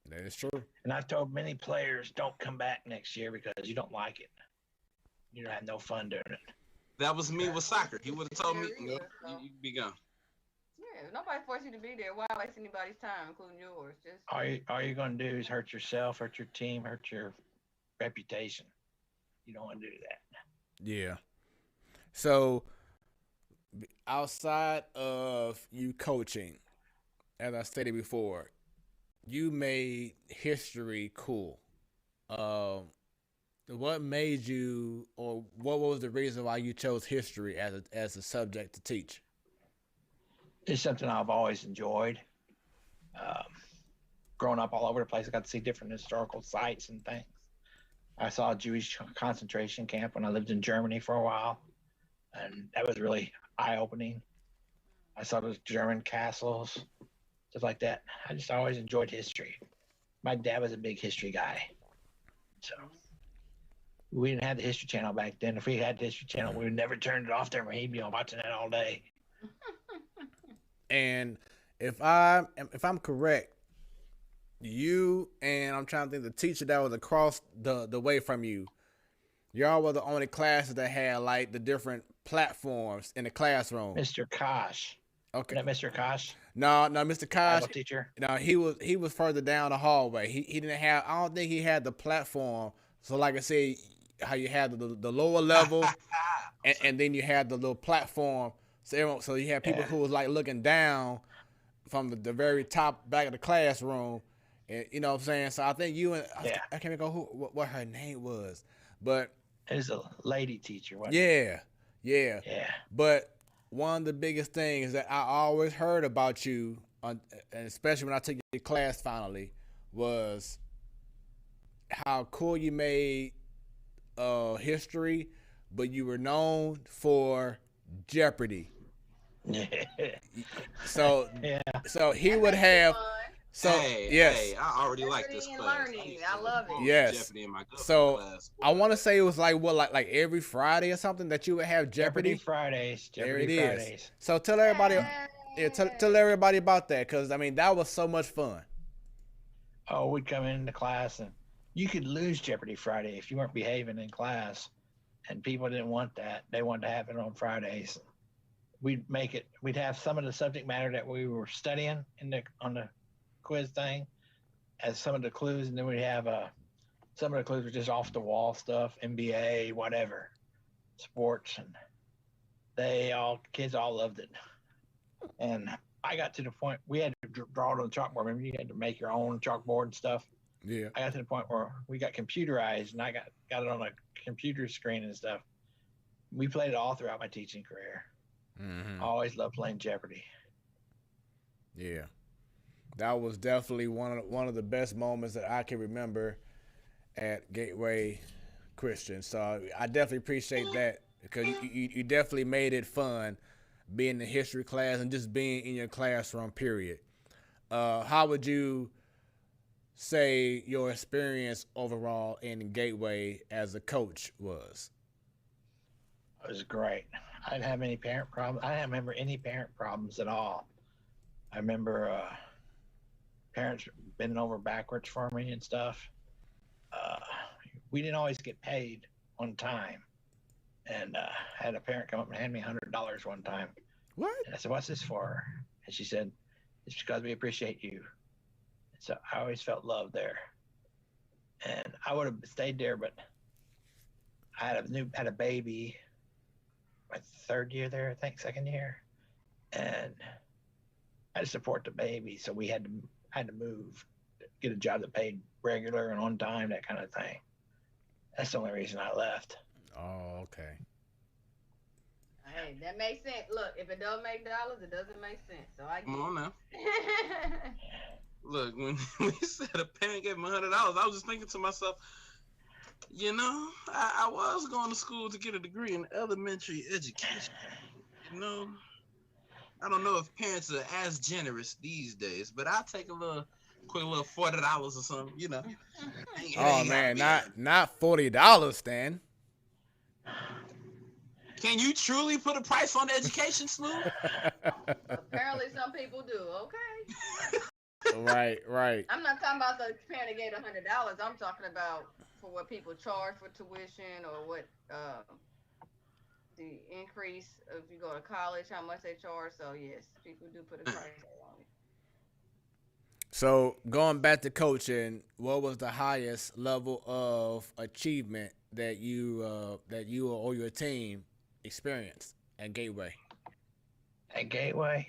That is true. And I've told many players, don't come back next year because you don't like it. you don't have no fun doing it. That was me with soccer. He would have told me, "No, you'd be gone." Yeah, nobody forced you to be there. Why waste anybody's time, including yours? Just All you're going to do is hurt yourself, hurt your team, hurt your reputation. You don't want to do that. Yeah. So, outside of you coaching, as I stated before, you made history cool. What made you, or what was the reason why you chose history as a subject to teach? It's something I've always enjoyed. Growing up all over the place, I got to see different historical sites and things. I saw a Jewish concentration camp when I lived in Germany for a while, and that was really eye-opening. I saw those German castles, stuff like that. I just always enjoyed history. My dad was a big history guy, so we didn't have the History Channel back then. If we had the History Channel, we would never turn it off there. He'd be watching that all day. And if I'm correct, you and I'm trying to think the teacher that was across the way from you, y'all were the only classes that had like the different platforms in the classroom. Mr. Kosh. Okay. Isn't that Mr. Kosh? No, Mr. Kosh. Bible teacher. No, he was further down the hallway. He didn't have. I don't think he had the platform. So like I said, how you had the lower level, and then you had the little platform. So you had people who was like looking down from the very top back of the classroom, and you know what I'm saying. So I think you and I can't remember what her name was, but it was a lady teacher, wasn't it? Yeah. But one of the biggest things that I always heard about you, and especially when I took your class finally, was how cool you made history, but you were known for Jeopardy. So he would have. So hey, I already like this class. I love it. Yes. Jeopardy in my class. I want to say it was like every Friday or something that you would have Jeopardy. Fridays. There it is. So tell everybody, tell everybody about that, because I mean that was so much fun. Oh, we'd come into class and you could lose Jeopardy Friday if you weren't behaving in class, and people didn't want that. They wanted to have it on Fridays. We'd have some of the subject matter that we were studying on the quiz thing as some of the clues, and then we'd have some of the clues were just off the wall stuff, NBA, whatever, sports, and kids all loved it. And I got to the point we had to draw it on the chalkboard. Remember, you had to make your own chalkboard and stuff. Yeah. I got to the point where we got computerized, and I got it on a computer screen and stuff. We played it all throughout my teaching career. Mm-hmm. I always loved playing Jeopardy. Yeah, that was definitely one of the best moments that I can remember at Gateway Christian. So I definitely appreciate that, because you definitely made it fun being in the history class and just being in your classroom, period. How would you say your experience overall in Gateway as a coach was? It was great. I didn't have any parent problems. I didn't remember any parent problems at all. I remember parents bending over backwards for me and stuff. We didn't always get paid on time. And I had a parent come up and hand me $100 one time. What? And I said, "What's this for?" And she said, "It's because we appreciate you." And so I always felt love there. And I would have stayed there, but I had a baby my third year there, I think, second year. And I had to support the baby, so we had to move, get a job that paid regular and on time, that kind of thing. That's the only reason I left. Oh, okay. Hey, that makes sense. Look, if it don't make dollars, it doesn't make sense. So I get Come on now. Look, when we said a parent gave me $100, I was just thinking to myself, you know, I was going to school to get a degree in elementary education. You know, I don't know if parents are as generous these days, but I'll take a quick little $40 or something, you know. Oh man, not $40, Stan. Can you truly put a price on education, Smooth? Apparently some people do. Okay. Right. I'm not talking about the parent that gave $100. I'm talking about for what people charge for tuition or what the increase if you go to college, how much they charge. So yes, people do put a price tag on it. So going back to coaching, what was the highest level of achievement that you or your team experienced at Gateway? At Gateway,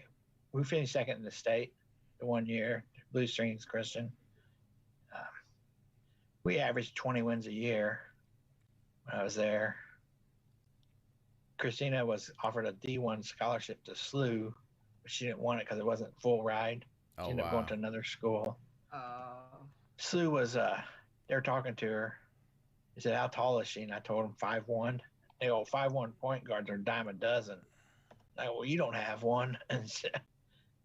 we finished second in the state the 1 year, Blue Strings Christian. We averaged 20 wins a year when I was there. Christina was offered a D1 scholarship to SLU, but she didn't want it because it wasn't full ride. She ended up going to another school. SLU was, they were talking to her. He said, how tall is she? And I told him 5'1". They go, 5'1" point guards are a dime a dozen. I go, well, you don't have one. And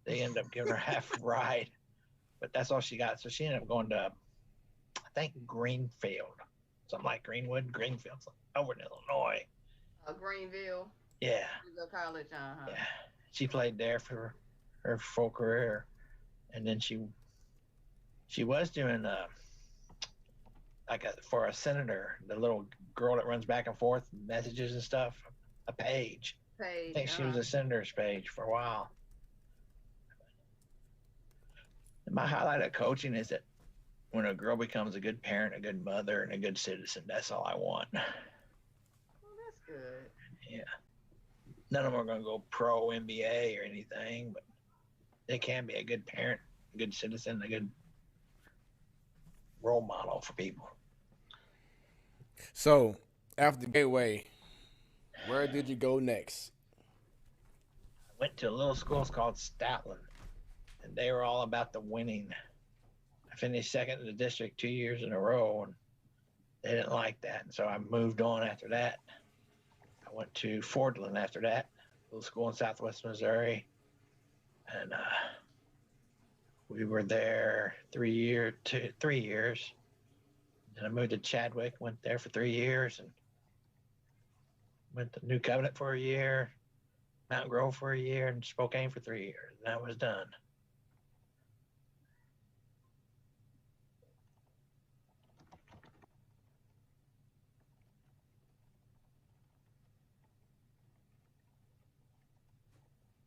they ended up giving her half a ride. But that's all she got. So she ended up going to, I think, Greenfield. Something like Greenfield, over in Illinois. Greenville. Yeah. Greenville College, Yeah. She played there for her full career. And then she was doing for a senator, the little girl that runs back and forth messages and stuff, a page. I think she was a senator's page for a while. And my highlight of coaching is that when a girl becomes a good parent, a good mother, and a good citizen, that's all I want. Well, that's good. Yeah. None of them are going to go pro NBA or anything, but they can be a good parent, a good citizen, a good role model for people. So, after Gateway, where did you go next? I went to a little school called Statland, and they were all about the winning. I finished second in the district 2 years in a row, and they didn't like that. And so I moved on after that. I went to Fordland after that, a little school in Southwest Missouri. And we were there 3 years. Then I moved to Chadwick, went there for 3 years, and went to New Covenant for a year, Mountain Grove for a year, and Spokane for 3 years. And that was done.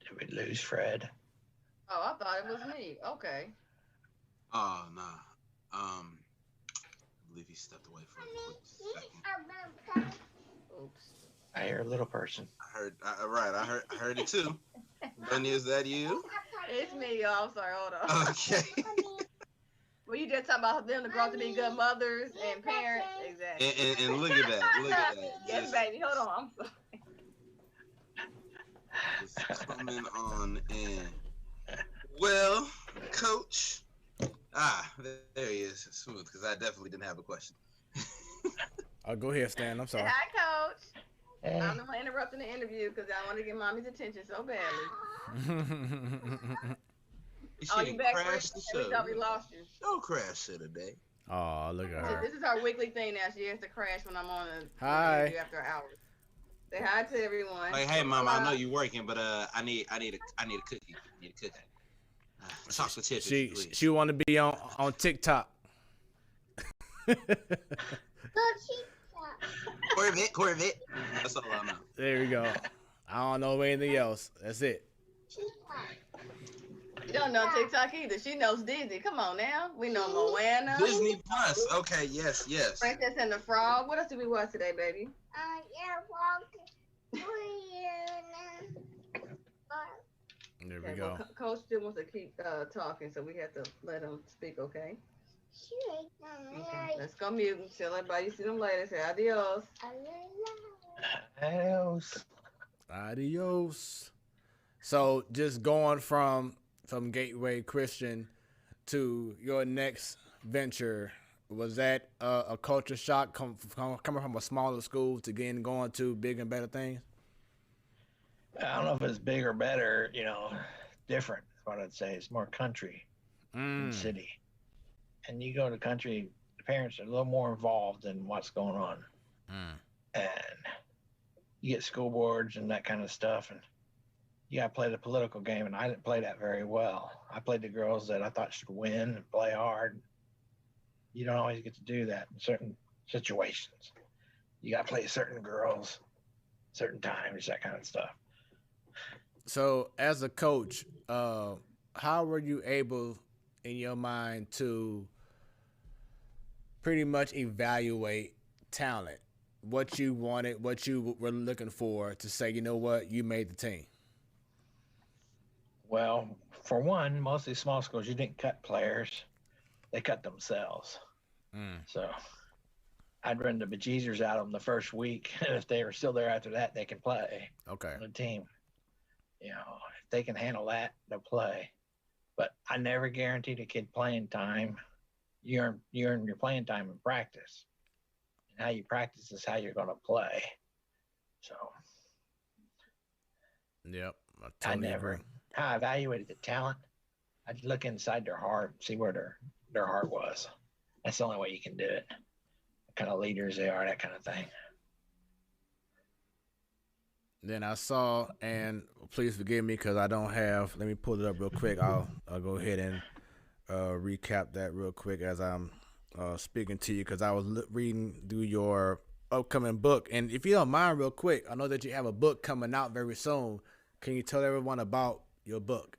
Did we lose Fred? Oh, I thought it was me. Okay. Oh, nah. I believe he stepped away for a quick second. Oops. I hear a little person. I heard it too. Bunny, is that you? It's me, y'all. I'm sorry. Hold on. Okay. Well, you just talking about them to grow up to be good mothers and parents. Exactly. And look at that. Look at that. Yes, baby. Hold on. I'm sorry. Just coming on in. Well, Coach. There he is. Smooth, because I definitely didn't have a question. Go ahead, Stan. I'm sorry. Hi, Coach. Hey. I'm not interrupting the interview because I want to get mommy's attention so badly. You back crashed the show. We thought we lost you. Show crash it today. Oh, look at her. This is our weekly thing now. She has to crash when I'm on Hi. interview after hours. Say hi to everyone. Like, hey, Mom, I know you're working, but I need a cookie. I need a cookie. Chocolate chip. She want to be on TikTok. Corvette. That's all I know. There we go. I don't know anything else. That's it. You don't know TikTok either. She knows Disney. Come on now. We know Moana. Disney Plus. Okay, yes. Princess and the Frog. What else did we watch today, baby? There we go. Well, Coach still wants to keep talking, so we have to let him speak, okay? Okay, let's go mute and tell everybody you see them later. Say adios. Adios. So just going from Gateway Christian to your next venture, was that a culture shock coming from a smaller school to going to big and better things? I don't know if it's big or better, different is what I'd say. It's more country than city. And you go to country, the parents are a little more involved in what's going on. And you get school boards and that kind of stuff. And you got to play the political game. And I didn't play that very well. I played the girls that I thought should win and play hard. You don't always get to do that in certain situations. You got to play certain girls, certain times, that kind of stuff. So, as a coach, how were you able, in your mind, to pretty much evaluate talent? What you wanted, what you were looking for to say, you know what, you made the team? Well, for one, most of these small schools, you didn't cut players. They cut themselves. So I'd run the bejeezers out of them the first week. And if they were still there after that, they can play on the team. You know, if they can handle that, they'll play. But I never guaranteed a kid playing time. You earn your playing time in practice. And how you practice is how you're going to play. So yep, I totally agree. How I evaluated the talent, I'd look inside their heart, see where their heart was. That's the only way you can do it. What kind of leaders they are, that kind of thing. Then I saw, and please forgive me because I don't have, let me pull it up real quick. I'll go ahead and recap that real quick as I'm speaking to you, because I was reading through your upcoming book. And if you don't mind real quick, I know that you have a book coming out very soon. Can you tell everyone about your book?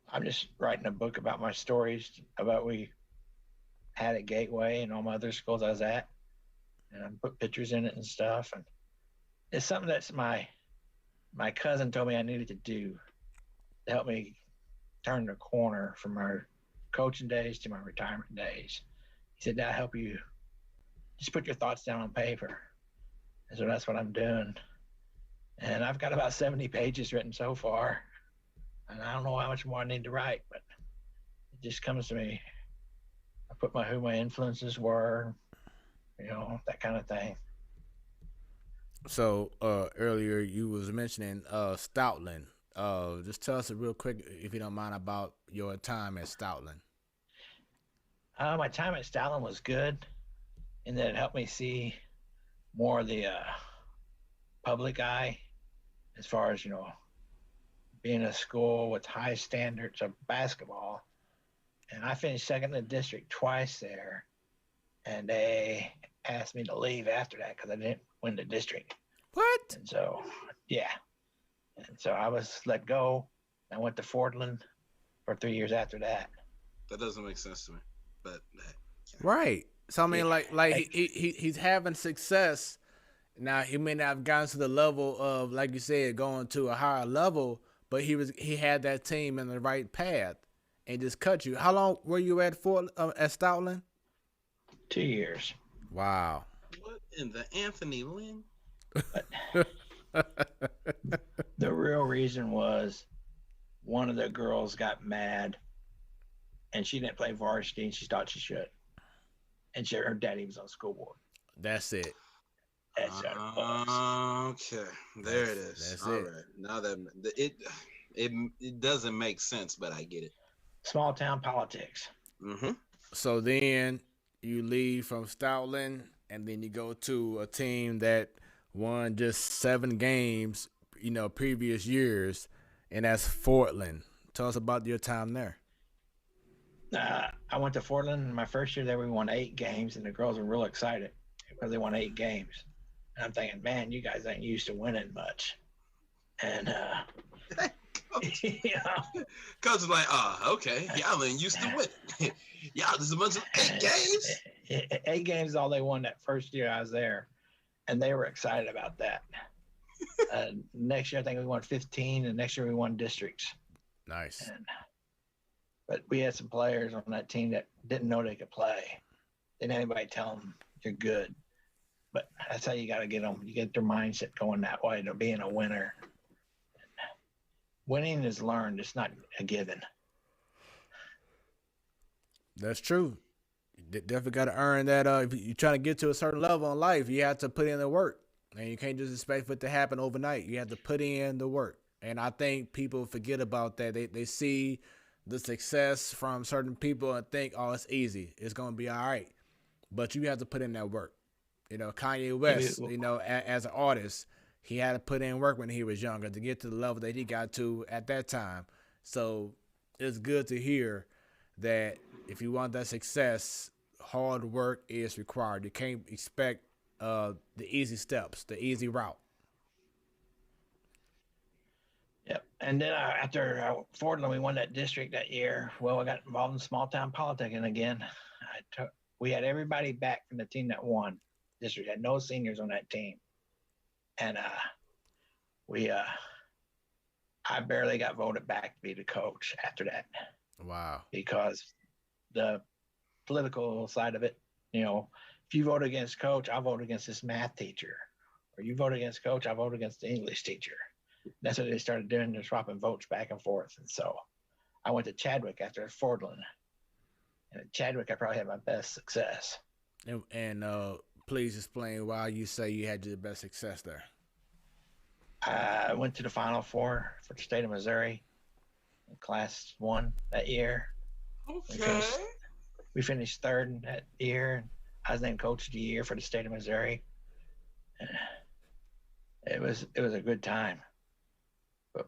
I'm just writing a book about my stories, about we had at Gateway and all my other schools I was at. And I put pictures in it and stuff. And it's something that's my cousin told me I needed to do to help me turn the corner from my coaching days to my retirement days. He said, that'll help you just put your thoughts down on paper. And so that's what I'm doing. And I've got about 70 pages written so far. And I don't know how much more I need to write, but it just comes to me. I put who my influences were, you know, that kind of thing. So earlier you was mentioning Stoutland. Just tell us real quick, if you don't mind, about your time at Stoutland. My time at Stoutland was good in that it helped me see more of the public eye as far as, you know, being a school with high standards of basketball. And I finished second in the district twice there. And they asked me to leave after that because I didn't win the district. What? And so, yeah. And so I was let go. I went to Fordland for 3 years after that. That doesn't make sense to me. But right. So I mean, like he's having success. Now he may not have gotten to the level of, like you said, going to a higher level, but he had that team in the right path and just cut you. How long were you at Stoutland? 2 years. Wow. What in the Anthony Lynn? The real reason was one of the girls got mad and she didn't play varsity and she thought she should. And her daddy was on school board. That's it. That's what it was. Okay, there it is. That's all it. Right. Now that it doesn't make sense, but I get it. Small town politics. Mm-hmm. So then you leave from Stoutland and then you go to a team that won just 7 games, you know, previous years, and that's Fordland. Tell us about your time there. I went to Fordland, and my first year there we won 8 games, and the girls were real excited because they won 8 games. And I'm thinking, man, you guys ain't used to winning much. And Coach is like, okay, y'all ain't used to win. Y'all just a bunch of 8 games. 8 games is all they won that first year I was there, and they were excited about that. Next year I think we won 15, and next year we won districts. Nice. But we had some players on that team that didn't know they could play. Didn't anybody tell them you're good. But that's how you got to get them. You get their mindset going that way to being a winner. Winning is learned. It's not a given. That's true. You definitely got to earn that. If you're trying to get to a certain level in life, you have to put in the work. And you can't just expect for it to happen overnight. You have to put in the work. And I think people forget about that. They see the success from certain people and think, oh, it's easy. It's going to be all right. But you have to put in that work. You know, Kanye West, you know, as an artist, he had to put in work when he was younger to get to the level that he got to at that time. So it's good to hear that if you want that success, hard work is required. You can't expect the easy steps, the easy route. Yep. And then after Fordland, we won that district that year. Well, I got involved in small town politicking again. We had everybody back from the team that won. District had no seniors on that team, and I barely got voted back to be the coach after that. Wow. Because the political side of it, if you vote against coach, I'll vote against this math teacher, or you vote against coach, I'll vote against the English teacher. That's what they started doing. They're swapping votes back and forth. And so I went to Chadwick after Fordland. And at Chadwick, I probably had my best success. And please explain why you say you had your best success there. I went to the Final Four for the state of Missouri in Class 1 that year. Okay. We finished third that year. I was named Coach of the Year for the state of Missouri. It was a good time. But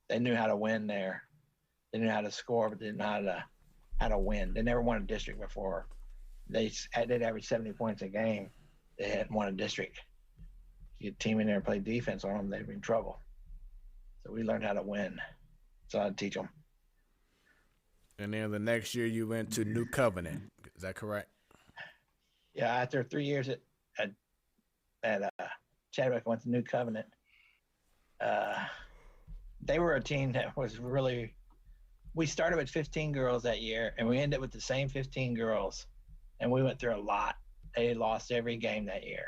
they knew how to win there. They knew how to score, but they didn't know how to win. They never won a district before. They'd average 70 points a game. They hadn't won a district. You get a team in there and play defense on them, they'd be in trouble. So we learned how to win. So I'd teach them. And then the next year you went to New Covenant. Is that correct? Yeah, after 3 years at Chadwick, I went to New Covenant. They were a team that was really – we started with 15 girls that year, and we ended with the same 15 girls. And we went through a lot. They lost every game that year.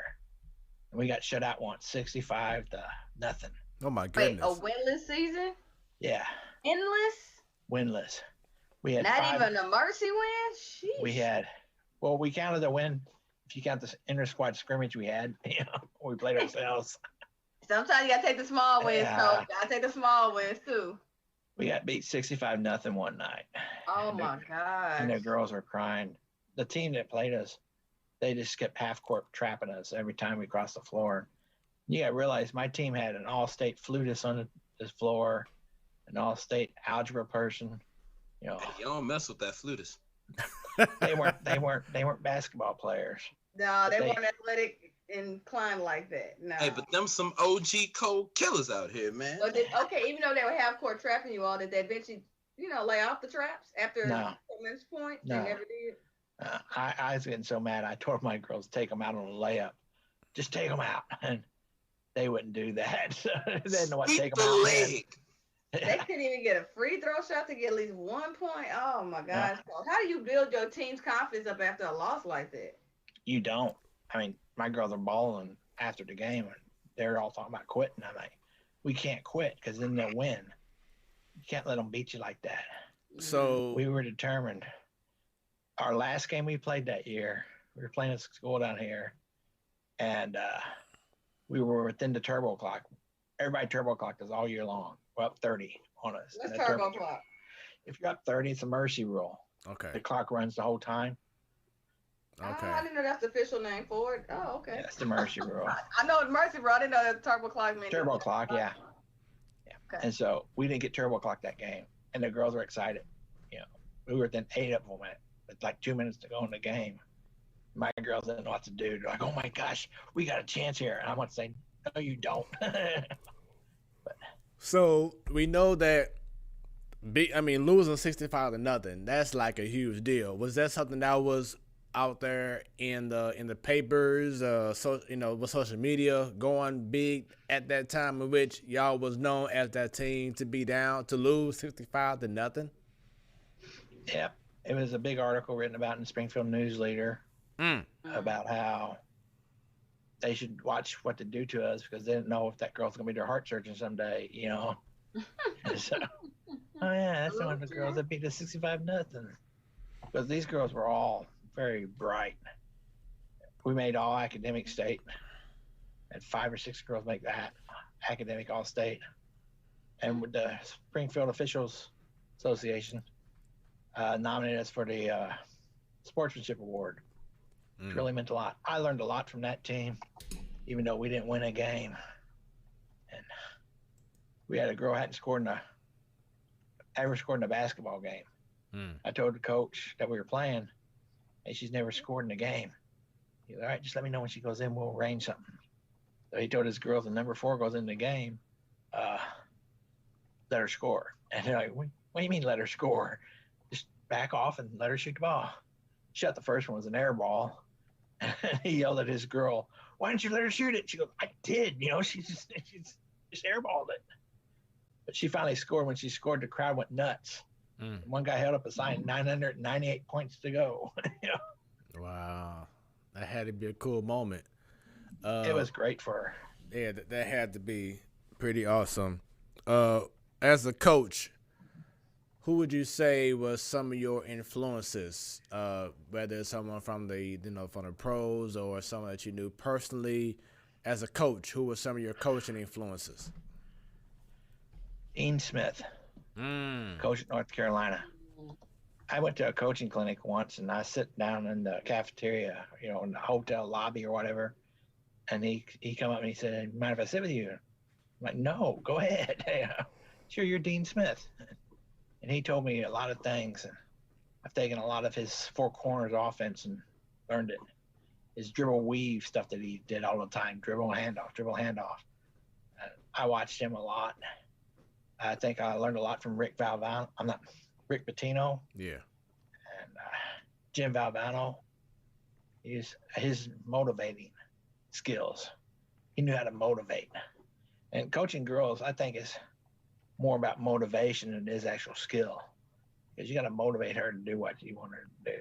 And we got shut out once, 65-0. Oh, my goodness. Wait, a winless season? Yeah. Winless. We had Not even a mercy win? Sheesh. We counted the win. If you count the inter-squad scrimmage we had, we played ourselves. Sometimes you got to take the small wins, Coach. Got to take the small wins, too. We got beat 65-0 one night. Oh, my gosh. And the girls were crying. The team that played us, they just kept half-court trapping us every time we crossed the floor. You got to realize my team had an all-state flutist on the floor, an all-state algebra person. You don't mess with that flutist. They weren't basketball players. No, they weren't athletic inclined like that. No. Hey, but them some OG cold killers out here, man. But even though they were half court trapping you all, did they eventually, lay off the traps after a tremendous point? No. They never did. I was getting so mad. I told my girls to take them out on a layup. Just take them out, and they wouldn't do that. They didn't know what to take them out. They couldn't even get a free throw shot to get at least 1 point. Oh my gosh! How do you build your team's confidence up after a loss like that? You don't. I mean, my girls are balling after the game, and they're all talking about quitting. I'm like, we can't quit because then they'll win. You can't let them beat you like that. So we were determined. Our last game we played that year, we were playing at school down here, and we were within the turbo clock. Everybody turbo clocked us all year long. We're up 30 on us. What's turbo clock? If you're up 30, it's a mercy rule. Okay. The clock runs the whole time. Okay. I didn't know that's the official name for it. Oh, okay. Yeah, that's the mercy rule. I know the mercy rule. I didn't know that turbo clock meant turbo clock. Yeah. Okay. And so we didn't get turbo clock that game, and the girls were excited. We were within 8 of them with like 2 minutes to go in the game. My girls didn't know what to do. They're like, "Oh my gosh, we got a chance here!" And I want to say, "No, you don't." So we know that. Losing 65-0, that's like a huge deal. Was that something that was out there in the papers, with social media going big at that time, in which y'all was known as that team to be down to lose 65-0? Yeah, it was a big article written about in the Springfield News Leader about how they should watch what to do to us because they didn't know if that girl's gonna be their heart surgeon someday, And so, oh yeah, that's one of the girls that beat us 65-0. Because these girls were all very bright. We made all academic state. Had 5 or 6 girls make that academic all state. And with the Springfield Officials Association nominated us for the Sportsmanship Award. It really meant a lot. I learned a lot from that team, even though we didn't win a game. And we had a girl hadn't ever scored in a basketball game. I told the coach that we were playing, and she's never scored in a game. He goes, all right, just let me know when she goes in. We'll arrange something. So he told his girls, the number 4 goes in the game, let her score. And they're like, what do you mean let her score? Just back off and let her shoot the ball. Shot the first one was an air ball. And he yelled at his girl, why didn't you let her shoot it? She goes, I did. She just airballed it. But she finally scored. When she scored, the crowd went nuts. One guy held up a sign, 998 points to go. Wow. That had to be a cool moment. It was great for her. Yeah, that had to be pretty awesome. As a coach, who would you say was some of your influences? Whether it's someone from the from the pros or someone that you knew personally. As a coach, who were some of your coaching influences? Dean Smith, coach at North Carolina. I went to a coaching clinic once, and I sit down in the cafeteria, in the hotel lobby or whatever, and he come up and he said, mind if I sit with you? I'm like, no, go ahead. Sure, you're Dean Smith. And he told me a lot of things, and I've taken a lot of his 4 corners offense and learned it. His dribble weave stuff that he did all the time, dribble handoff. I watched him a lot. I think I learned a lot from Rick Pitino. Yeah. And Jim Valvano. His motivating skills. He knew how to motivate. And coaching girls, I think, is more about motivation than it is actual skill. Because you got to motivate her to do what you want her to do.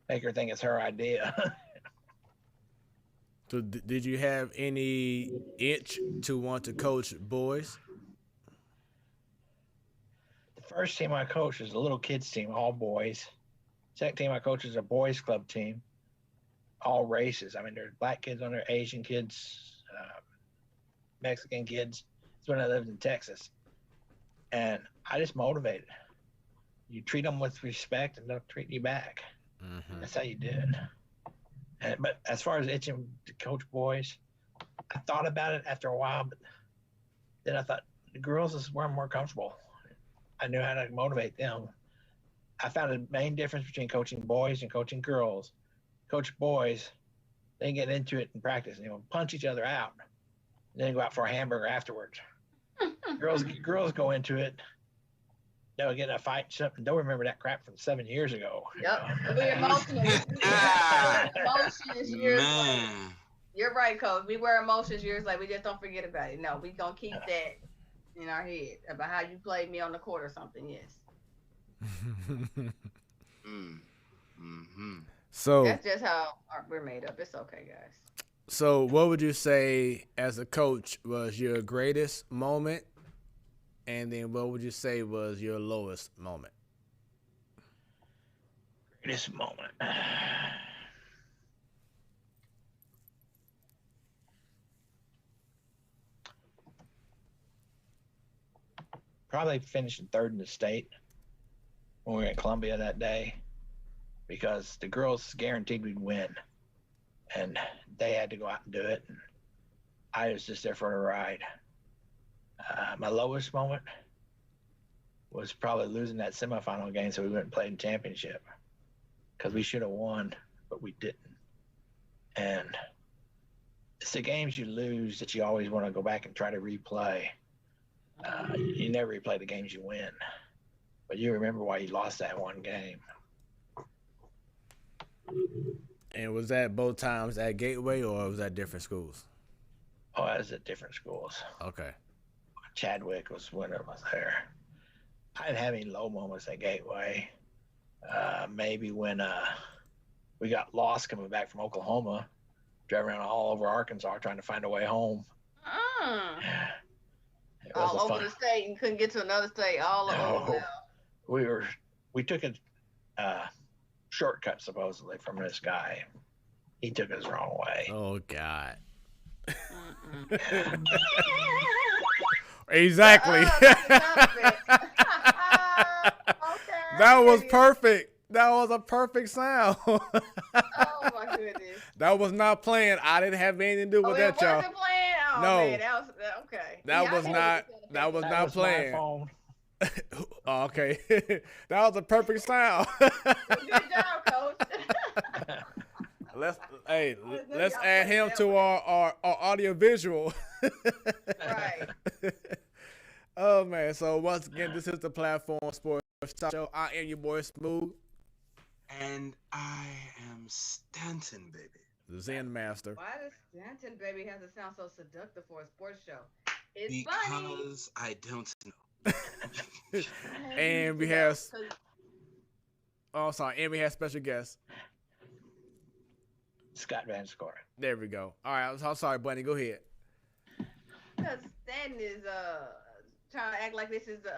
Make her think it's her idea. So did you have any itch to want to coach boys? The first team I coached was a little kids team, all boys. Second team I coached was a boys club team, all races. I mean, there's black kids on there, Asian kids, Mexican kids. That's when I lived in Texas. And I just motivated. You treat them with respect and they'll treat you back. Mm-hmm. That's how you do it. But as far as itching to coach boys, I thought about it after a while, but then I thought the girls is where I'm more comfortable. I knew how to motivate them. I found the main difference between coaching boys and coaching girls. Coach boys, they get into it in practice, punch each other out, and then go out for a hamburger afterwards. Girls go into it. They'll get in a fight, something. Don't remember that crap from 7 years ago. Yep. We emotional. Emotions years. Man. You're right, Coach. We wear emotions years like we just don't forget about it. No, we gonna keep that in our head about how you played me on the court or something. Yes. Mm-hmm. So that's just how we're made up. It's okay, guys. So what would you say as a coach was your greatest moment? And then what would you say was your lowest moment? Greatest moment. Probably finishing 3rd in the state when we were in Columbia that day, because the girls guaranteed we'd win. And they had to go out and do it. And I was just there for the ride. My lowest moment was probably losing that semifinal game, so we went and played in championship, because we should have won, but we didn't. And it's the games you lose that you always want to go back and try to replay. You never replay the games you win, but you remember why you lost that one game. And was that both times at Gateway, or was that different schools? Oh, I was at different schools. Okay. Chadwick was when it was there. I didn't have any low moments at Gateway. Maybe when we got lost coming back from Oklahoma, driving around all over Arkansas trying to find a way home. All over the state and couldn't get to another state. All over. We took a shortcut supposedly from this guy. He took us the wrong way. Oh God. Exactly. That was perfect. That was a perfect sound. Oh my goodness. That was not playing. I didn't have anything to do with that, y'all. Wasn't playing? Oh, no. Man, that was okay. That was not playing. My phone. Okay. That was a perfect sound. Good job, Coach. let's add him to our audio visual. Right. Oh man! So once again, this is the Platform Sports Show. I am your boy Smooth, and I am Stanton, baby. the Zen Master. Why does Stanton baby have to sound so seductive for a sports show? It's because funny. I don't know. And we have. Oh, sorry. And we have special guests. Scott Vanscoy. There we go. All right. I'm sorry, Bunny. Go ahead. Because Stanton is trying to act like this is the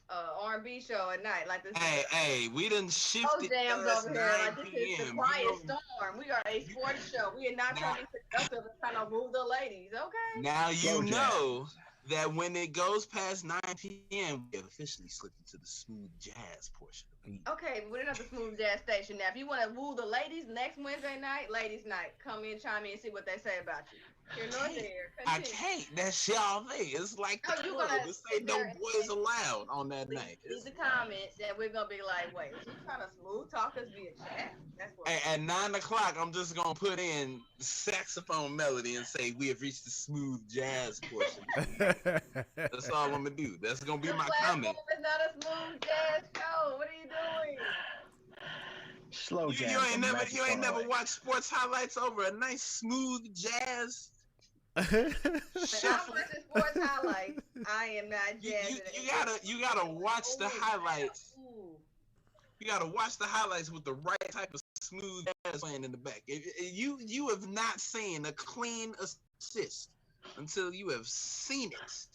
R&B show at night. Like this. Hey, we done shifted. Jams over here. Like this is the quiet storm. We are a sports show. We are not trying to be productive and trying to move the ladies. Okay. Now you know that when it goes past 9 p.m., we have officially slipped into the smooth jazz portion. Okay, we're not the smooth jazz station. Now, if you want to woo the ladies next Wednesday night, ladies night, come in, chime in, and see what they say about you. You're not there. I can't. That's y'all thing. It's like the club. This ain't no boys allowed on that night. Leave the comments that we're gonna be like, wait, is he trying to smooth talk us via chat? That's what. At 9 o'clock, I'm just gonna put in saxophone melody and say we have reached the smooth jazz portion. That's all I'm gonna do. That's gonna be my comment. It's not a smooth jazz show. What are you doing? Slow jazz. You ain't never watched sports highlights over a nice smooth jazz. Shuffle. Sports highlights. I am not jazz. You gotta watch the highlights. You gotta watch the highlights with the right type of smooth jazz playing in the back. You have not seen a clean assist until you have seen it.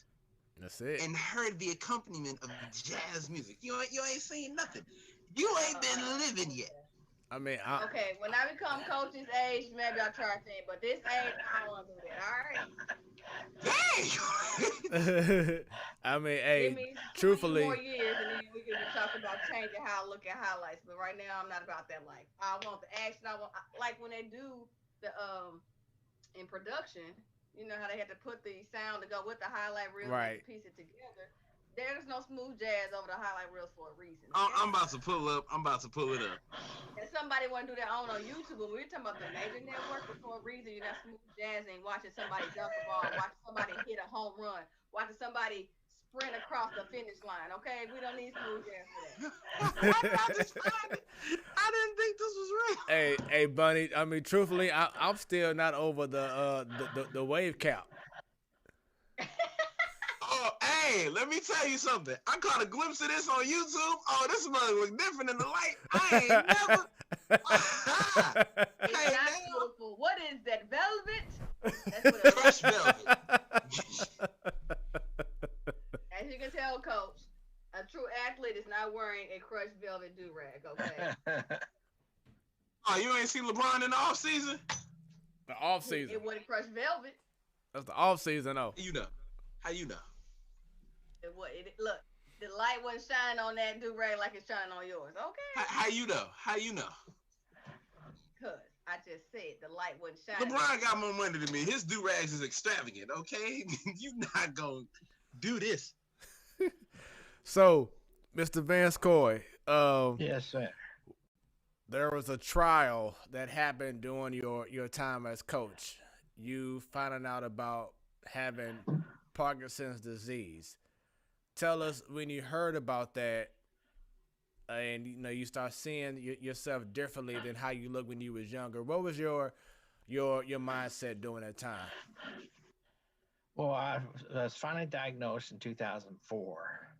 That's it. And heard the accompaniment of jazz music. You ain't seen nothing. You ain't been living yet. I mean, okay, when I become coach's age, maybe I'll try a thing. But this age, I don't want to do that. All right. Dang! I mean, hey, truthfully. 2 more years, and then we can talk about changing how I look at highlights. But right now, I'm not about that life. I want the action. Like when they do the in production. You know how they had to put the sound to go with the highlight reel and piece it together. There's no smooth jazz over the highlight reels for a reason. Okay? I'm about to pull it up. And somebody want to do their own on YouTube, but we're talking about the major network, but for a reason you're not smooth jazz and watching somebody dunk the ball, watching somebody hit a home run, watching somebody sprint across the finish line. Okay, we don't need smooth jazz for that. I didn't think this was real. Hey, Bunny. I mean, truthfully, I'm still not over the wave cap. Oh, hey, let me tell you something. I caught a glimpse of this on YouTube. Oh, this mother look different in the light. I ain't never. It's not beautiful. What is that, velvet? That's what crushed velvet. As you can tell, Coach, a true athlete is not wearing a crushed velvet do-rag, okay? Oh, you ain't seen LeBron in the offseason? The offseason. It wasn't crushed velvet. That's the offseason, though. How you know? Look, the light wasn't shining on that do-rag like it's shining on yours, okay? How you know? Because I just said the light wasn't shining. LeBron got more money than me. His do-rags is extravagant, okay? You not going to do this. So, Mr. Vanscoy, yes, sir. There was a trial that happened during your time as coach. You finding out about having Parkinson's disease. Tell us when you heard about that, and you start seeing yourself differently than how you looked when you was younger. What was your mindset during that time? Well, I was finally diagnosed in 2004,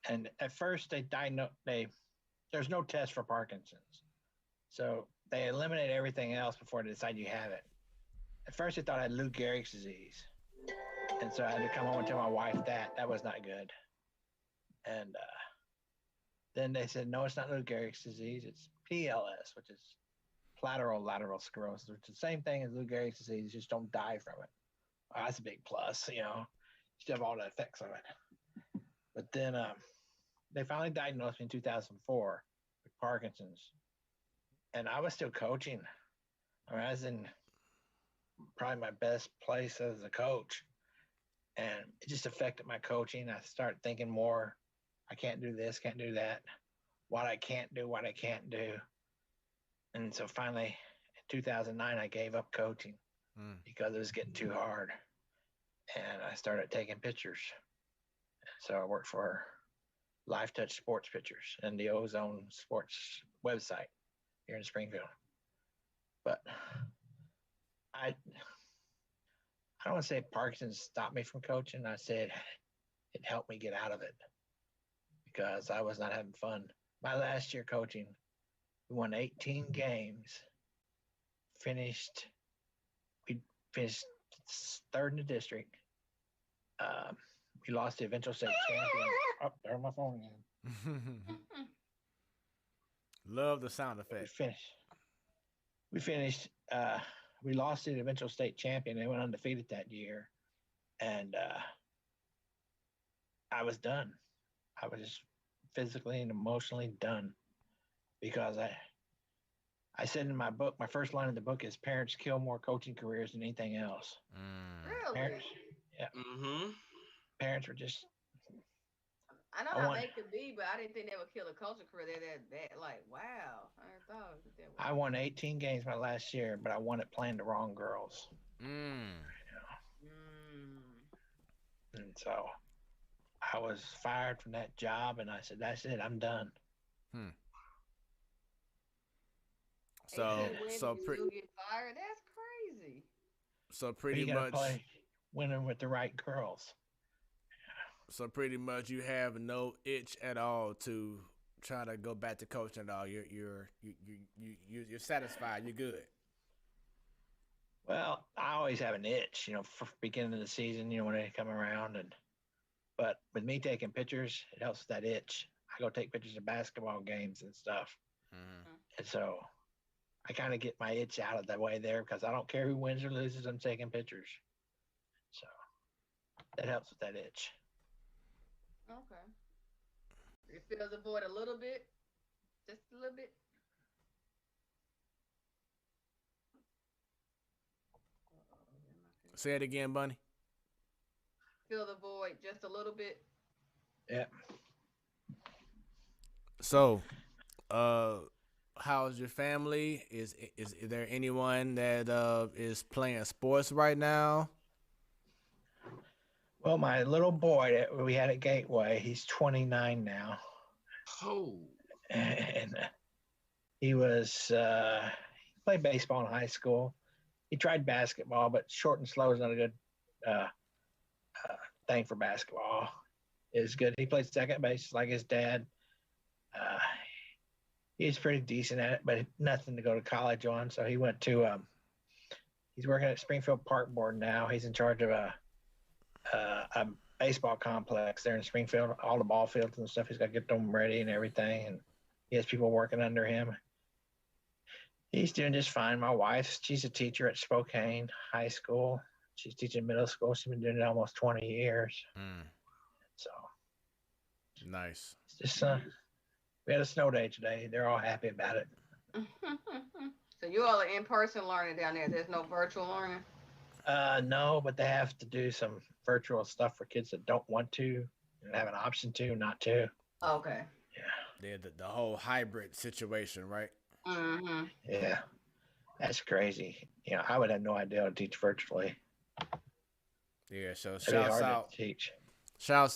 and at first there's no test for Parkinson's, so they eliminate everything else before they decide you have it. At first, they thought I had Lou Gehrig's disease. And so I had to come home and tell my wife that was not good. And then they said, no, it's not Lou Gehrig's disease. It's PLS, which is lateral sclerosis, which is the same thing as Lou Gehrig's disease. You just don't die from it. Well, that's a big plus, You still have all the effects of it. But then they finally diagnosed me in 2004 with Parkinson's. And I was still coaching. I mean, I was in probably my best place as a coach. And it just affected my coaching. I started thinking more, I can't do this, can't do that, what I can't do. And so finally, in 2009, I gave up coaching because it was getting too hard. And I started taking pictures. So I worked for Live Touch Sports Pictures and the Ozone Sports website here in Springfield. But I don't want to say Parkinson's stopped me from coaching. I said it helped me get out of it because I was not having fun. My last year coaching, we won 18 games. We finished third in the district. We lost the eventual state champion. Oh, there's my phone again. Love the sound effect. We finished. We lost to the eventual state champion. They went undefeated that year, and I was done. I was physically and emotionally done because I said in my book, my first line in the book is parents kill more coaching careers than anything else. Really? Parents, yeah. Mm-hmm. Parents were just. I know how they could be, but I didn't think they would kill a coaching career. That like, wow. I never thought of it that way. I won 18 games my last year, but I won it playing the wrong girls. And so I was fired from that job, and I said, "That's it. I'm done." So you get fired. That's crazy. So pretty much play winning with the right girls. So pretty much you have no itch at all to try to go back to coaching at all. You're satisfied. You're good. Well, I always have an itch, for beginning of the season, when they come around, but with me taking pictures, it helps with that itch. I go take pictures of basketball games and stuff, and so I kind of get my itch out of the way there because I don't care who wins or loses. I'm taking pictures, so that helps with that itch. Okay. It fills the void a little bit, just a little bit. Say it again, Bunny. Fill the void just a little bit. Yeah. So, how's your family? Is there anyone that is playing sports right now? Well, my little boy that we had at Gateway, he's 29 now. Oh. And he played baseball in high school. He tried basketball, but short and slow is not a good thing for basketball. It's good. He played second base like his dad. He's pretty decent at it, but nothing to go to college on. So he went to he's working at Springfield Park Board now. He's in charge of a baseball complex there in Springfield, all the ball fields and stuff. He's got to get them ready and everything, and he has people working under him. He's doing just fine. My wife, she's a teacher at Spokane High School. She's teaching middle school. She's been doing it almost 20 years. So nice. It's just we had a snow day today. They're all happy about it. So you all are in-person learning down there. There's no virtual learning? No, but they have to do some virtual stuff for kids that don't want to and have an option to, not to. Okay. Yeah. The whole hybrid situation, right? Mm-hmm. Yeah. That's crazy. I would have no idea how to teach virtually. Yeah, so shouts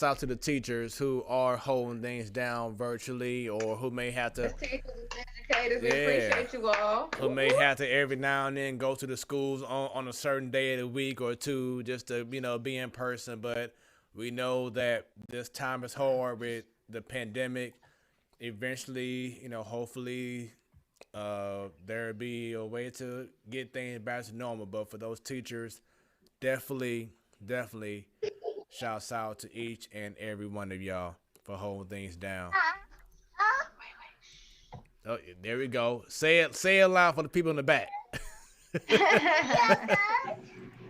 out to the teachers who are holding things down virtually or who may have to educators, we appreciate you all. Who may have to every now and then go to the schools on a certain day of the week or two just to, be in person. But we know that this time is hard with the pandemic. Eventually, hopefully there'll be a way to get things back to normal. But for those teachers, definitely shouts out to each and every one of y'all for holding things down. Oh, there we go. Say it loud for the people in the back.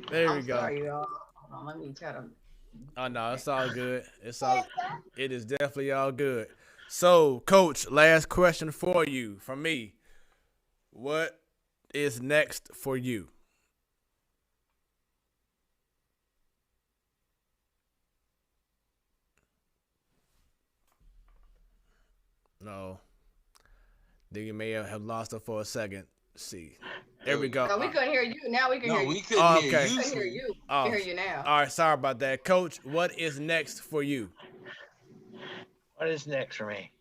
There we go. Sorry, y'all. Hold on, let me try to. Oh no, it's all good. It is definitely all good. So, Coach, last question for you from me. What is next for you? No. Then you may have lost her for a second. See. There we go. No, we couldn't hear you. Now we can hear you. we couldn't hear you. We couldn't hear you. We can hear you now. All right, sorry about that. Coach, what is next for you? What is next for me?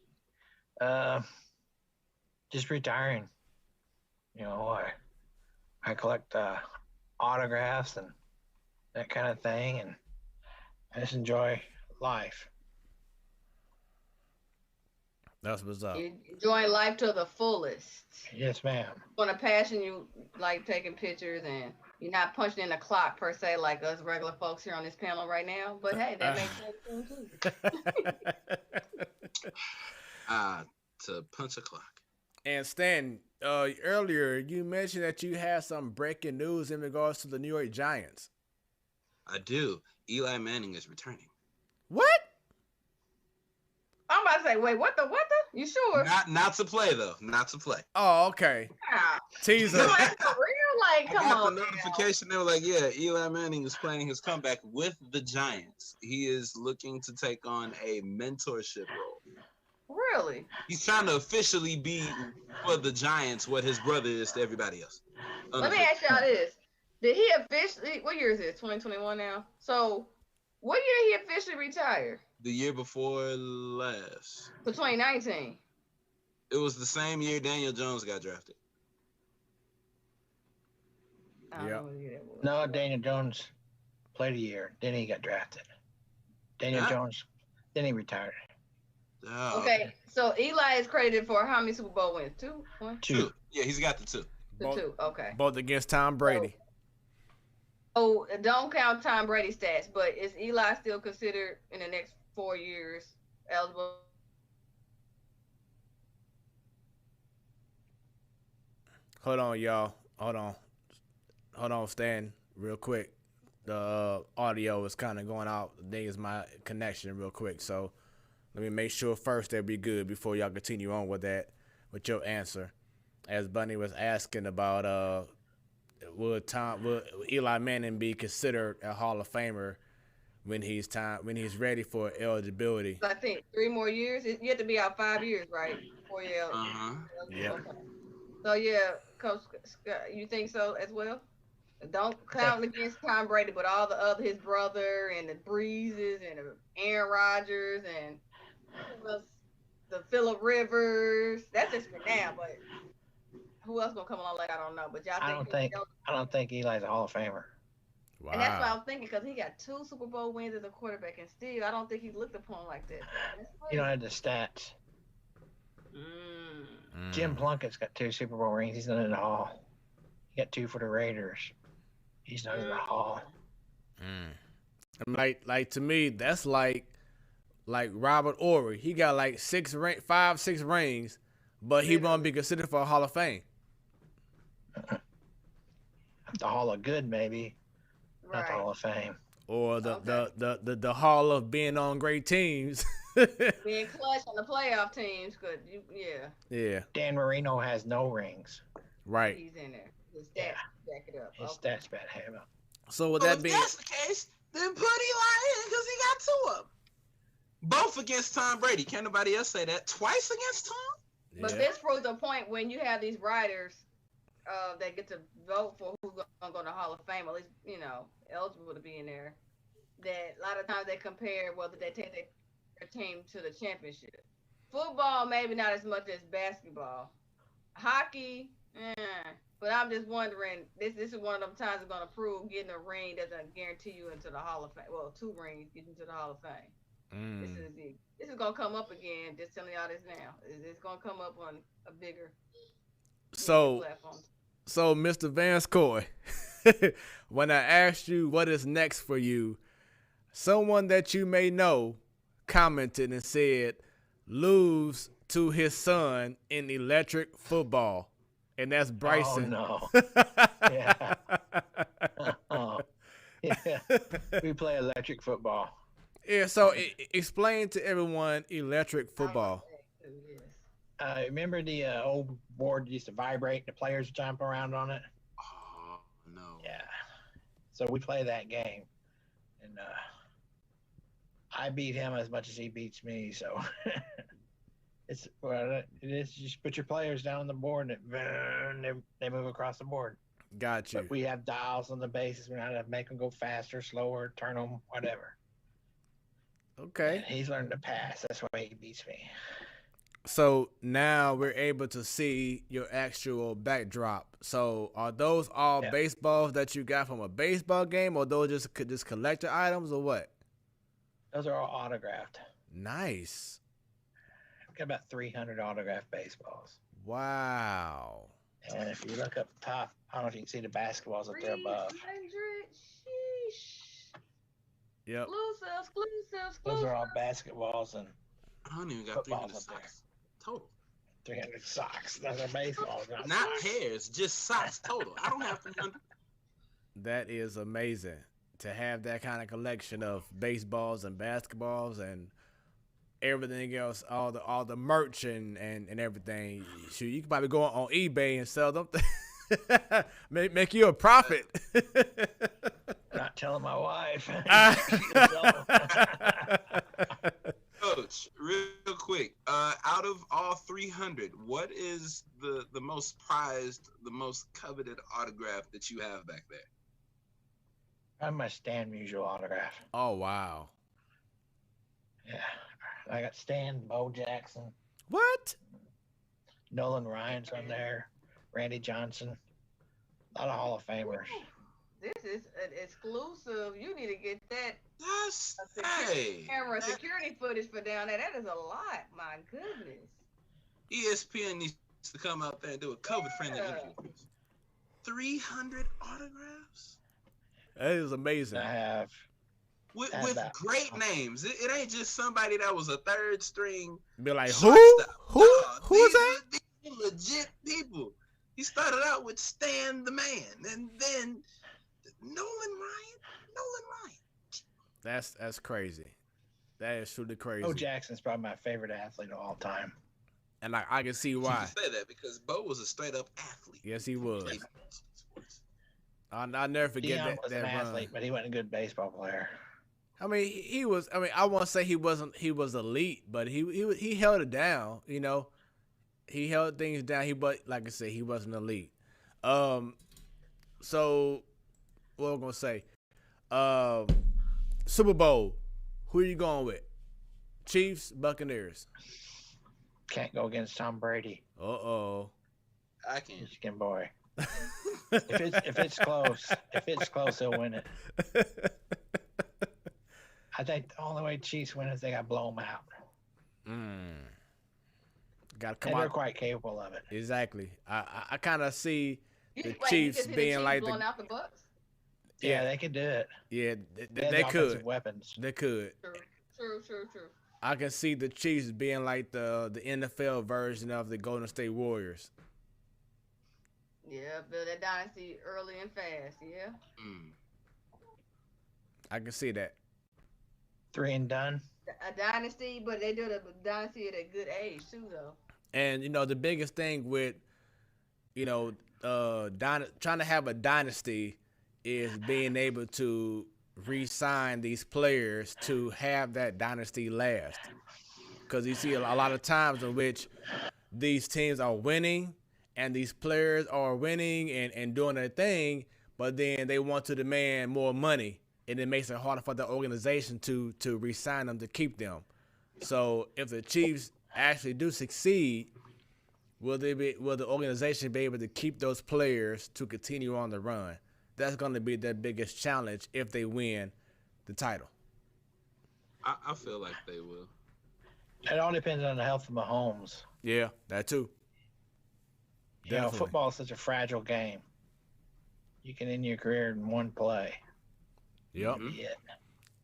Just retiring. You know, I collect autographs and that kind of thing, and I just enjoy life. That's what's up. You enjoying life to the fullest. Yes, ma'am. On a passion, you like taking pictures, and you're not punching in a clock per se like us regular folks here on this panel right now. But hey, that makes sense too. To punch a clock. And Stan, earlier you mentioned that you had some breaking news in regards to the New York Giants. I do. Eli Manning is returning. What? I'm about to say, wait, what the? You sure? Not to play though. Not to play. Oh, okay. Yeah. Teaser. No, that's for real? Like, come I got on. the notification. They were like, yeah, Eli Manning is planning his comeback with the Giants. He is looking to take on a mentorship role. Really? He's trying to officially be for the Giants what his brother is to everybody else. Let me ask y'all this. Did he officially, what year is it? 2021 now? So, what year did he officially retire? The year before last. For 2019. It was the same year Daniel Jones got drafted. I don't know what year that was. No, Daniel Jones played a year. Then he got drafted. Daniel Jones, then he retired. Oh, Okay, so Eli is credited for how many Super Bowl wins? Two? One? Two. Yeah, he's got the two. Two, okay. Both against Tom Brady. Oh, don't count Tom Brady stats, but is Eli still considered in the next 4 years eligible? Hold on, y'all. Hold on, Stan, real quick. The audio is kind of going out. I think it's my connection real quick. So let me make sure first that be good before y'all continue on with that, with your answer. As Bunny was asking about would Eli Manning be considered a Hall of Famer when he's ready for eligibility? I think 3 more years. You have to be out 5 years, right? 4 years. Yeah. Okay. So yeah, Coach Scott, you think so as well? Don't count against Tom Brady, but all the other, his brother and the Breezes and the Aaron Rodgers and the Phillip Rivers. That's just for now, but who else gonna come along? Like, I don't know. But y'all I don't think Eli's a Hall of Famer. Wow. And that's what I'm thinking, because he got 2 Super Bowl wins as a quarterback, and still I don't think he's looked upon like that. You don't have the stats. Jim Plunkett's got 2 Super Bowl rings. He's not in the Hall. He got 2 for the Raiders. He's not in the Hall. Like to me, that's like Robert Ory. He got like 5, 6 rings, but he won't be considered for a Hall of Fame. The Hall of Good, maybe. Right. Not the Hall of Fame. Or the Hall of being on great teams. Being clutch on the playoff teams, Yeah. Dan Marino has no rings. Right. He's in there. His stats back it up. His stats back him up. So with that being, if that's the case, then put Eli in because he got 2 of them. Both against Tom Brady. Can't nobody else say that. Twice against Tom? yeah. But this proves a point when you have these writers that get to vote for who's going to go to the Hall of Fame, at least, eligible to be in there, that a lot of times they compare whether they take their team to the championship. Football, maybe not as much as basketball. Hockey, but I'm just wondering, this is one of them times it's going to prove getting a ring doesn't guarantee you into the Hall of Fame. Well, 2 rings get into the Hall of Fame. This is going to come up again, just telling y'all this now. It's going to come up on a bigger platform. So, Mr. Vanscoy, when I asked you what is next for you, someone that you may know commented and said, lose to his son in electric football. And that's Bryson. Oh, no. Yeah. Yeah. We play electric football. Yeah, so explain to everyone electric football. Remember the old board used to vibrate, the players jump around on it? Oh, no. Yeah. So we play that game. And I beat him as much as he beats me, so It's it is. You just put your players down on the board, and they move across the board. Got you. But we have dials on the bases. We know how to make them go faster, slower, turn them, whatever. Okay. And he's learned to pass. That's why he beats me. So now we're able to see your actual backdrop. So are those all baseballs that you got from a baseball game, or those just collector items, or what? Those are all autographed. Nice. I've got about 300 autographed baseballs. Wow. And if you look up top, I don't know if you can see the basketballs up there above. 300. Sheesh. Yep. Exclusive. Those are all basketballs and I don't even got 300 footballs up there. socks total. 300 socks. Those are baseballs, Not socks. pairs, just socks total. I don't have 300. That is amazing to have that kind of collection of baseballs and basketballs and everything else, all the merch and everything. Shoot, you can probably go on eBay and sell them. make you a profit. Not telling my wife. Coach, real quick, out of all 300, what is the most prized, the most coveted autograph that you have back there? I'm my Stan Musial autograph. Oh, wow. Yeah. I got Stan, Bo Jackson, What? Nolan Ryan's on there, Randy Johnson, a lot of Hall of Famers. This is an exclusive. You need to get that That's security footage for down there. That is a lot. My goodness. ESPN needs to come out there and do a COVID-friendly interview. 300 autographs That is amazing. I have with that. great names. It ain't just somebody that was a third string. Be like, shortstop. Who's that? These are legit people. He started out with Stan the Man, and then Nolan Ryan. That's crazy. That is truly crazy. Bo Jackson's probably my favorite athlete of all time. And I can see You why. can say that because Bo was a straight up athlete. Yes, he was. Played sports. I'll never forget Deion was that an run. athlete, but he wasn't a good baseball player. I mean, he was. I mean, I won't say he was elite, but he held it down. You know, he held things down. But like I said, he wasn't elite. So what am I gonna say? Super Bowl. Who are you going with? Chiefs, Buccaneers. Can't go against Tom Brady. I can. Michigan boy. If it's close, he'll win it. I think the only way Chiefs win is they got to blow them out. Got to come And out. they're quite capable of it. Exactly. I kind of see the Wait, Chiefs you can see being the Chiefs like blowing the out the Bucks? Yeah, they could do it. yeah They, they have the could offensive weapons. they could. True. I can see the Chiefs being like the NFL version of the Golden State Warriors. Yeah, build that dynasty early and fast, yeah. I can see that. 3 and done. A dynasty, but they do the dynasty at a good age, too, though. And, the biggest thing with, trying to have a dynasty is being able to re-sign these players to have that dynasty last. Because you see a lot of times in which these teams are winning and these players are winning and doing their thing, but then they want to demand more money, and it makes it harder for the organization to re-sign them, to keep them. So if the Chiefs actually do succeed, will the organization be able to keep those players to continue on the run? That's going to be their biggest challenge if they win the title. I feel like they will. It all depends on the health of Mahomes. Yeah, that too. Definitely. Football is such a fragile game. You can end your career in one play. Yep. Yeah.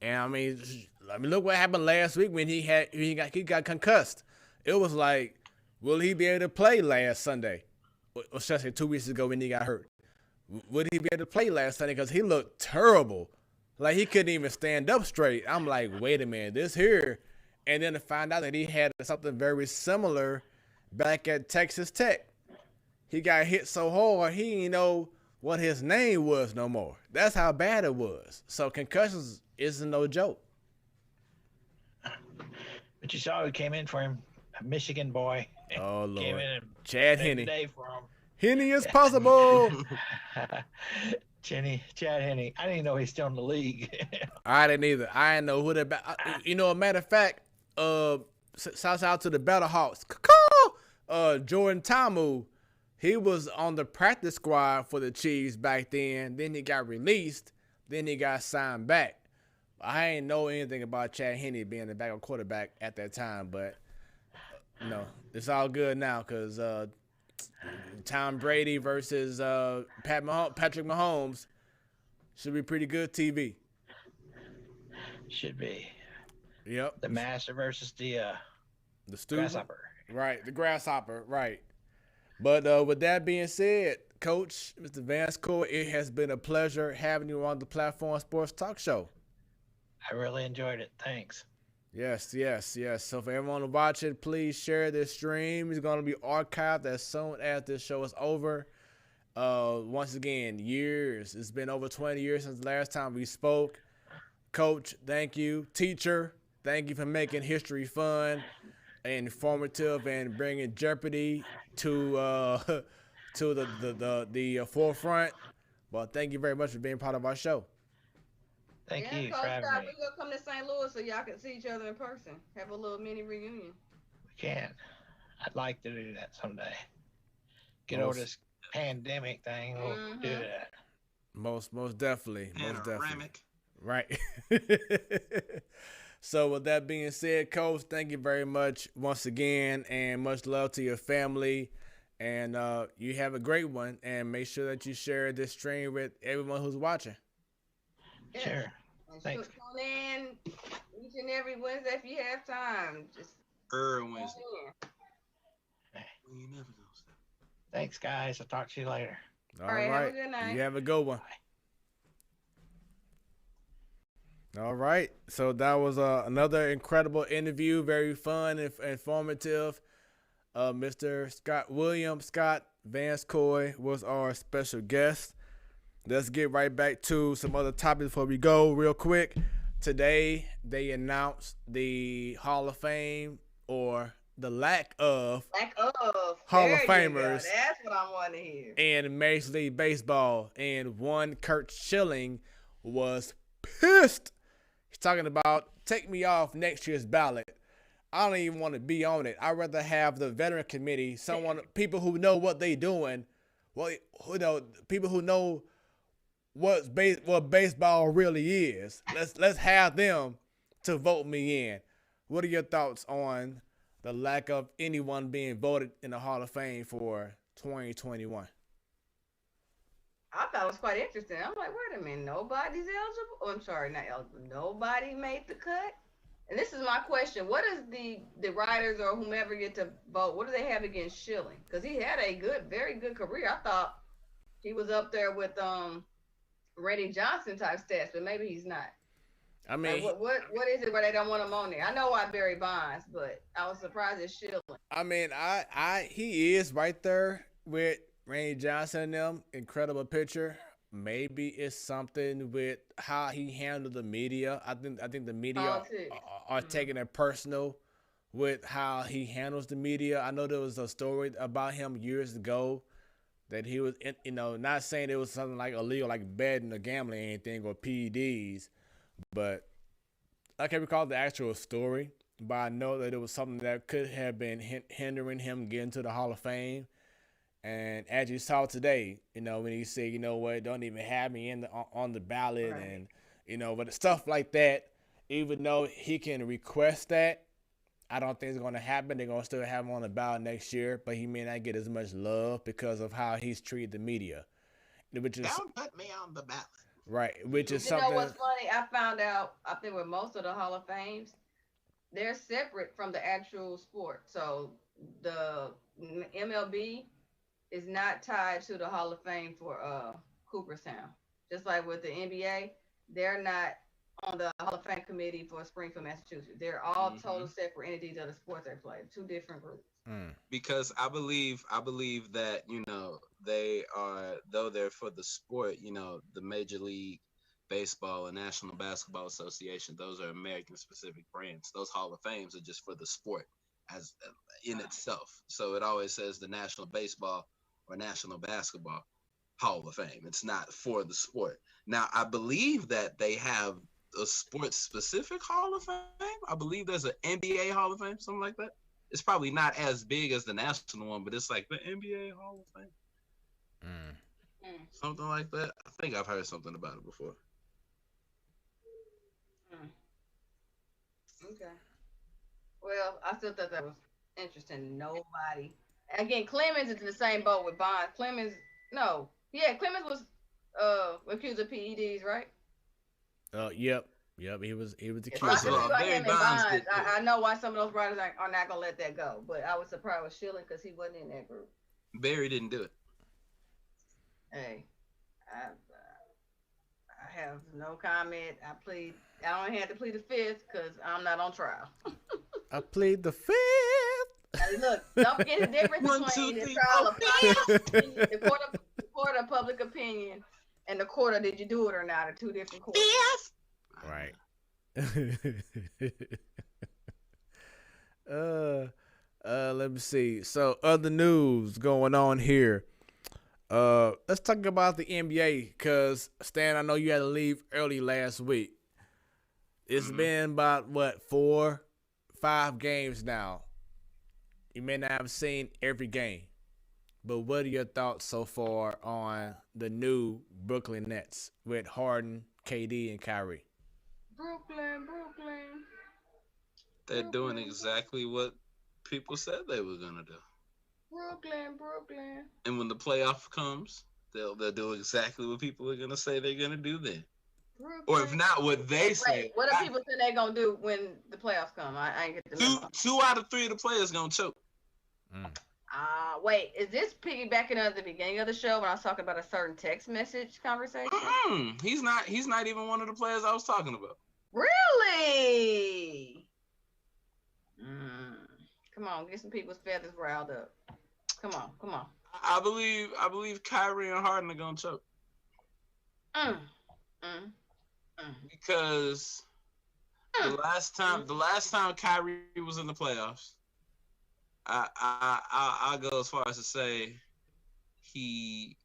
And I mean, look what happened last week when he got concussed. It was like, will he be able to play last Sunday? Or should I say 2 weeks ago when he got hurt? Would he be able to play last Sunday? Because he looked terrible. Like, he couldn't even stand up straight. I'm like, wait a minute, this here. And then to find out that he had something very similar back at Texas Tech. He got hit so hard, he didn't know what his name was no more. That's how bad it was. So concussions isn't no joke. But you saw who came in for him, a Michigan boy. Oh Came Lord, in and Chad saved the Henne. day for him. Henne is possible. Chad Henne. I didn't even know he's still in the league. I didn't either. I didn't know who the a matter of fact, shouts out to the Battlehawks. Jordan Tamu, he was on the practice squad for the Chiefs back then. Then he got released. Then he got signed back. I ain't know anything about Chad Henne being the backup quarterback at that time, but it's all good now because Tom Brady versus Patrick Mahomes should be pretty good TV. Should be. Yep. The master versus the grasshopper. Right, the grasshopper, right. But with that being said, Coach, Mr. Vanscoy, it has been a pleasure having you on the Platform Sports Talk Show. I really enjoyed it. Thanks. Yes. So for everyone watching, please share this stream. It's going to be archived as soon as this show is over. Once again, years. It's been over 20 years since the last time we spoke. Coach, thank you. Teacher, thank you for making history fun and informative and bringing Jeopardy to the forefront. Well, thank you very much for being part of our show. Thank you for having me. We're going to come to St. Louis so y'all can see each other in person. Have a little mini reunion. We can. I'd like to do that someday. Get over this pandemic thing. We'll do that. Most definitely. Panoramic. Right. So with that being said, Coach, thank you very much once again, and much love to your family. And you have a great one, and make sure that you share this stream with everyone who's watching. Yeah. Sure. And Thanks. tune in each and every Wednesday if you have time. Just Wednesday. Thanks, guys. I'll talk to you later. All right. right. Have a good night. You have a good one. All right. So that was another incredible interview. Very fun and informative. Mr. Scott Vanscoy was our special guest. Let's get right back to some other topics before we go real quick. Today, they announced the Hall of Fame, or the lack of Hall of Famers. That's what I want to hear. In Major League Baseball. And one Kurt Schilling was pissed. He's talking about, take me off next year's ballot. I don't even want to be on it. I'd rather have the veteran committee, people who know what they're doing, people who know what baseball really is. Let's have them to vote me in. What are your thoughts on the lack of anyone being voted in the Hall of Fame for 2021? I thought it was quite interesting. I'm like, wait a minute, nobody's eligible? Oh, I'm sorry, not eligible. Nobody made the cut? And this is my question. What does the writers or whomever get to vote, what do they have against Schilling? Because he had a very good career. I thought he was up there with Randy Johnson type stats, but maybe he's not. I mean, like, what is it where they don't want him on there? I know why Barry Bonds, but I was surprised at Schilling. I mean, he is right there with Randy Johnson and them. Incredible pitcher. Maybe it's something with how he handled the media. I think the media are taking it personal with how he handles the media. I know there was a story about him years ago that he was, not saying it was something like illegal, like betting or gambling or anything, or PEDs, but I can't recall the actual story, but I know that it was something that could have been hindering him getting to the Hall of Fame. And as you saw today, when he said, don't even have me on the ballot, right. And, but stuff like that, even though he can request that, I don't think it's going to happen. They're going to still have him on the ballot next year, but he may not get as much love because of how he's treated the media. Which is, don't put me on the ballot. Right, which is something. You know what's funny? I found out, I think with most of the Hall of Fames, they're separate from the actual sport. So the MLB is not tied to the Hall of Fame for Cooperstown. Just like with the NBA, they're not on the Hall of Fame committee for Springfield, Massachusetts. They're all total separate entities of the sports they play. Two different groups. Because I believe that, they are, though they're for the sport, the Major League Baseball and National Basketball Association, those are American specific brands. Those Hall of Fames are just for the sport as in itself. So it always says the National Baseball or National Basketball Hall of Fame. It's not for the sport. Now, I believe that they have a sports-specific Hall of Fame. I believe there's an NBA Hall of Fame, something like that. It's probably not as big as the national one, but it's like the NBA Hall of Fame. Something like that. I think I've heard something about it before. Okay. Well, I still thought that was interesting. Nobody. Again, Clemens is in the same boat with Bonds. Clemens was accused of PEDs, right? Yep. He was accused. I know why some of those writers are not gonna let that go, but I was surprised with Schilling because he wasn't in that group. Barry didn't do it. Hey, I have no comment. I only had to plead the fifth because I'm not on trial. I plead the fifth. Look, don't forget the difference between the trial of the court of public opinion and the court of did you do it or not are two different courts. Yes. Right. Let me see. So other news going on here. Let's talk about the NBA because Stan, I know you had to leave early last week. It's been about 4-5 games now. You may not have seen every game, but what are your thoughts so far on the new Brooklyn Nets with Harden, KD, and Kyrie? Brooklyn. They're doing exactly what people said they were gonna do. Brooklyn. And when the playoff comes, they'll do exactly what people are gonna say they're gonna do then. Brooklyn. Or if not, what they say. Wait, what are people saying they're gonna do when the playoffs come? I ain't get the memo. Two out of three of the players gonna choke. Wait, is this piggybacking at the beginning of the show when I was talking about a certain text message conversation? He's not even one of the players I was talking about. Really? Come on, get some people's feathers riled up. Come on. I believe Kyrie and Harden are gonna choke. Because the last time Kyrie was in the playoffs, I'll go as far as to say the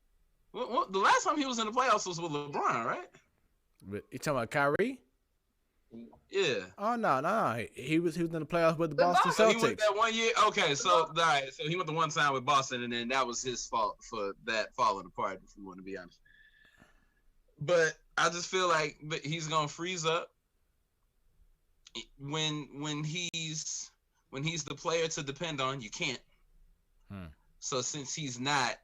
last time he was in the playoffs was with LeBron, right? You talking about Kyrie? Yeah. Oh no. He was in the playoffs with the Boston Celtics. He went that 1 year. Okay, so all right, so he went the one time with Boston, and then that was his fault for that falling apart. If you want to be honest, but I just feel like he's gonna freeze up when he's the player to depend on. You can't. So since he's not,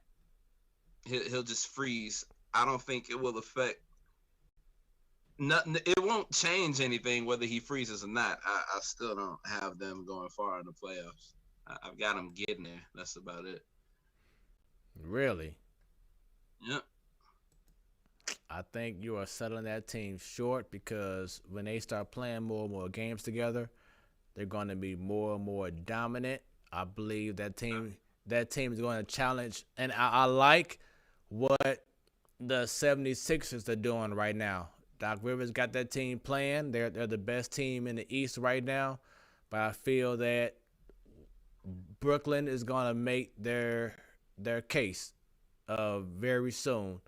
he'll just freeze. I don't think it will affect. Nothing. It won't change anything whether he freezes or not. I still don't have them going far in the playoffs. I've got them getting there. That's about it. Really? Yep. I think you are settling that team short because when they start playing more and more games together, they're going to be more and more dominant. I believe that team is going to challenge, and I like what the 76ers are doing right now. Doc Rivers got that team playing. They're the best team in the East right now, but I feel that Brooklyn is going to make their case very soon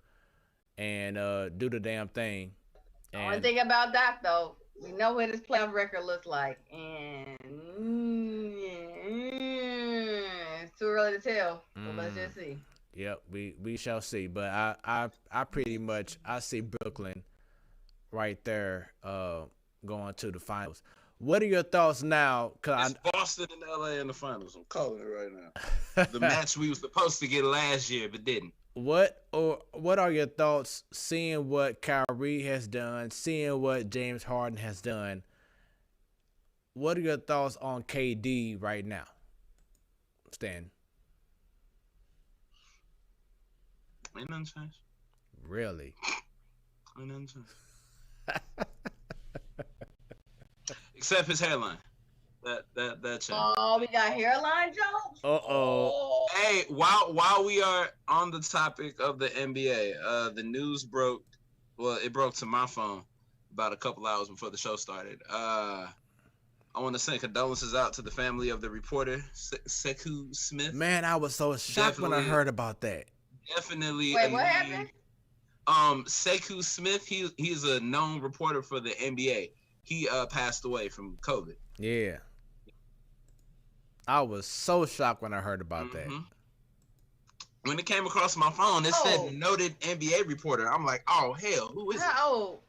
and do the damn thing. And one thing about Doc, though, we know what his playoff record looks like, and it's too early to tell. So let's just see. Yep, we shall see. But I pretty much see Brooklyn right there going to the finals. What are your thoughts now? It's Boston and LA in the finals. I'm calling it right now. The match we were supposed to get last year but didn't. What are your thoughts seeing what Kyrie has done, seeing what James Harden has done? What are your thoughts on KD right now, Stan? Ain't nothing changed. Really? Ain't nothing changed. Except his hairline. That changed. Oh, we got hairline jokes? Uh-oh. Hey, while we are on the topic of the NBA, the news broke. Well, it broke to my phone about a couple hours before the show started. I want to send condolences out to the family of the reporter, Sekou Smith. Man, I was so shocked when I heard about that. Definitely. Wait, what happened? Sekou Smith, he's a known reporter for the NBA. He passed away from COVID. Yeah. I was so shocked when I heard about that. When it came across my phone, it said noted NBA reporter. I'm like, oh hell, who is it? Oh.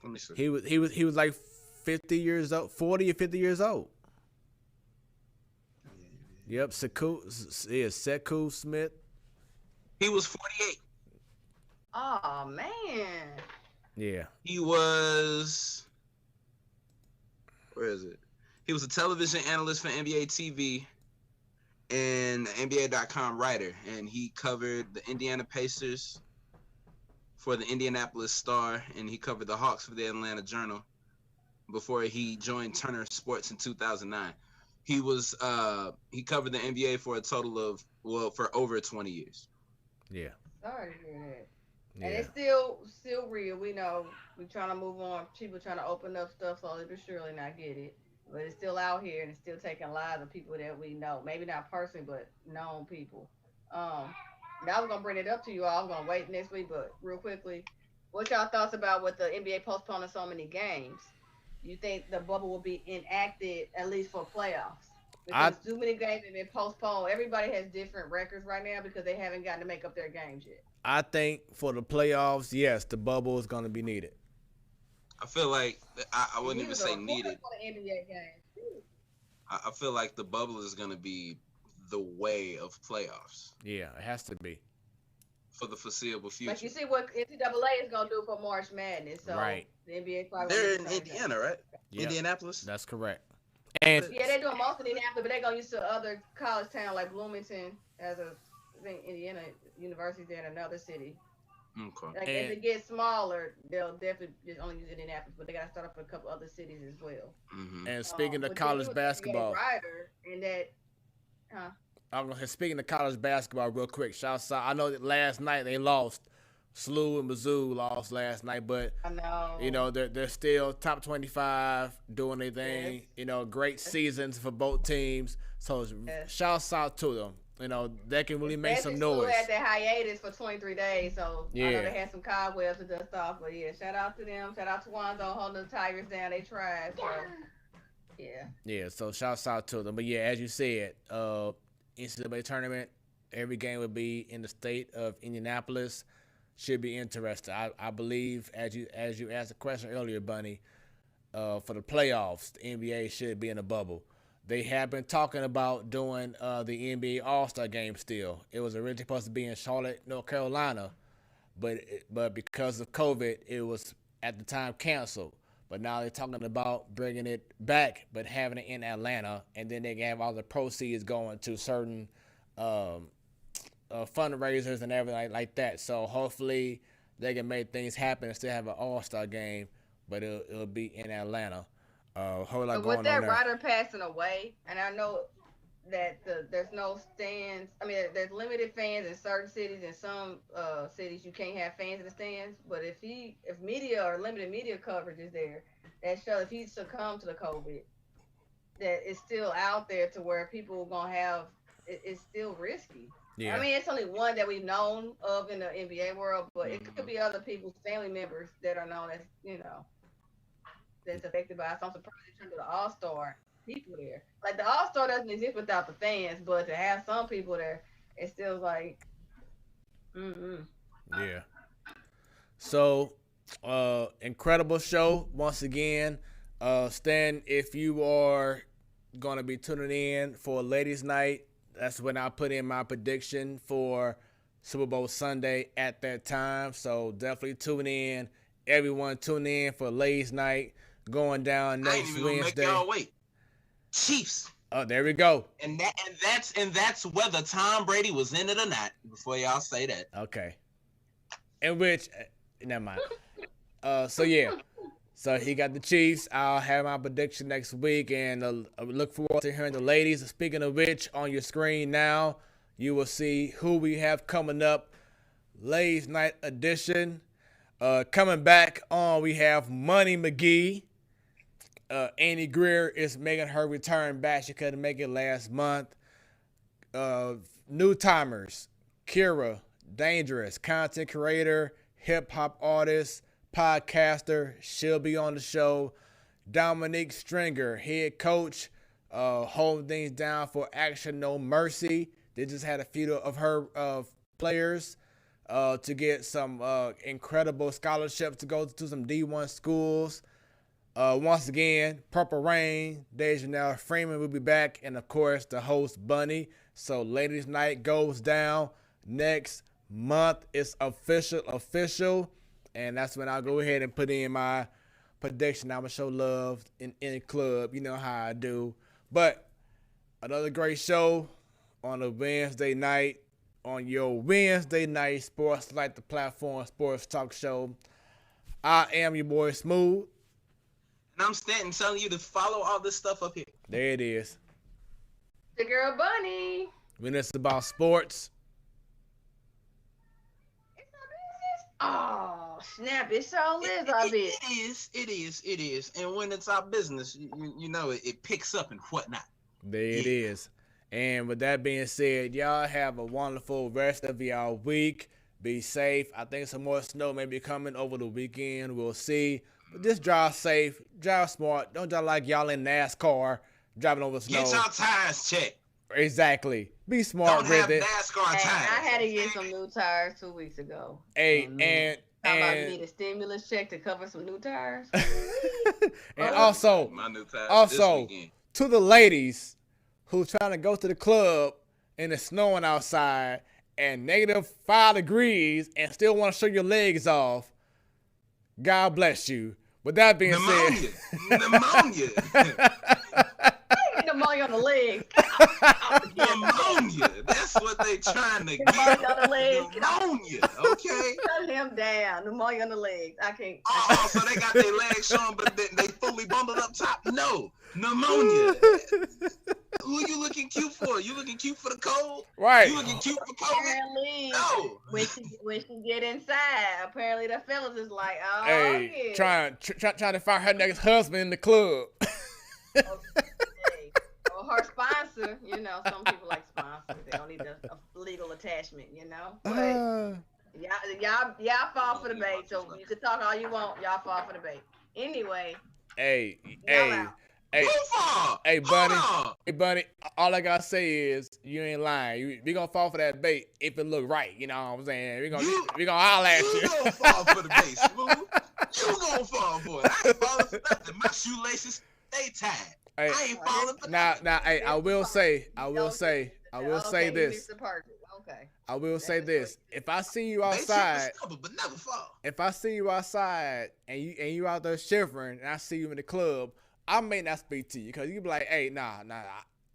Let me see. He was like 50 years old, 40 or 50 years old. Yep, Sekou Smith. He was 48. Oh man. Yeah. He was. Where is it? He was a television analyst for NBA TV and NBA.com writer, and he covered the Indiana Pacers for the Indianapolis Star, and he covered the Hawks for the Atlanta Journal before he joined Turner Sports in 2009. He covered the NBA for a total of, for over 20 years. Yeah. Sorry to hear that. Yeah. And it's still real. We know we're trying to move on. People trying to open up stuff slowly but surely, and I get it. But it's still out here, and it's still taking lives of people that we know. Maybe not personally, but known people. I was gonna bring it up to you all. I was gonna wait next week, but real quickly, what y'all thoughts about with the NBA postponing so many games? You think the bubble will be enacted at least for playoffs? Because too many games have been postponed. Everybody has different records right now because they haven't gotten to make up their games yet. I think for the playoffs, yes, the bubble is going to be needed. I feel like I wouldn't even say needed. For the NBA games. I feel like the bubble is going to be the way of playoffs. Yeah, it has to be. For the foreseeable future. Like you see what NCAA is going to do for March Madness. So right. The NBA probably they're in Indiana, right? Yep. Indianapolis? That's correct. And yeah, they're doing most of Indianapolis, but they're going to use to other college town like Bloomington as I think Indiana University there in another city. Okay. Like as it gets smaller, they'll definitely just only use Indianapolis, but they got to start up in a couple other cities as well. Mm-hmm. And speaking of college basketball, I'm gonna speaking of college basketball real quick. Shouts out. I know that last night they lost. SLU and Mizzou lost last night, but I know. You know they're still top 25 doing their thing. Yes. You know, great seasons for both teams. So shouts out to them. You know, they can really make some noise. They had their hiatus for 23 days, so I know they had some cobwebs to dust off. But yeah, shout out to them. Shout out to Wanzo holding the Tigers down. They tried. So yeah. Yeah. So shouts out to them. But yeah, as you said, NCAA tournament, every game would be in the state of Indianapolis. Should be interesting. I believe, as you asked the question earlier, Bunny, for the playoffs, the NBA should be in a bubble. They have been talking about doing the NBA All-Star game still. It was originally supposed to be in Charlotte, North Carolina, but because of COVID, it was at the time canceled. But now they're talking about bringing it back, but having it in Atlanta, and then they can have all the proceeds going to certain fundraisers and everything like that. So hopefully they can make things happen and still have an All-Star game, but it'll be in Atlanta. Whole lot going on there. With that rider passing away, and I know that there's no stands. I mean, there's limited fans in certain cities. In some cities, you can't have fans in the stands. But if media or limited media coverage is there, that shows if he succumbed to the COVID, that it's still out there to where people are gonna have. It's still risky. Yeah. I mean, it's only one that we've known of in the NBA world, but it could be other people's family members that are known as, that's affected by it. So I'm surprised they turned to the All-Star people there. Like, the All-Star doesn't exist without the fans, but to have some people there, it's still like, Yeah. So, incredible show once again. Stan, if you are going to be tuning in for Ladies' Night, that's when I put in my prediction for Super Bowl Sunday at that time. So definitely tune in. Everyone tune in for Ladies' Night going down next Wednesday. Make y'all wait. Chiefs. Oh, there we go. And that's whether Tom Brady was in it or not. Before y'all say that. Okay. In which, never mind. So yeah. So he got the Chiefs. I'll have my prediction next week, and I look forward to hearing the ladies. Speaking of which, on your screen now, you will see who we have coming up. Ladies' Night edition. Coming back on, we have Money McGee. Annie Greer is making her return back. She couldn't make it last month. New timers, Kira, Dangerous, content creator, hip hop artist, podcaster. She'll be on the show. Dominique Stringer, head coach, holding things down for Action No Mercy. They just had a few of her players to get some incredible scholarships to go to some D1 schools. Once again, Purple Rain, Dejanelle Freeman will be back, and of course the host Bunny. So ladies' night goes down next month. It's official, and that's when I'll go ahead and put in my prediction. I'm gonna show love in the club. You know how I do. But another great show on a Wednesday night, on your Wednesday night sports like the platform sports talk show. I am your boy Smooth. And I'm Stanton telling you to follow all this stuff up here. There it is. The girl Bunny. When it's about sports. It's our business. Oh, snap. It sure is our business. It is. And when it's our business, you know it picks up and whatnot. There it is. And with that being said, y'all have a wonderful rest of y'all week. Be safe. I think some more snow may be coming over the weekend. We'll see. But just drive safe, drive smart. Don't drive like y'all in NASCAR driving over snow. Get y'all tires checked. Exactly. Be smart with it. NASCAR tires. I had to get some new tires 2 weeks ago. Hey, I need a stimulus check to cover some new tires. And also, my new tires this weekend. To the ladies who's trying to go to the club and it's snowing outside and -5 degrees and still want to show your legs off, God bless you. With that being said, pneumonia. Pneumonia on the leg. Pneumonia. That's what they trying to get. Pneumonia on the leg. Pneumonia. Okay. Shut him down. Pneumonia on the legs. I can't. Oh, so they got their legs showing, but they fully bundled up top? No. Pneumonia. Who you looking cute for? You looking cute for the cold? Right. You looking cute for COVID? Apparently, No. when she get inside, apparently the fellas is like, oh, hey, yeah. trying to find her next husband in the club. Okay. Or her sponsor, you know, some people like sponsors. They don't need a legal attachment, you know. But y'all fall for the bait. So you can talk all you want. Y'all fall for the bait. Anyway. Hey, Bunny. All I gotta say is you ain't lying. We gonna fall for that bait if it look right. You know what I'm saying? We gonna holler at you. You gonna fall for the bait, Smooth. You gonna fall for it. I ain't falling for nothing. My shoelaces stay tied. Hey, I ain't falling for nothing. Now, hey, I will say this. Okay. I will say this. If I see you outside, but never fall. if I see you outside and you out there shivering, and I see you in the club, I may not speak to you because you be like, hey, nah.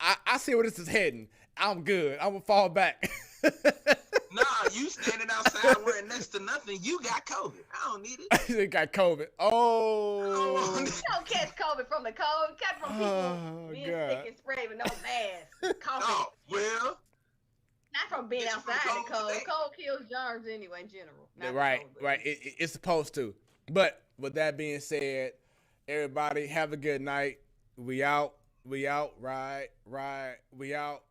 I see where this is heading. I'm good. I'm gonna fall back. Nah, you standing outside wearing next to nothing. You got COVID. I don't need it. You got COVID. Oh. You don't catch COVID from the cold. Catch from people being sick and sprayed with no mask. COVID. Oh, well. Not from being outside the cold. Cold kills germs anyway in general. Right. It's supposed to. But with that being said, everybody have a good night. We out. Right. We out.